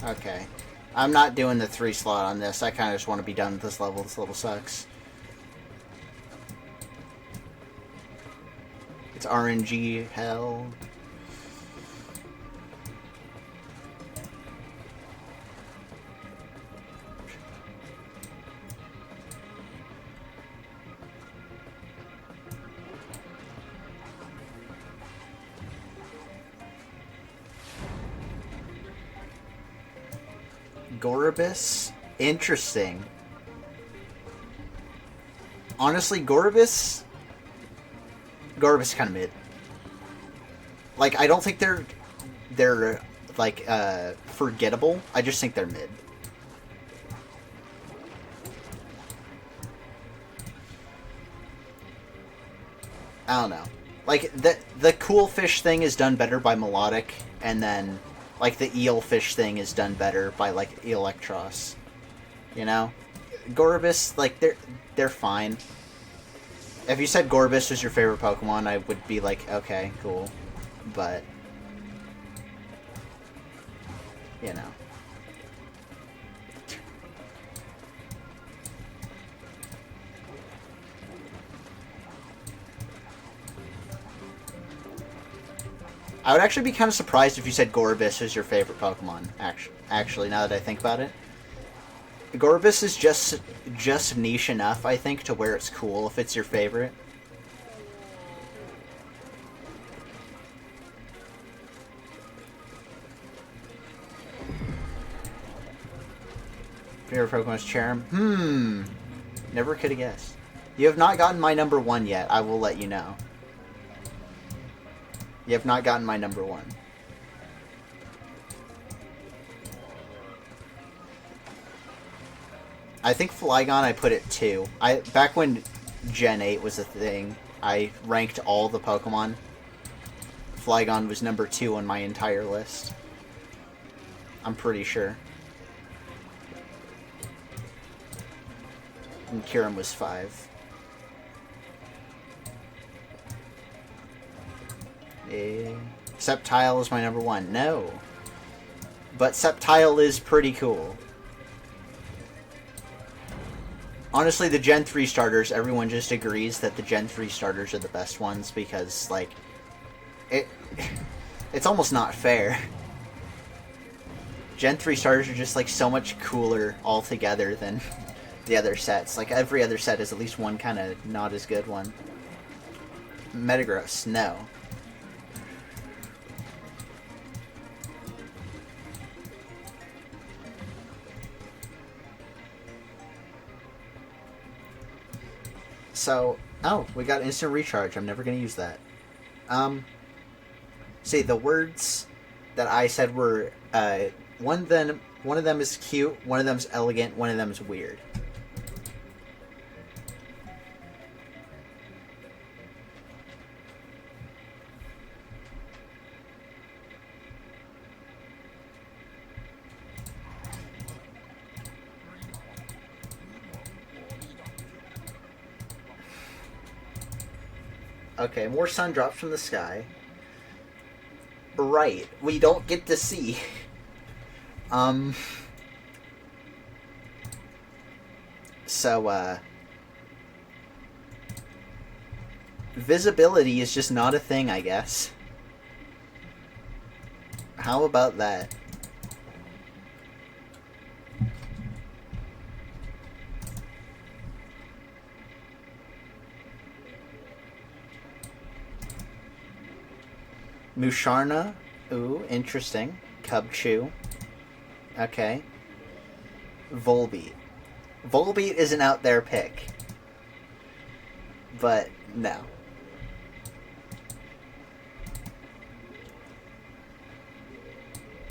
Okay. I'm not doing the 3 slot on this. I kind of just want to be done with this level. This level sucks. It's RNG hell. Gorobus? Interesting. Honestly, Gorobus is kind of mid. Like, I don't think they're like, forgettable. I just think they're mid. I don't know. Like, the cool fish thing is done better by Melodic, and then... Like, the eel fish thing is done better by, like, Electros. You know? Gorobus, like, they're fine. If you said Gorobus was your favorite Pokemon, I would be like, okay, cool. But... You know. I would actually be kind of surprised if you said Gorobus is your favorite Pokemon, actually, now that I think about it. Gorobus is just niche enough, I think, to where it's cool if it's your favorite. Favorite Pokemon is Cherrim? Never could have guessed. You have not gotten my number 1 yet, I will let you know. You have not gotten my number 1. I think Flygon I put it 2. Back when Gen 8 was a thing, I ranked all the Pokemon. Flygon was number 2 on my entire list. I'm pretty sure. And Kyurem was 5. Sceptile is my number 1. No. But Sceptile is pretty cool. Honestly, the Gen 3 starters, everyone just agrees that the Gen 3 starters are the best ones because, like, it's almost not fair. Gen 3 starters are just, like, so much cooler altogether than the other sets. Like, every other set is at least one kind of not as good one. Metagross, no. So, oh, we got instant recharge. I'm never going to use that. See, the words that I said were, one of them is cute, one of them is elegant, one of them is weird. Okay, more sun drops from the sky. Right, we don't get to see. So, visibility is just not a thing, I guess. How about that? Musharna. Ooh, interesting. Cubchoo. Okay. Volbeat. Volbeat is an out there pick. But, no.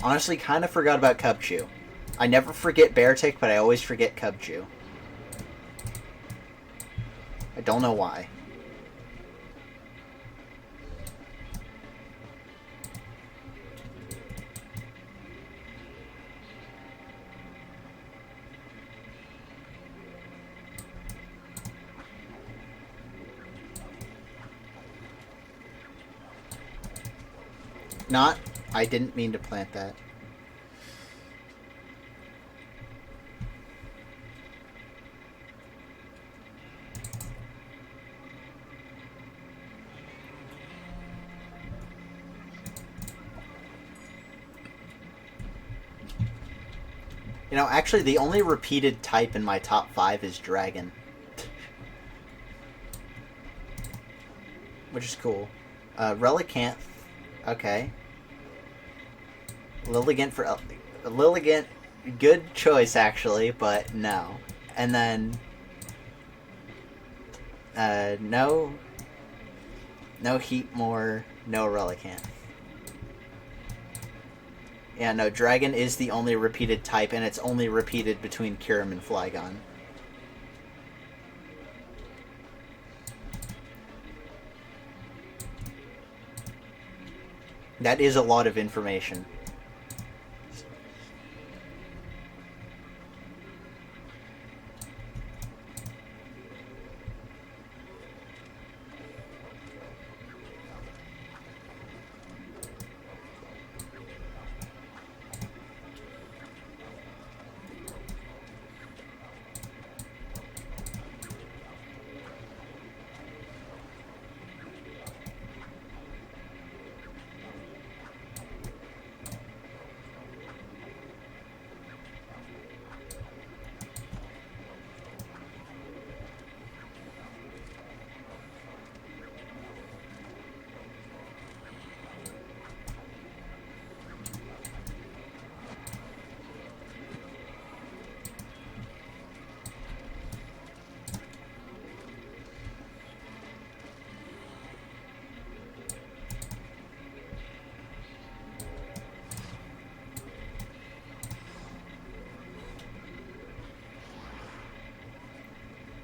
Honestly, kind of forgot about Cubchoo. I never forget Beartic, but I always forget Cubchoo. I don't know why. Not. I didn't mean to plant that. You know, actually, the only repeated type in my top 5 is Dragon. Which is cool. Relicanth. Okay. Lilligant for... Lilligant, good choice, actually, but no. And then... no... No Heatmore, no Relicanth. Yeah, no, Dragon is the only repeated type, and it's only repeated between Kyurem and Flygon. That is a lot of information.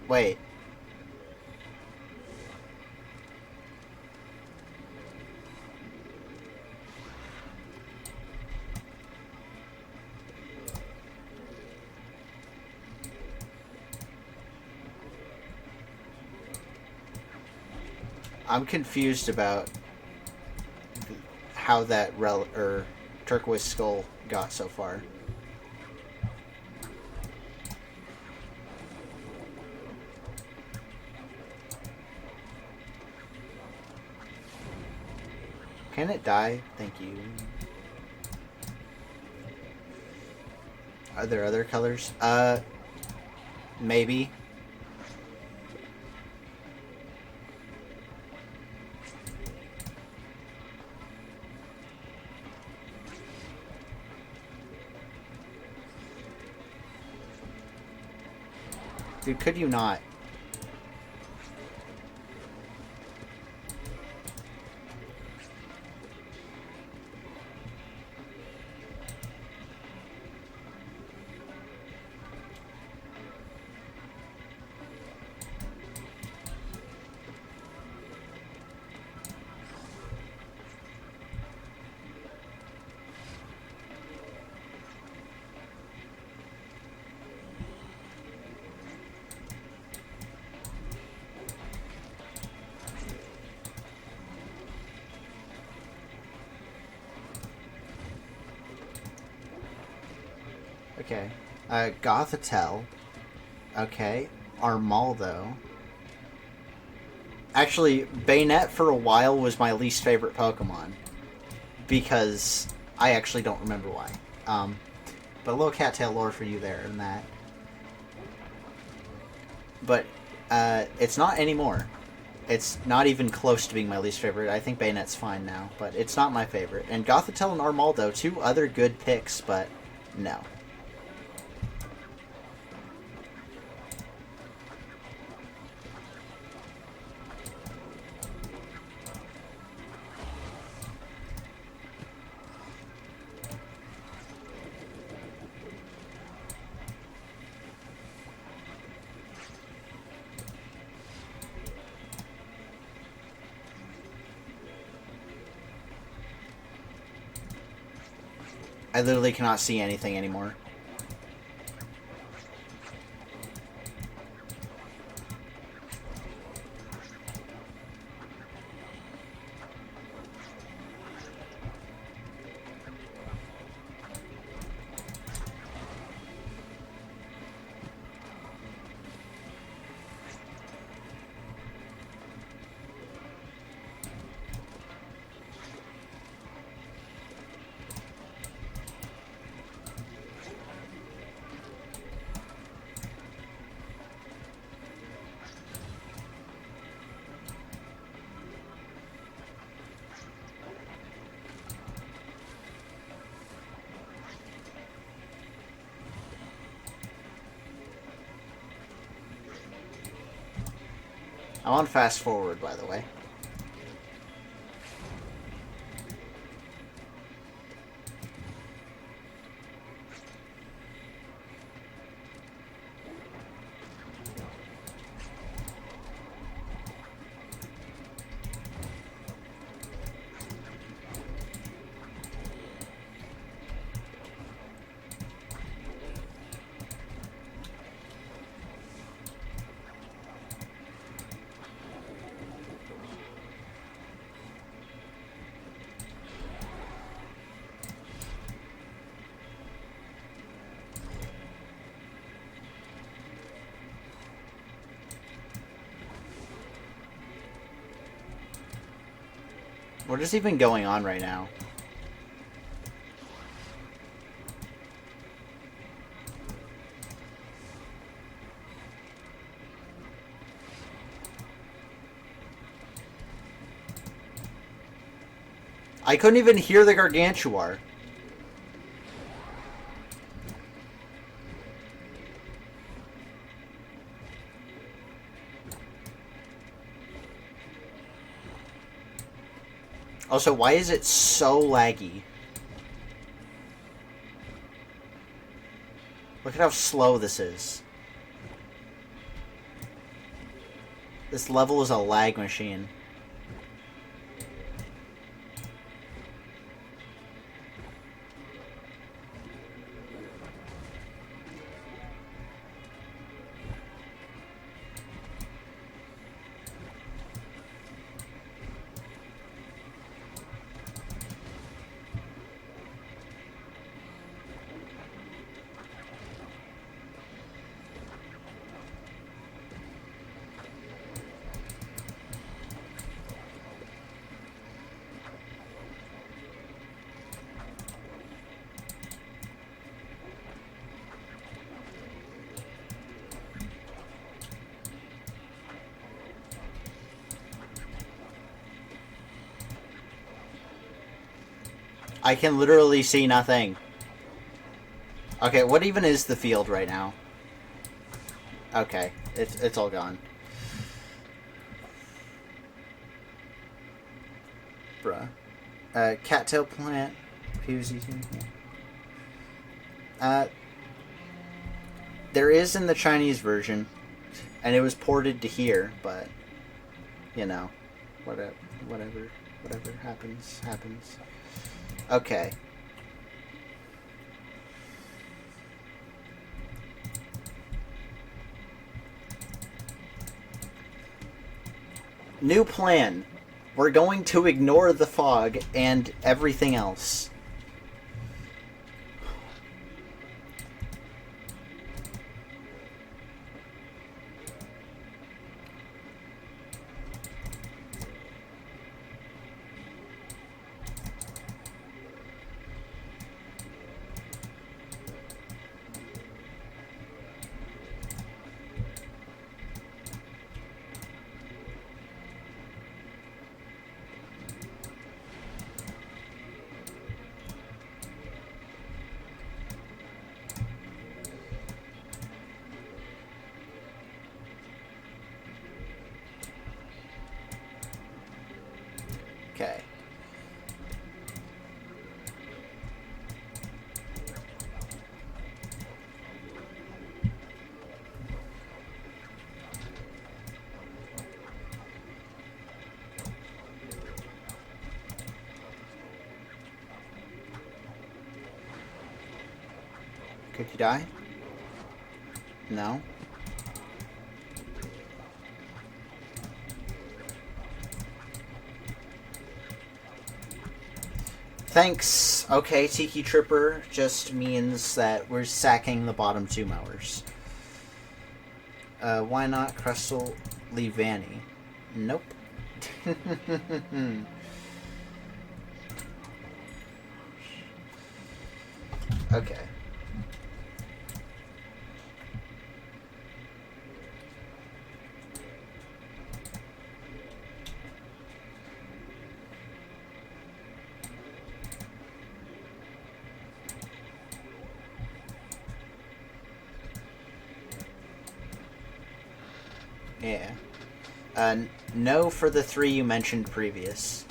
Wait. I'm confused about how that turquoise skull got so far. Can it die? Thank you. Are there other colors? Maybe. Dude, could you not? Okay. Cattail. Okay. Armaldo. Actually, Bayonet for a while was my least favorite Pokemon. Because I actually don't remember why. But a little Cattail lore for you there and that. But, it's not anymore. It's not even close to being my least favorite. I think Bayonet's fine now, but it's not my favorite. And Cattail and Armaldo, two other good picks, but no. I literally cannot see anything anymore. I'm on fast forward, by the way. What is even going on right now? I couldn't even hear the Gargantuar. Also, why is it so laggy? Look at how slow this is. This level is a lag machine. I can literally see nothing. Okay, what even is the field right now? Okay, it's all gone. Bruh. Cattail plant. There is in the Chinese version, and it was ported to here, but, you know, whatever happens, happens. Okay. New plan. We're going to ignore the fog and everything else. Okay. Could you die? No? Thanks. Okay, Tiki Tripper just means that we're sacking the bottom 2 mowers. Why not Crustal Levani? Nope. Okay. Yeah. No for the 3 you mentioned previous.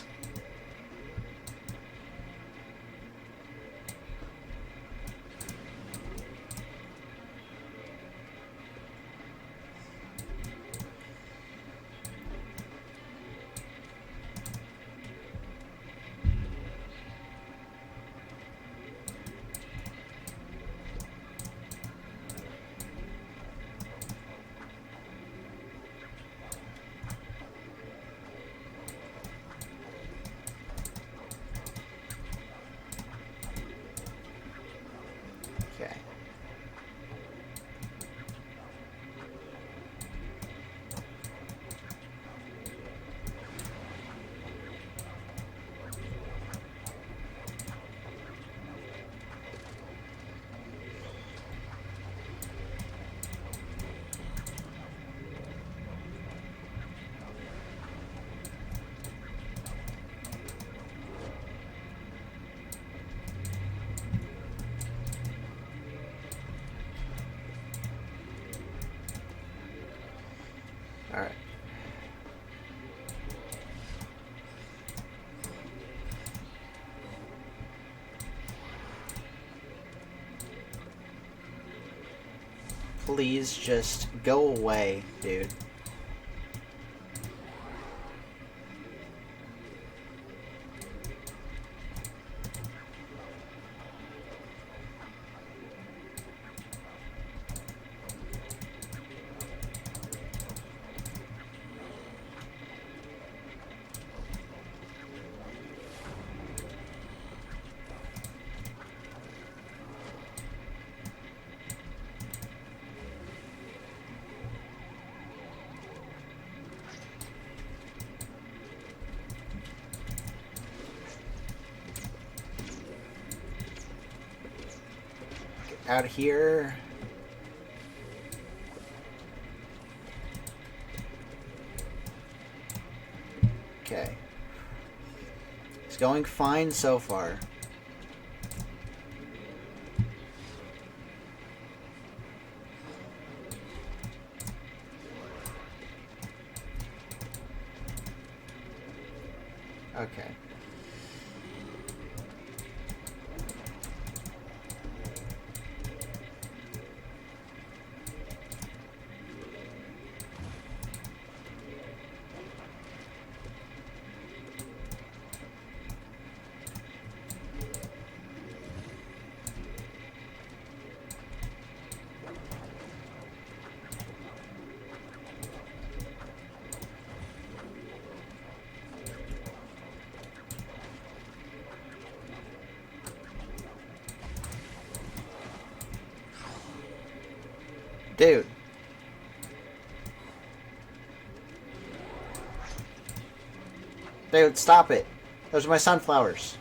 Okay. Alright. Please just go away, dude. Out of here. Okay. It's going fine so far. Dude. Dude, stop it. Those are my sunflowers.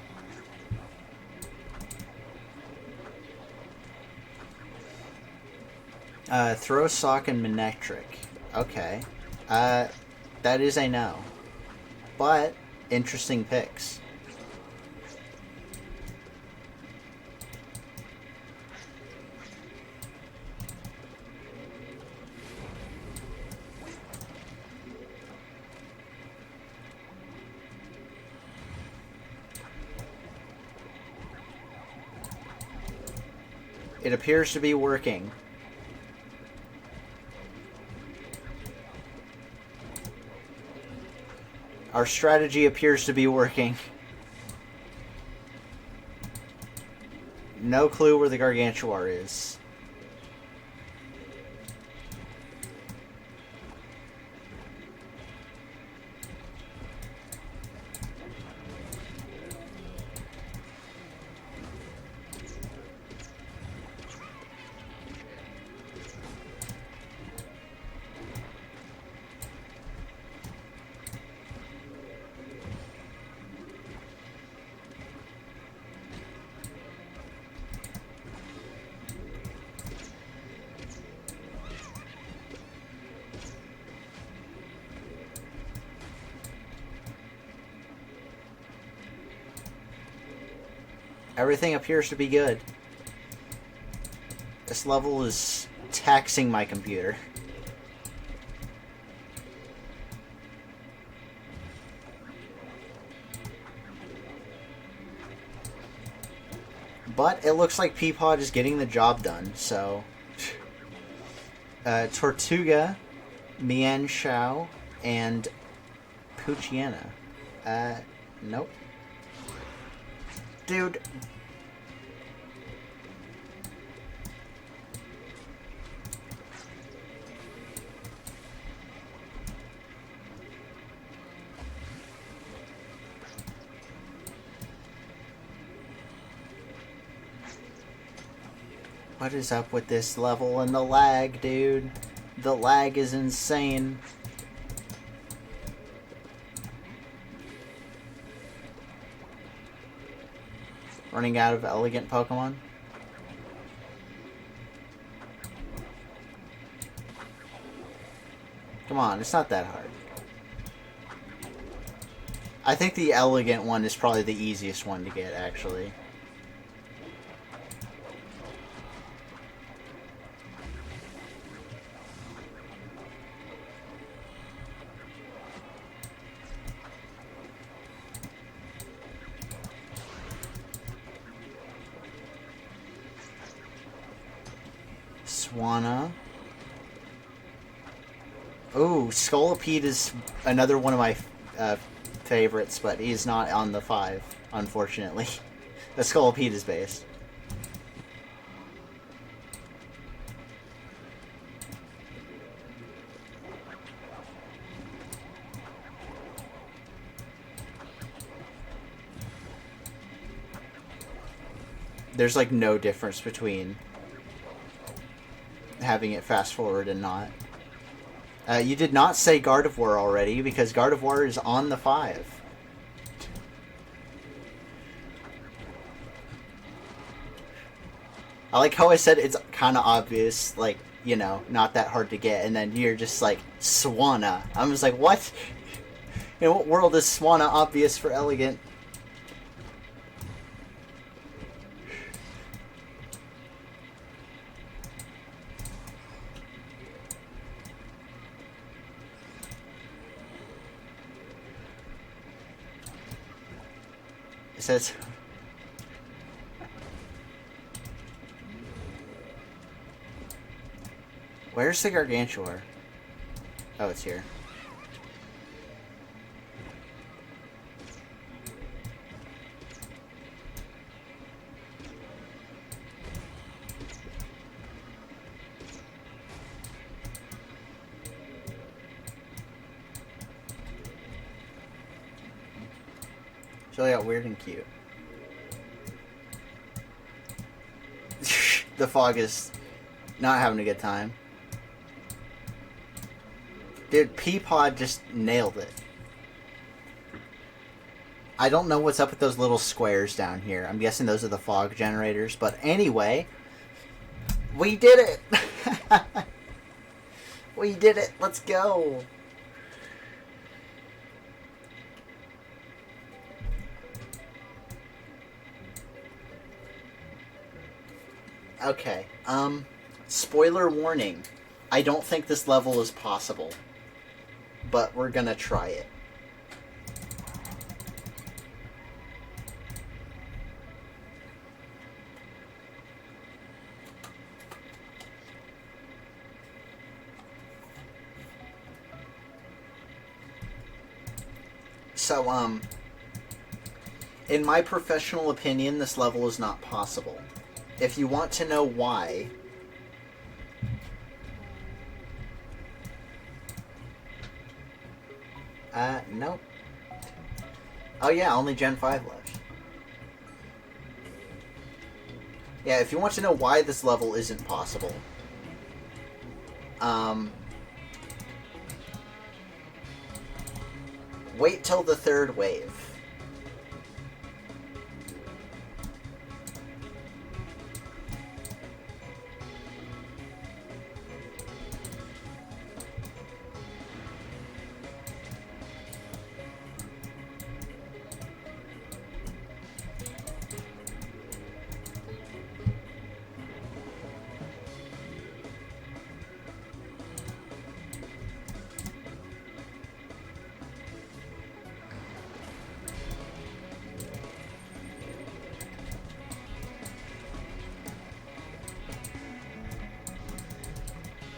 Throw sock and Manectric. Okay. That is a no. But, interesting picks. It appears to be working. Our strategy appears to be working. No clue where the Gargantuar is. Everything appears to be good. This level is taxing my computer. But it looks like Peapod is getting the job done, so... Tortuga, Mienshao, and Poochyena. Nope. Dude. What is up with this level and the lag, dude? The lag is insane. Running out of elegant Pokemon. Come on, it's not that hard. I think the elegant one is probably the easiest one to get, actually. Swanna. Ooh, Scolipede is another one of my favorites, but he's not on the 5, unfortunately. The Scolipede is based. There's like no difference between having it fast forward and not. You did not say Gardevoir already, because Gardevoir is on the 5. I like how I said it's kind of obvious, like, you know, not that hard to get, and then you're just like, Swanna. I'm just like, what? In what world is Swanna obvious for elegant? It says... Where's the Gargantuar? Oh, it's here. It's really got weird and cute. The fog is not having a good time. Dude, Peapod just nailed it. I don't know what's up with those little squares down here. I'm guessing those are the fog generators. But anyway, we did it! We did it! Let's go! Okay, spoiler warning. I don't think this level is possible. But we're gonna try it. So, in my professional opinion, this level is not possible. If you want to know why, nope. Oh yeah, only Gen 5 left. Yeah, if you want to know why this level isn't possible, wait till the third wave.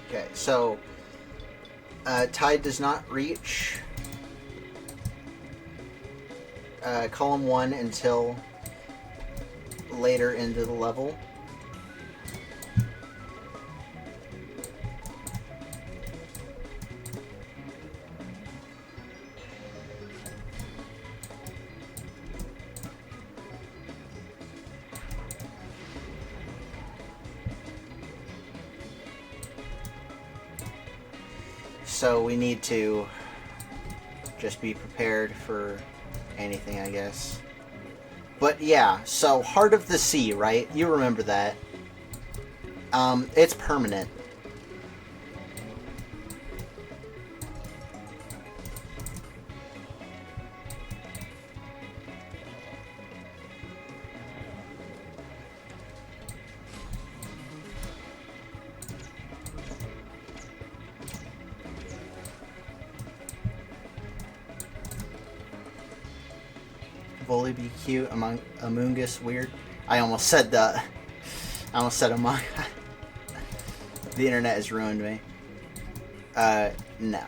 Okay, so tide does not reach column 1 until later into the level. So we need to just be prepared for anything, I guess. But yeah, so Heart of the Sea, right? You remember that. It's permanent. Bully be cute, Among Us weird. I almost said that. I almost said Among. The internet has ruined me. No.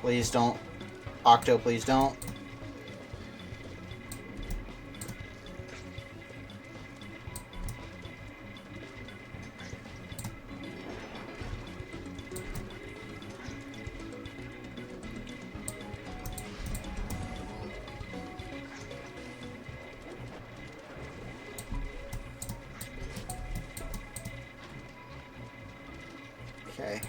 Please don't. Octo, please don't. Okay.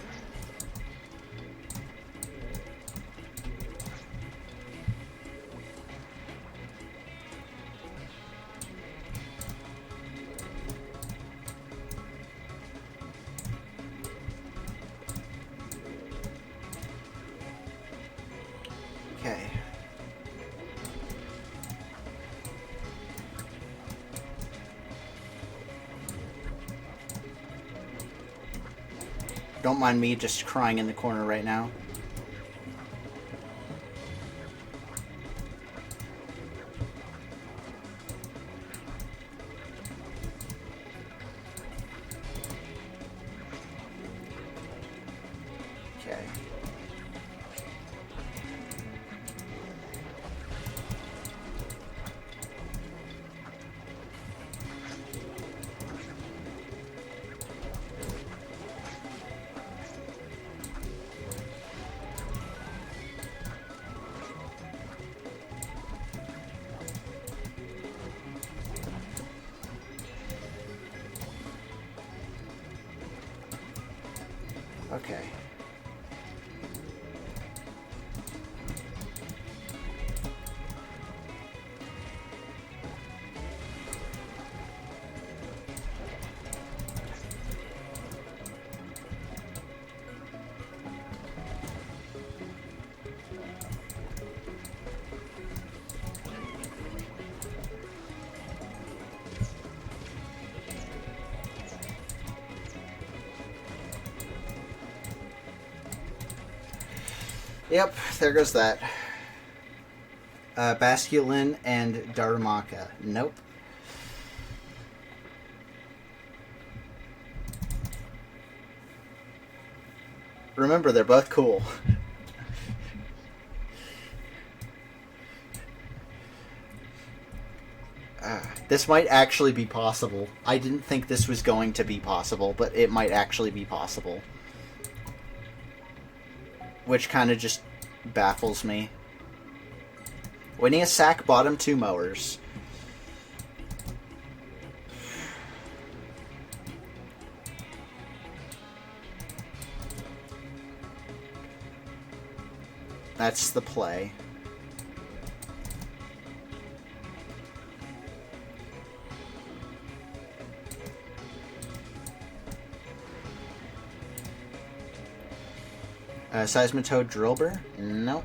Okay. Don't mind me just crying in the corner right now. Okay. Okay. Yep, there goes that. Basculin and Darumaka. Nope. Remember, they're both cool. This might actually be possible. I didn't think this was going to be possible, but it might actually be possible. Which kind of just baffles me. Winning a sack bottom 2 mowers. That's the play. Seismitoad Drillbur? Nope.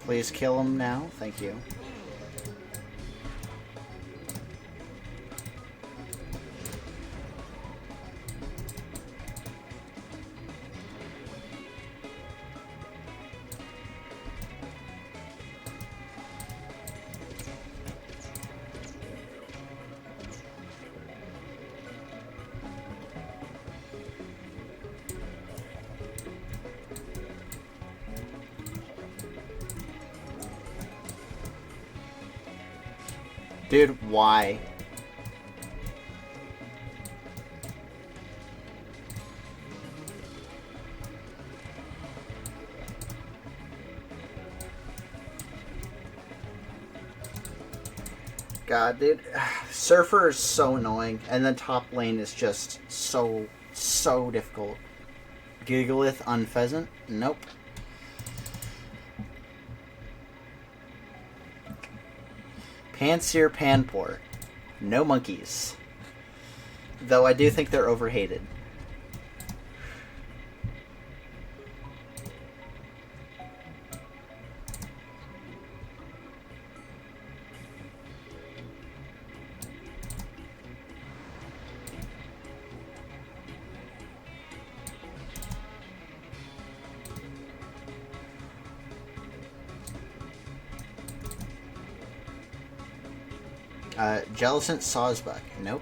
Please kill him now. Thank you. Dude, why? God, dude. Surfer is so annoying, and then top lane is just so difficult. Gigalith on Pheasant? Nope. Panseer Panpour. No monkeys. Though I do think they're overhated. Jellicent Sawsbuck. Nope.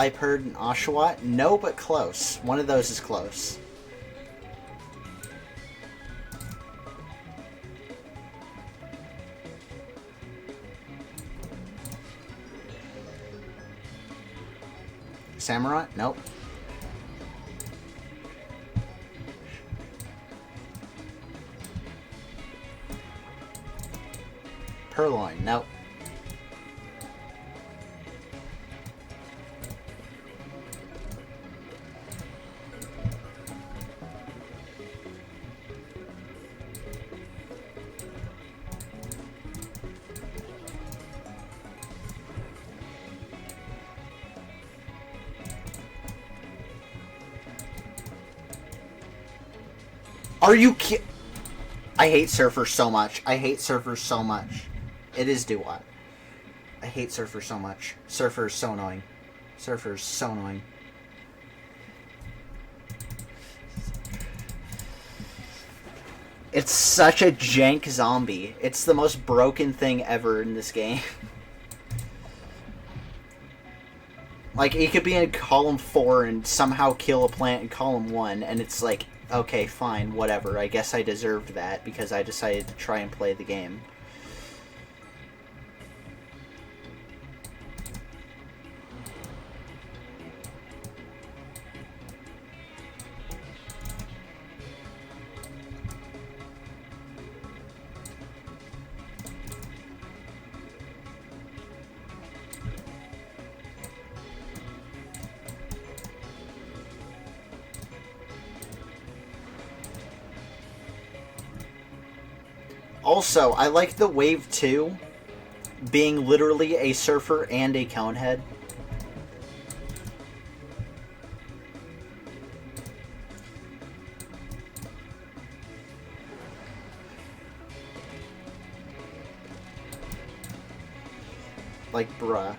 Liepard and Oshawott? No, but close. One of those is close. Samurott? Nope. Purloin? Nope. Are you I hate surfers so much. I hate surfers so much. It is Duat. I hate surfers so much. Surfers so annoying. Surfers so annoying. It's such a jank zombie. It's the most broken thing ever in this game. Like, he could be in column 4 and somehow kill a plant in column 1, and it's like, okay, fine, whatever. I guess I deserved that because I decided to try and play the game. Also, I like the Wave 2 being literally a surfer and a conehead. Like, bruh.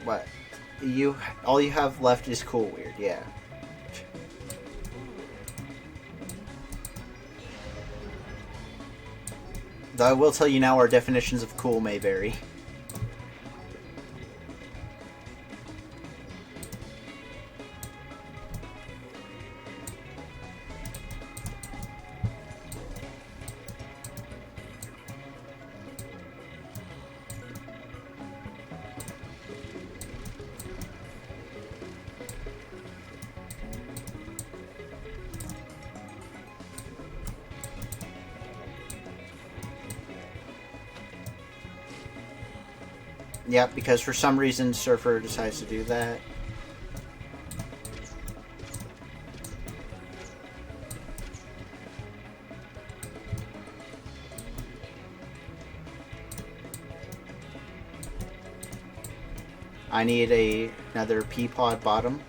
What? All you have left is cool weird, yeah. Though I will tell you now, our definitions of cool may vary. Yep, because for some reason Surfer decides to do that. I need another Peapod bottom.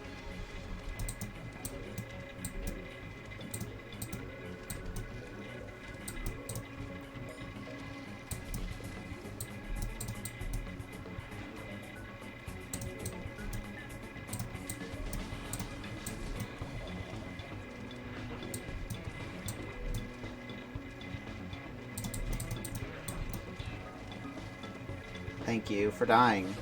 Thank you for dying.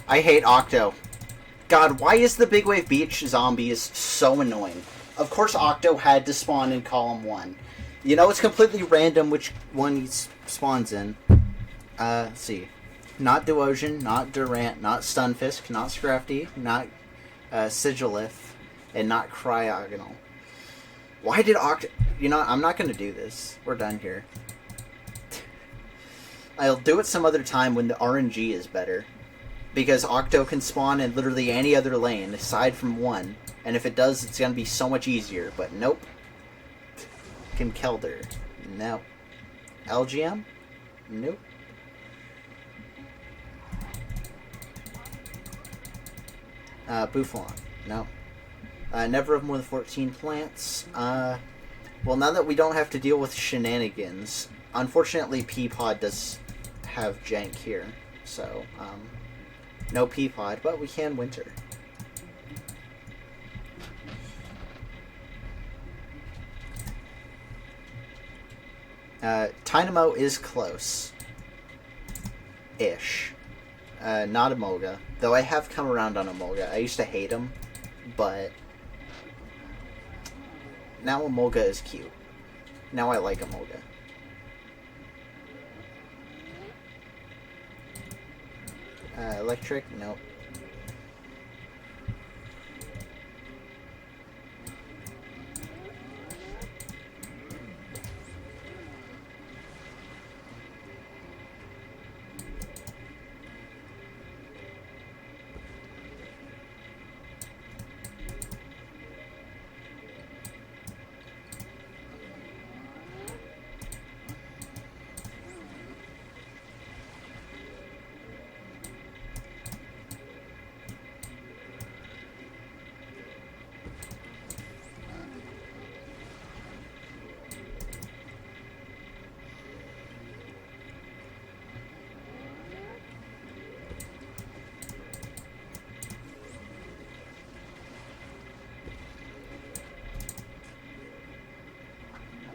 I hate Octo. God, why is the Big Wave Beach zombies so annoying? Of course Octo had to spawn in column 1. You know, it's completely random which one he spawns in. Let's see. Not Duosian, not Durant, not Stunfisk, not Scrafty, not Sigilith, and not Cryogonal. Why did Octo... You know, I'm not going to do this. We're done here. I'll do it some other time when the RNG is better. Because Octo can spawn in literally any other lane aside from 1. And if it does, it's going to be so much easier. But nope. Kim Kelder. Nope. LGM? Nope. Buffalon. No. Never have more than 14 plants. Well, now that we don't have to deal with shenanigans, unfortunately Peapod does have jank here. So, no Peapod, but we can winter. Tynamo is close. Ish. Not Emolga. Though I have come around on Emolga. I used to hate him, but now Emolga is cute. Now I like Emolga. Electric? Nope.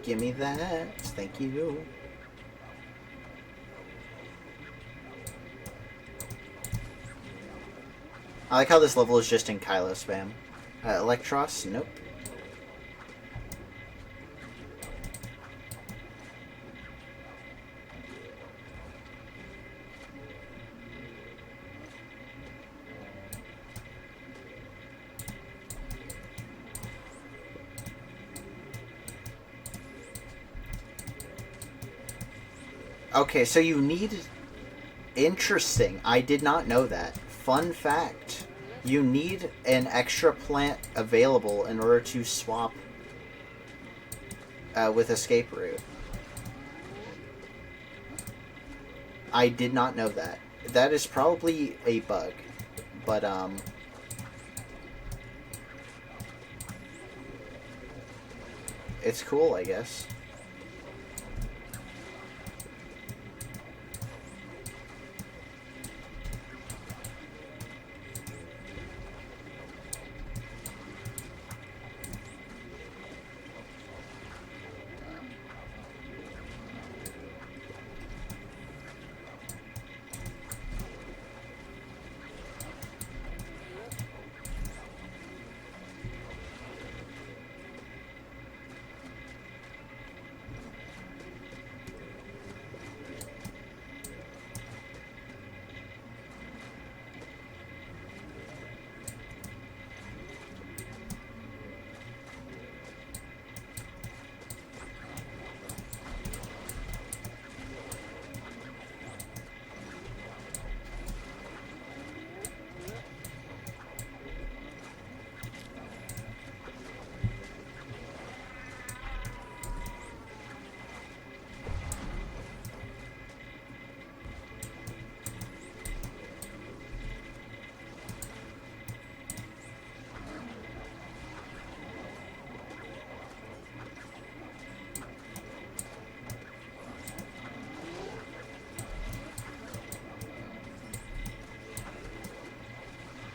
Give me that. Thank you. I like how this level is just in Kylo spam. Electros? Nope. Okay, so you need... Interesting. I did not know that. Fun fact. You need an extra plant available in order to swap with escape route. I did not know that. That is probably a bug. But, it's cool, I guess.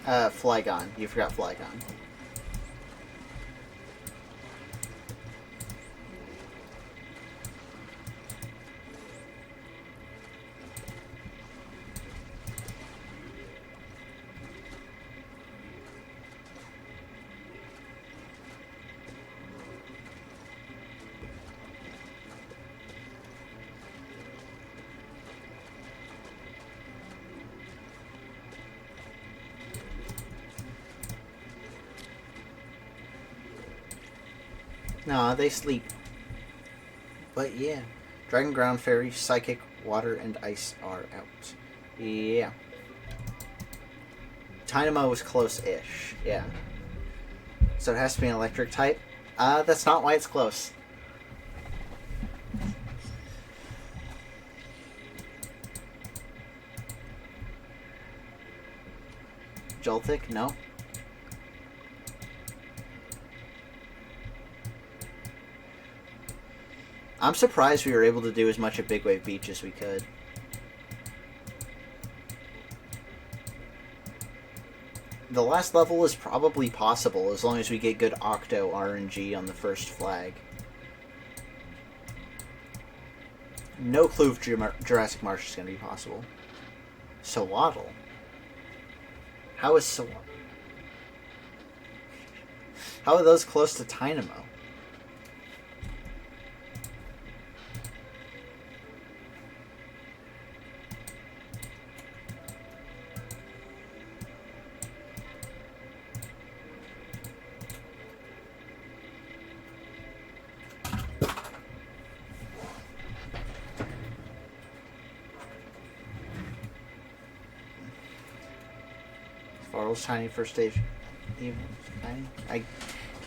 Flygon. You forgot Flygon. Nah, they sleep. But yeah. Dragon, Ground, Fairy, Psychic, Water, and Ice are out. Yeah. Dynamo was close-ish. Yeah. So it has to be an electric type? That's not why it's close. Joltik? No. I'm surprised we were able to do as much at Big Wave Beach as we could. The last level is probably possible as long as we get good Octo RNG on the first flag. No clue if Jurassic Marsh is going to be possible. Sawaddle? How is Sawaddle? How are those close to Tynamo? Portal's tiny for stage. Even tiny?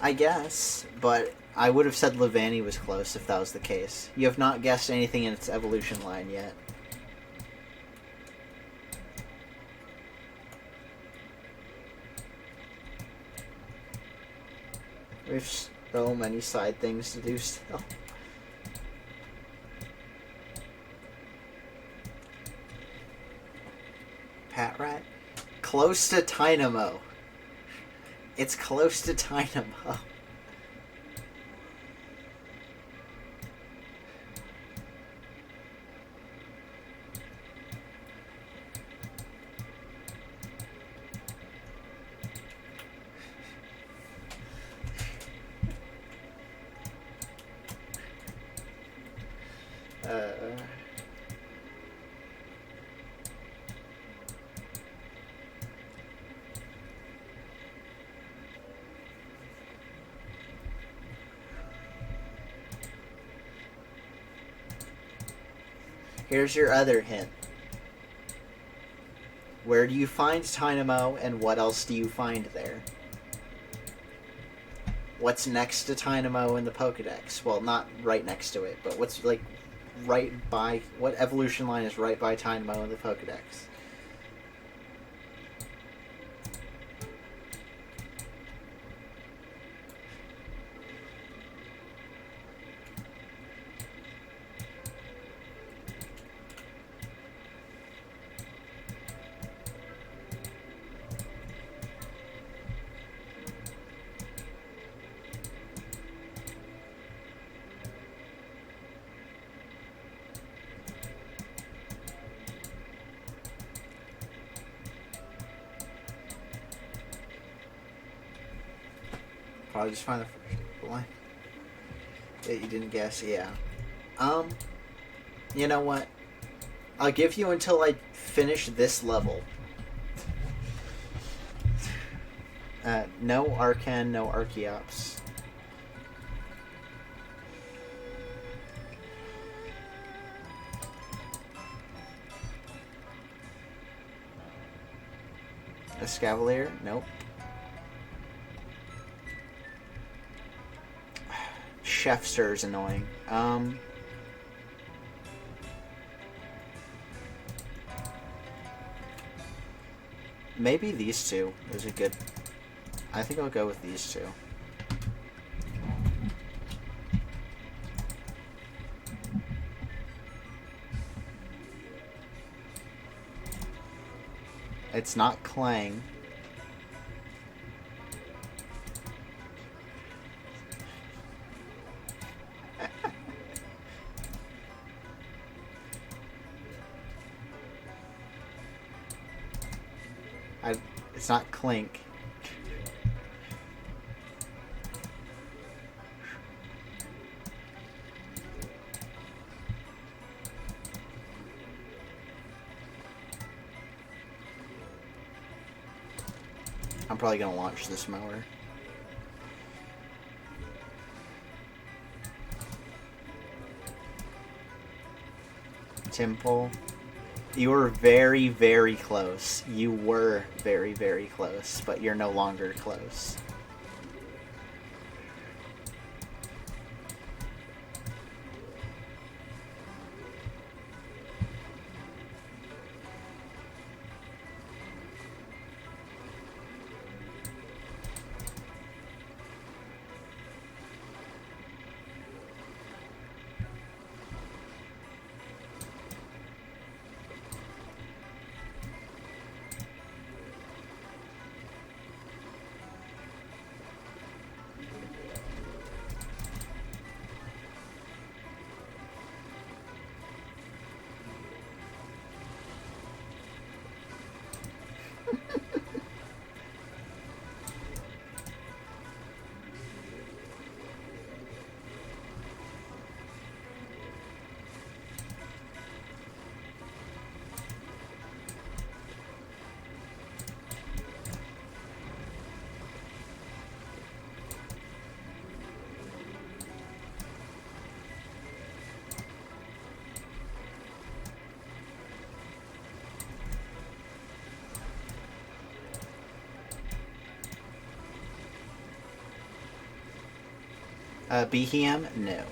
I guess, but I would have said Levani was close if that was the case. You have not guessed anything in its evolution line yet. We have so many side things to do still. Pat Rat? Close to Tynamo. It's close to Tynamo. Here's your other hint. Where do you find Tynamo, and what else do you find there? What's next to Tynamo in the Pokedex? Well, not right next to it, but what's, like, right by... What evolution line is right by Tynamo in the Pokedex? Probably just find the first line that you didn't guess. Yeah. You know what? I'll give you until I finish this level. No Arcan, no Archeops. Escavalier? Nope. Chefster's annoying. Maybe these two is a good... I think I'll go with these two. It's not Clang. It's not Clink. I'm probably gonna launch this mower. Temple. You were very, very close. You were very, very close, but you're no longer close. Behem? No.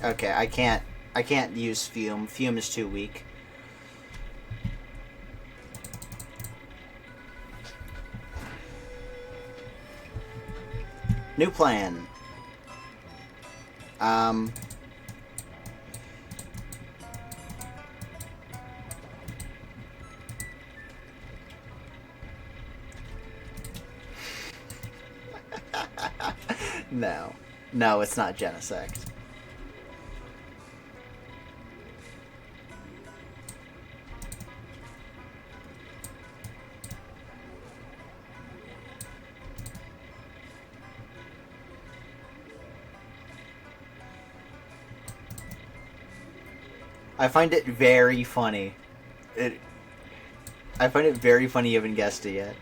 Okay, I can't use Fume. Fume is too weak. New plan. No. No, it's not Genesect. I find it very funny. I find it very funny you haven't guessed it yet.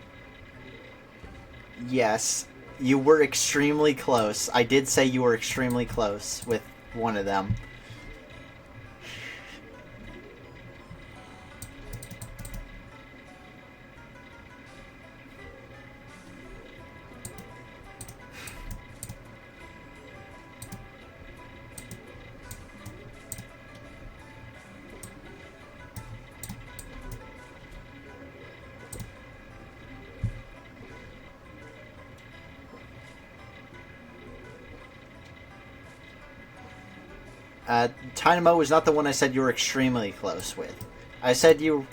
Yes, you were extremely close. I did say you were extremely close with one of them. Dynamo was not the one I said you were extremely close with. I said you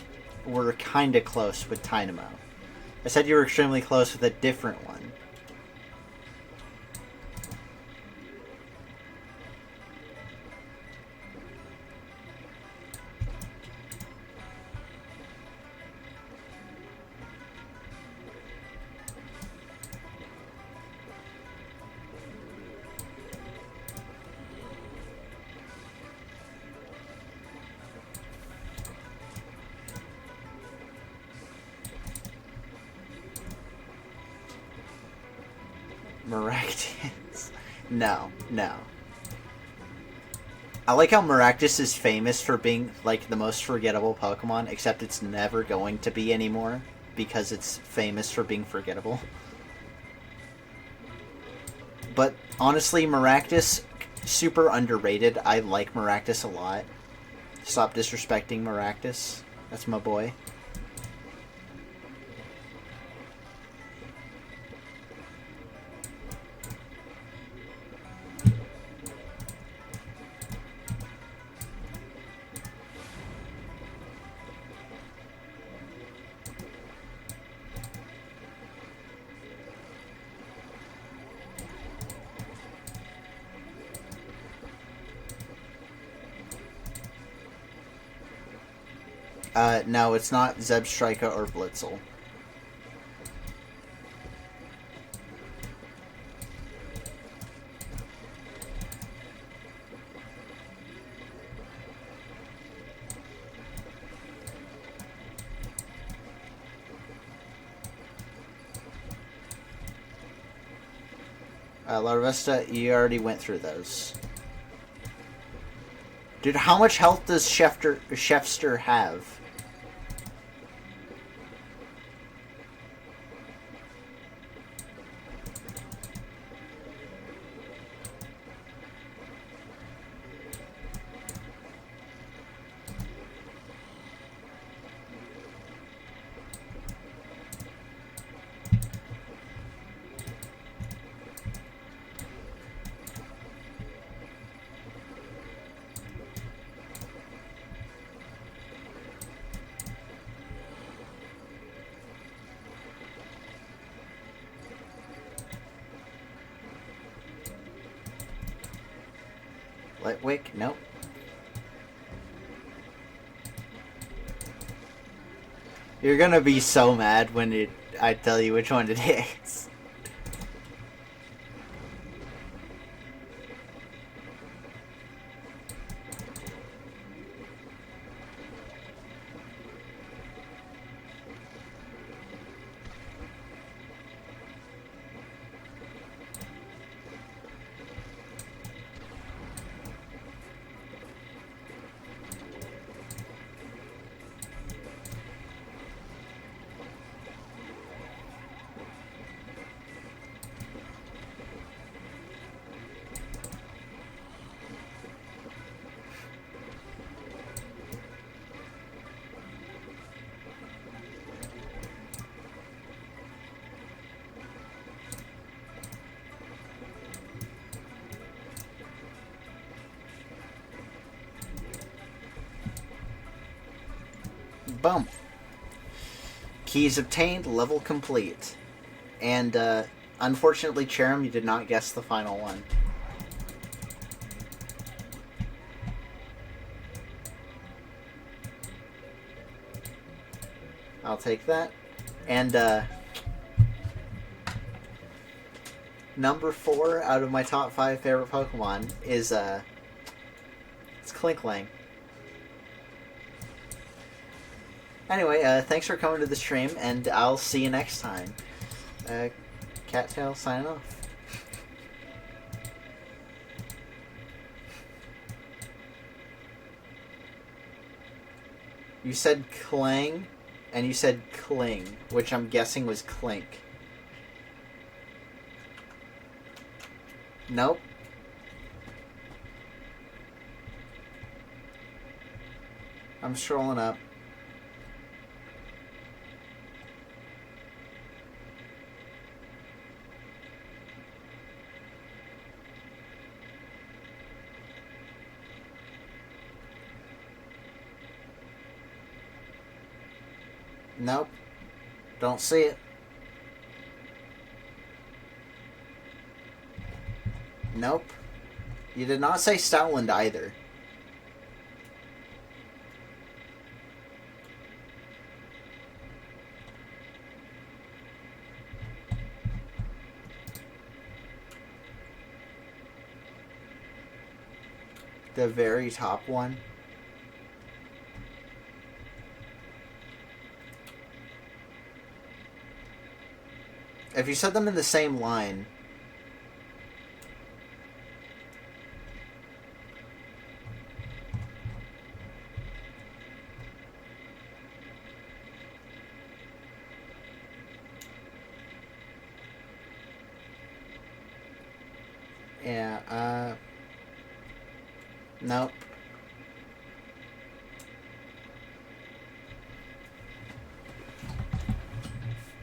were kinda close with Dynamo. I said you were extremely close with a different one. Maractus. No. I like how Maractus is famous for being, like, the most forgettable Pokemon, except it's never going to be anymore, because it's famous for being forgettable. But, honestly, Maractus, super underrated. I like Maractus a lot. Stop disrespecting Maractus. That's my boy. No, it's not Zebstrika or Blitzel. Larvesta, you already went through those. Dude, how much health does Chefster have? Litwick? Nope. You're gonna be so mad when I tell you which one it is. Boom. Keys obtained, level complete. And, unfortunately, Cherim, you did not guess the final one. I'll take that. And, number 4 out of my top 5 favorite Pokemon is, it's Klinklang. Anyway, thanks for coming to the stream, and I'll see you next time. Cattail signing off. You said clang, and you said cling, which I'm guessing was clink. Nope. I'm scrolling up. Nope. Don't see it. Nope. You did not say Stoutland either. The very top one. If you said them in the same line... Yeah, nope.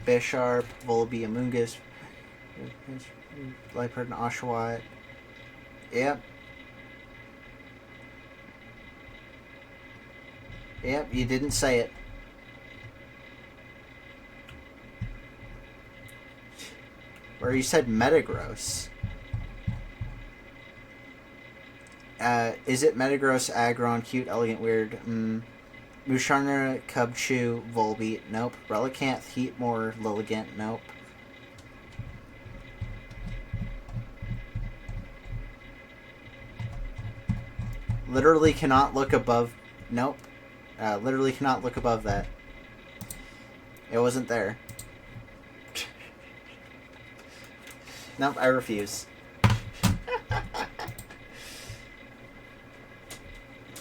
Bisharp, Volibee, Amoonguss, Liepard, and Oshawott. Yep. Yep, you didn't say it. Or you said Metagross. Is it Metagross, Aggron, Cute, Elegant, Weird? Musharna, Cubchoo, Volbeat, nope. Relicanth, Heatmore, Lilligant, nope. Literally cannot look above... Nope. Literally cannot look above that. It wasn't there. Nope, I refuse.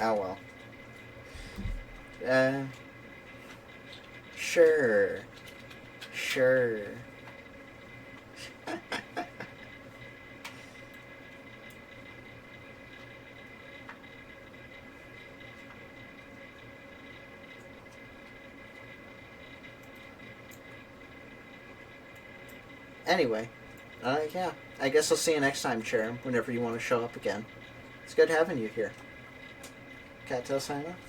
Oh well. Sure. Sure. Anyway, yeah, I guess I'll see you next time, Cherim, whenever you want to show up again. It's good having you here. Cattail sign off.